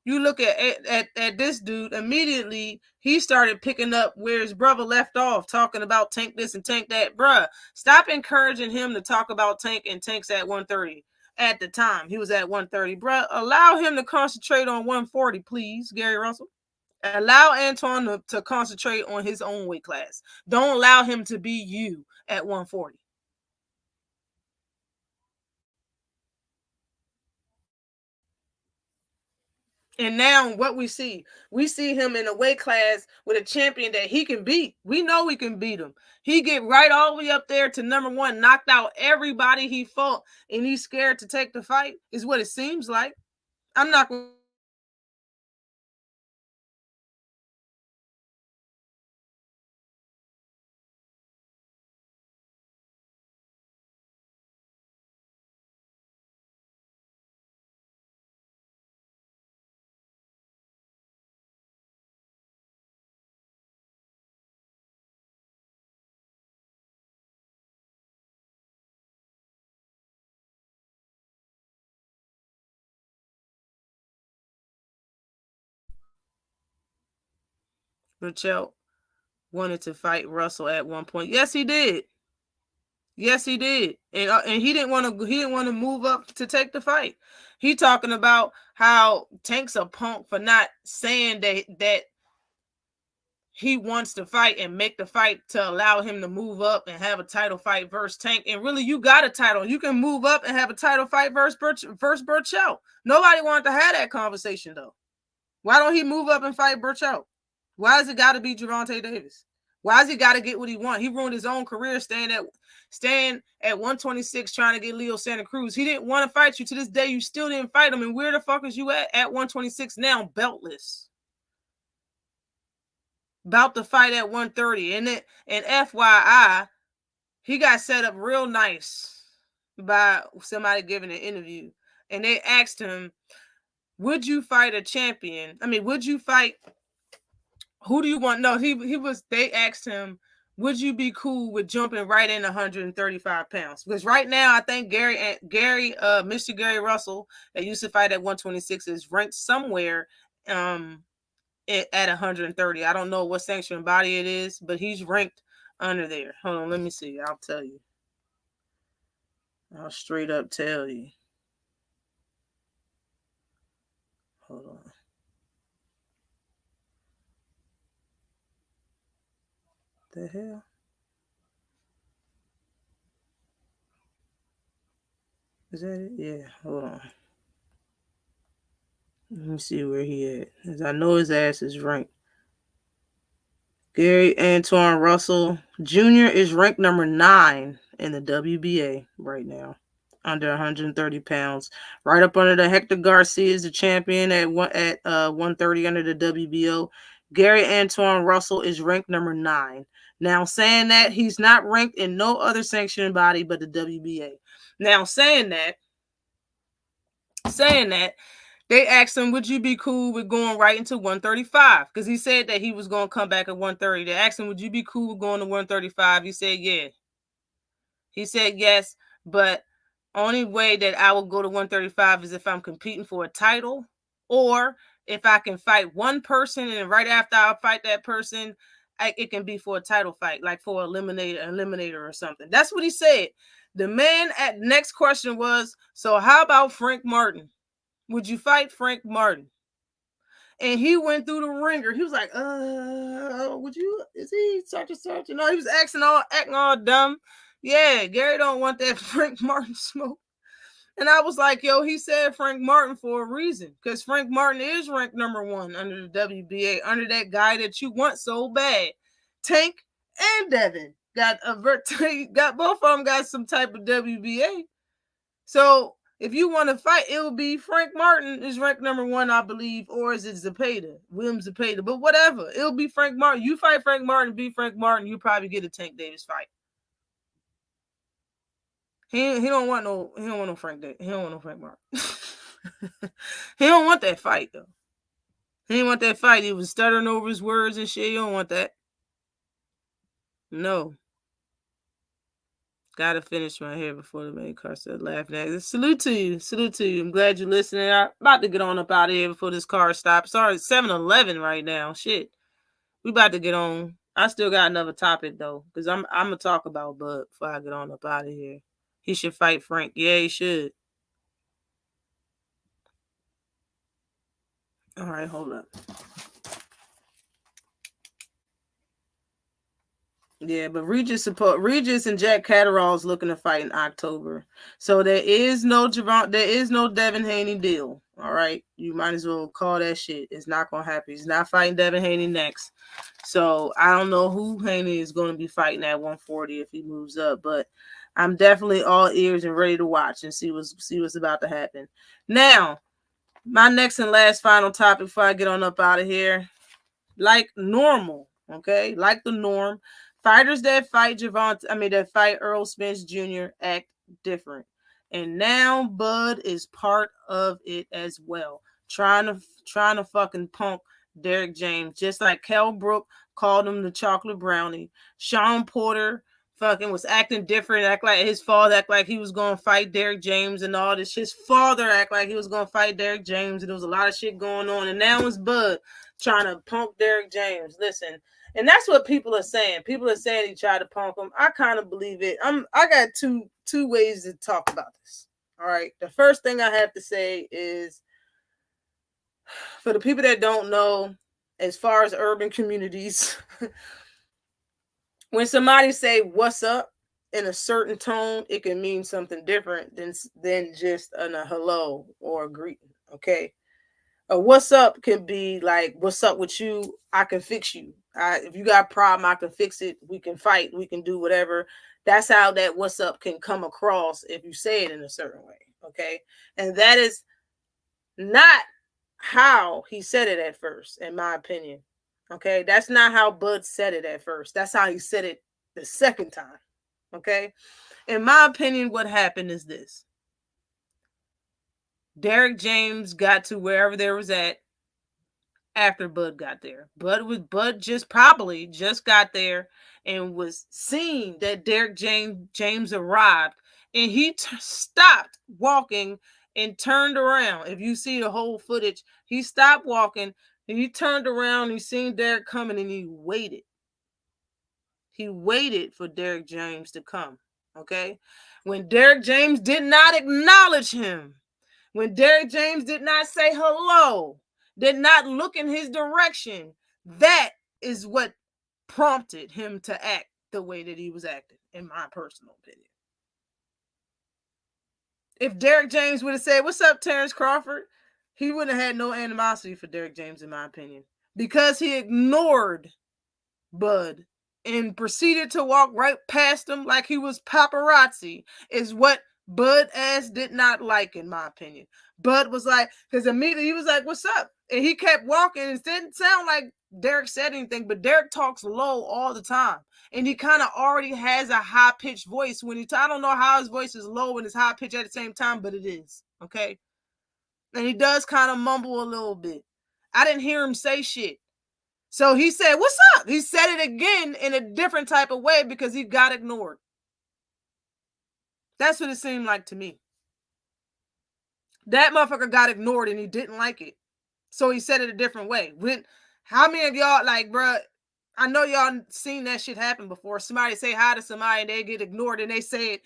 you look at this dude, immediately he started picking up where his brother left off, talking about Tank this and Tank that. Bruh, stop encouraging him to talk about Tank, and Tank's at 130. At the time, he was at 130. Bruh, allow him to concentrate on 140, please, Gary Russell. Allow Antoine to concentrate on his own weight class. Don't allow him to be you at 140. And now what we see him in a weight class with a champion that he can beat. We know he can beat him. He get right all the way up there to number 1, knocked out everybody he fought, and he's scared to take the fight, is what it seems like. I'm not going Burchelt wanted to fight Russell at one point. Yes, he did. Yes, he did, and he didn't want to move up to take the fight. He talking about how Tank's a punk for not saying that he wants to fight and make the fight to allow him to move up and have a title fight versus Tank. And really, you got a title. You can move up and have a title fight versus Burchelt. Nobody wanted to have that conversation though. Why don't he move up and fight Burchelt? Why has it got to be Gervonta Davis? Why has he got to get what he wants? He ruined his own career staying at 126 trying to get Leo Santa Cruz. He didn't want to fight you. To this day, you still didn't fight him. And where the fuck is you at 126 now, beltless? About to fight at 130. And FYI, he got set up real nice by somebody giving an interview. And they asked him, would you fight a champion? I mean, would you fight... Who do you want? No, they asked him, would you be cool with jumping right in 135 pounds? Because right now, I think Mr. Gary Russell, that used to fight at 126, is ranked somewhere at 130. I don't know what sanctioned body it is, but he's ranked under there. Hold on, let me see. I'll tell you. I'll straight up tell you. Hold on. the hell? Is that it? Yeah, hold on. Let me see where he at. As I know his ass is ranked. Gary Antoine Russell Jr. is ranked number 9 in the WBA right now, under 130 pounds. Right up under the Hector Garcia is the champion at 130 under the WBO. Gary Antoine Russell is ranked number 9. Now, saying that, he's not ranked in no other sanctioning body but the WBA. Now, saying that, they asked him, would you be cool with going right into 135? Because he said that he was going to come back at 130. They asked him, would you be cool with going to 135? He said, yeah. He said, yes, but only way that I will go to 135 is if I'm competing for a title, or if I can fight one person and right after I fight that person, it can be for a title fight, like for eliminator or something. That's what he said. The man at next question was, so how about Frank Martin? Would you fight Frank Martin? And he went through the ringer. He was like, would you? Is he such and such? No, he was acting all dumb. Yeah, Gary don't want that Frank Martin smoke. And I was like, yo, he said Frank Martin for a reason. Because Frank Martin is ranked number 1 under the WBA, under that guy that you want so bad. Tank and Devin got both of them got some type of WBA. So if you want to fight, it will be Frank Martin is ranked number 1, I believe, or is it William Zepeda? But whatever, it'll be Frank Martin. You fight Frank Martin, beat Frank Martin, you probably get a TankDavis fight. He don't want no Frank Davis. He don't want no Frank Martin. He don't want that fight though. He didn't want that fight. He was stuttering over his words and shit. You don't want that. No. Gotta finish my hair before the main car started laughing at it. Salute to you. I'm glad you're listening. I'm about to get on up out of here before this car stops. Sorry, it's 7-11 right now. Shit. We about to get on. I still got another topic though, because I'm gonna talk about Bud before I get on up out of here. He should fight Frank. Yeah, he should. All right, hold up. Yeah, but Regis and Jack Catterall's looking to fight in October. So there is no Devin Haney deal. All right. You might as well call that shit. It's not gonna happen. He's not fighting Devin Haney next. So I don't know who Haney is going to be fighting at 140 if he moves up, but I'm definitely all ears and ready to watch and see what's about to happen. Now, my next and last final topic before I get on up out of here. Like normal, okay? Like the norm. Fighters that fight Earl Spence Jr. act different. And now Bud is part of it as well. Trying to fucking punk Derrick James. Just like Kell Brook called him the chocolate brownie. Sean Porter fucking was acting different, act like his father, act like he was gonna fight Derrick James and all this. His father act like he was gonna fight Derrick James, and there was a lot of shit going on. And now it's Bud trying to punk Derrick James. Listen, and that's what people are saying. People are saying he tried to punk him. I kind of believe it. I got two ways to talk about this. All right. The first thing I have to say is, for the people that don't know, as far as urban communities, when somebody say "what's up" in a certain tone, it can mean something different than just a hello or a greeting. Okay. A what's up can be like, what's up with you? I can fix you. If you got a problem, I can fix it. We can fight. We can do whatever. That's how that what's up can come across if you say it in a certain way. Okay. And that is not how he said it at first, in my opinion. Okay. That's not how Bud said it at first. That's how he said it the second time. Okay. In my opinion, what happened is this. Derrick James got to wherever there was at after Bud got there. Bud just got there and was seeing that Derrick James arrived, and he stopped walking and turned around. If you see the whole footage, he stopped walking and he turned around. He seen Derrick coming and he waited. He waited for Derrick James to come. Okay, when Derrick James did not acknowledge him. When Derrick James did not say hello, did not look in his direction, that is what prompted him to act the way that he was acting, in my personal opinion. If Derrick James would have said, "What's up, Terrence Crawford?" he wouldn't have had no animosity for Derrick James, in my opinion, because he ignored Bud and proceeded to walk right past him like he was paparazzi, is what Bud ass did not like, in my opinion. Bud was like, because immediately he was like, "What's up?" And he kept walking. It didn't sound like Derrick said anything, but Derrick talks low all the time. And he kind of already has a high-pitched voice when he I don't know how his voice is low and it's high-pitched at the same time, but it is, okay? And he does kind of mumble a little bit. I didn't hear him say shit. So he said, "What's up?" He said it again in a different type of way because he got ignored. That's what it seemed like to me. That motherfucker got ignored and he didn't like it. So he said it a different way. How many of y'all, like, bruh, I know y'all seen that shit happen before. Somebody say hi to somebody and they get ignored and they say it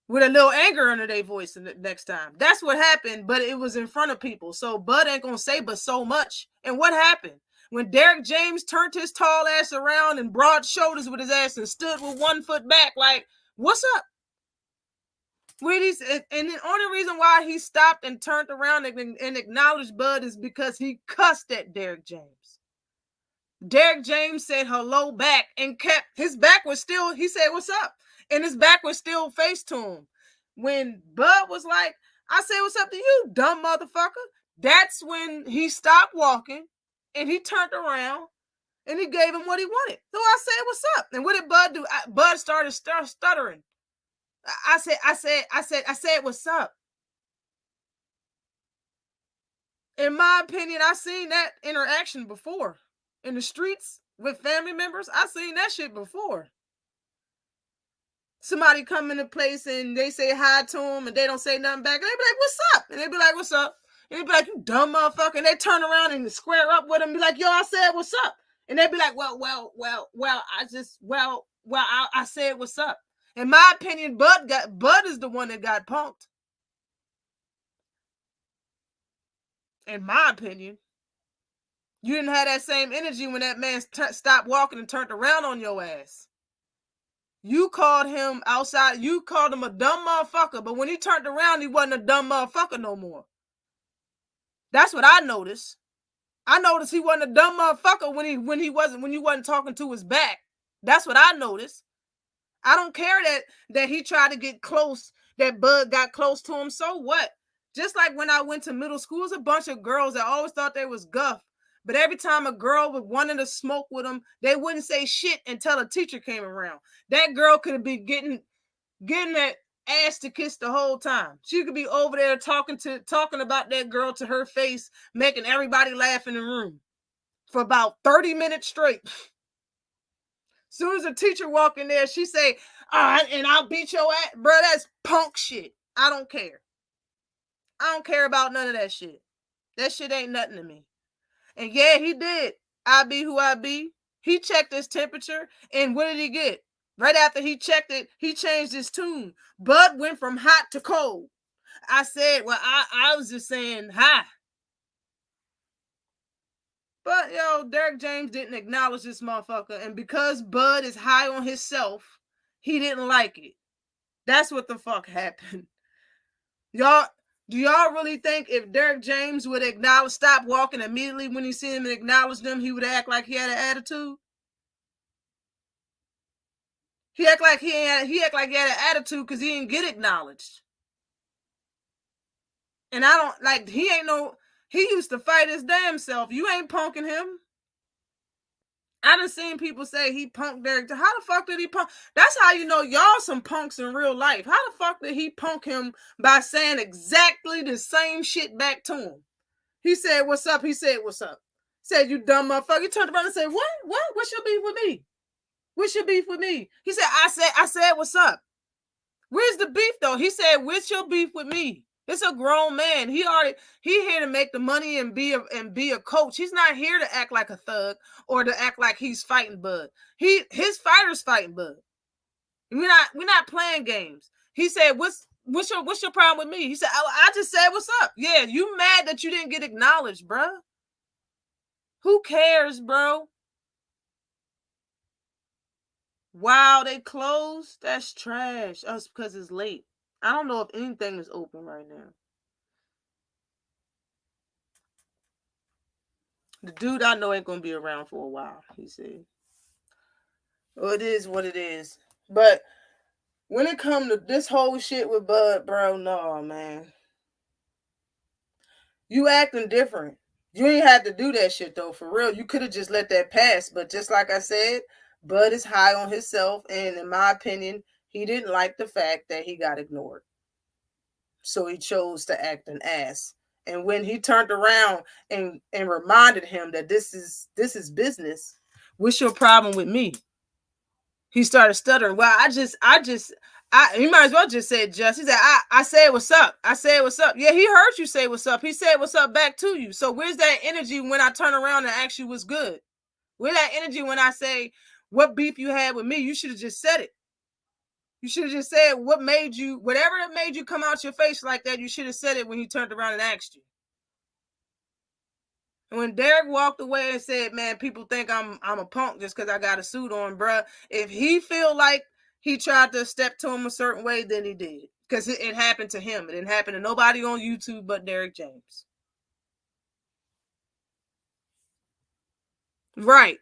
with a little anger under their voice the next time. That's what happened, but it was in front of people. So Bud ain't gonna say but so much. And what happened? When Derrick James turned his tall ass around and broad shoulders with his ass and stood with 1 foot back like, "What's up?" And the only reason why he stopped and turned around and acknowledged Bud is because he cussed at Derrick James. Derrick James said hello back and kept his back was still, he said, "What's up?" And his back was still faced to him. When Bud was like, "I said, what's up to you, dumb motherfucker," that's when he stopped walking and he turned around and he gave him what he wanted. So I said, "What's up?" And what did Bud do? Bud started stuttering. I said, "What's up?" In my opinion, I seen that interaction before in the streets with family members. I seen that shit before. Somebody come into place and they say hi to them and they don't say nothing back. And they be like, "What's up?" And they be like, "What's up?" And they be like, "You dumb motherfucker." And they turn around and square up with them and be like, "Yo, I said, what's up?" And they be like, I said, what's up." In my opinion, Bud is the one that got punked. In my opinion, you didn't have that same energy when that man stopped walking and turned around on your ass. You called him outside. You called him a dumb motherfucker, but when he turned around, he wasn't a dumb motherfucker no more. That's what I noticed. I noticed he wasn't a dumb motherfucker when you wasn't talking to his back. That's what I noticed. I don't care that he tried to get close, that Bud got close to him. So what? Just like when I went to middle school, it was a bunch of girls that always thought they was guff. But every time a girl would wanted to smoke with them, they wouldn't say shit until a teacher came around. That girl could be getting that ass to kiss the whole time. She could be over there talking about that girl to her face, making everybody laugh in the room for about 30 minutes straight. Soon as a teacher walk in there, she say, "And I'll beat your ass." Bro, that's punk shit. I don't care. I don't care about none of that shit. That shit ain't nothing to me. And yeah, he did. I be who I be. He checked his temperature, and what did he get? Right after he checked it, he changed his tune. Bud went from hot to cold. I said, well, I was just saying hi. But, Derrick James didn't acknowledge this motherfucker. And because Bud is high on himself, he didn't like it. That's what the fuck happened. Do y'all really think if Derrick James would stop walking immediately when he seen him and acknowledge them, he would act like he had an attitude? He act like he had an attitude because he didn't get acknowledged. And I don't like he used to fight his damn self. You ain't punking him. I done seen people say he punked Derrick. How the fuck did he punk? That's how you know y'all some punks in real life. How the fuck did he punk him by saying exactly the same shit back to him? He said, "What's up?" He said, "What's up?" Said, "You dumb motherfucker." He turned around and said, "What? What's your beef with me? What's your beef with me?" He said, I said, "What's up?" Where's the beef though? He said, "What's your beef with me?" It's a grown man. He here to make the money and be a coach. He's not here to act like a thug or to act like he's fighting Bud. His fighter's fighting Bud. We're not playing games. He said, What's your problem with me?" He said, I just said, "What's up?" Yeah, you mad that you didn't get acknowledged, bro? Who cares, bro? Wow, they closed? That's trash. Us because it's late. I don't know if anything is open right now. The dude I know ain't gonna be around for a while, he said. Well, it is what it is. But when it comes to this whole shit with Bud, bro, no, man. You acting different. You ain't had to do that shit though, for real. You could have just let that pass. But just like I said, Bud is high on himself, and in my opinion, he didn't like the fact that he got ignored. So he chose to act an ass. And when he turned around and reminded him that this is business, what's your problem with me? He started stuttering. Well, he might as well just say just. He said, I said what's up. I said what's up. Yeah, he heard you say what's up. He said what's up back to you. So where's that energy when I turn around and ask you what's good? Where's that energy when I say what beef you had with me? You should have just said it. You should have just said whatever it made you come out your face like that, you should have said it when he turned around and asked you. And when Derrick walked away and said, man, people think I'm a punk just because I got a suit on, bruh. If he feel like he tried to step to him a certain way, then he did. Because it happened to him. It didn't happen to nobody on YouTube but Derrick James. Right.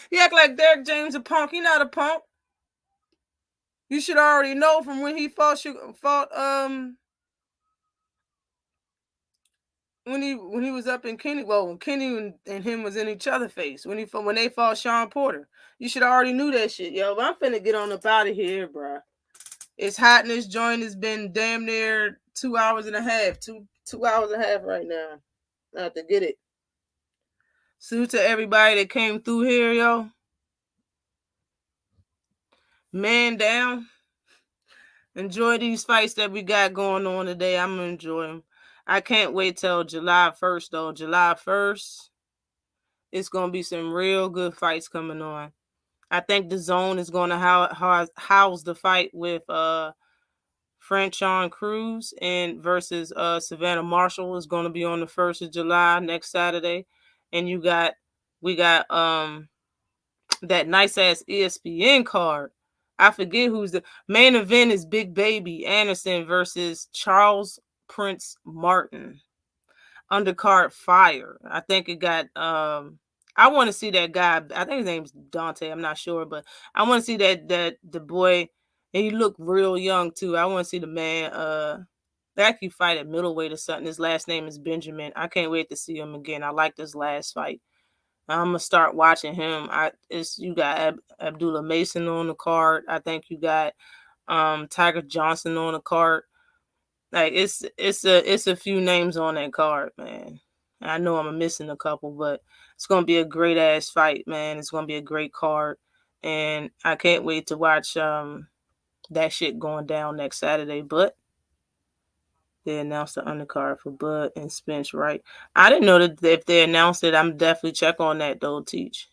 He act like Derrick James a punk. He not a punk. You should already know from when he fought when he was up in Kenny. Well, when Kenny and him was in each other's face. When they fought Sean Porter. You should already knew that shit, yo. But I'm finna get on up out of here, bro. It's hot in this joint. It's been damn near 2 hours and a half. Two hours and a half right now. I have to get it. Salute to everybody that came through here, yo. Man down. Enjoy these fights that we got going on today. I'm gonna enjoy them. I can't wait till July 1st, though. July 1st, it's gonna be some real good fights coming on. I think the Zone is gonna house the fight with Franchon Cruz and versus Savannah Marshall is gonna be on the 1st of July next Saturday, and we got that nice ass ESPN card. I forget who's the main event is Big Baby Anderson versus Charles Prince Martin. Undercard fire. I think it got I want to see that guy. I think his name's Dante. I'm not sure, but I want to see that the boy, and he looked real young too. I want to see the man they actually fight at middleweight or something. His last name is Benjamin. I can't wait to see him again. I liked his last fight. I'm gonna start watching him. You got Abdullah Mason on the card. I think you got Tiger Johnson on the card. Like it's a few names on that card, man. I know I'm missing a couple, but it's gonna be a great ass fight, man. It's gonna be a great card, and I can't wait to watch that shit going down next Saturday. But they announced the undercard for Bud and Spence, right? I didn't know that if they announced it. I'm definitely check on that though, Teach.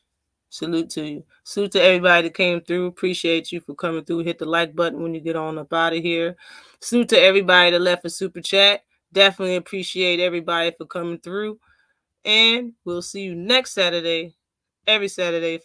Salute to you. Salute to everybody that came through. Appreciate you for coming through. Hit the like button when you get on up out of here. Salute to everybody that left a super chat. Definitely appreciate everybody for coming through. And we'll see you next Saturday. Every Saturday,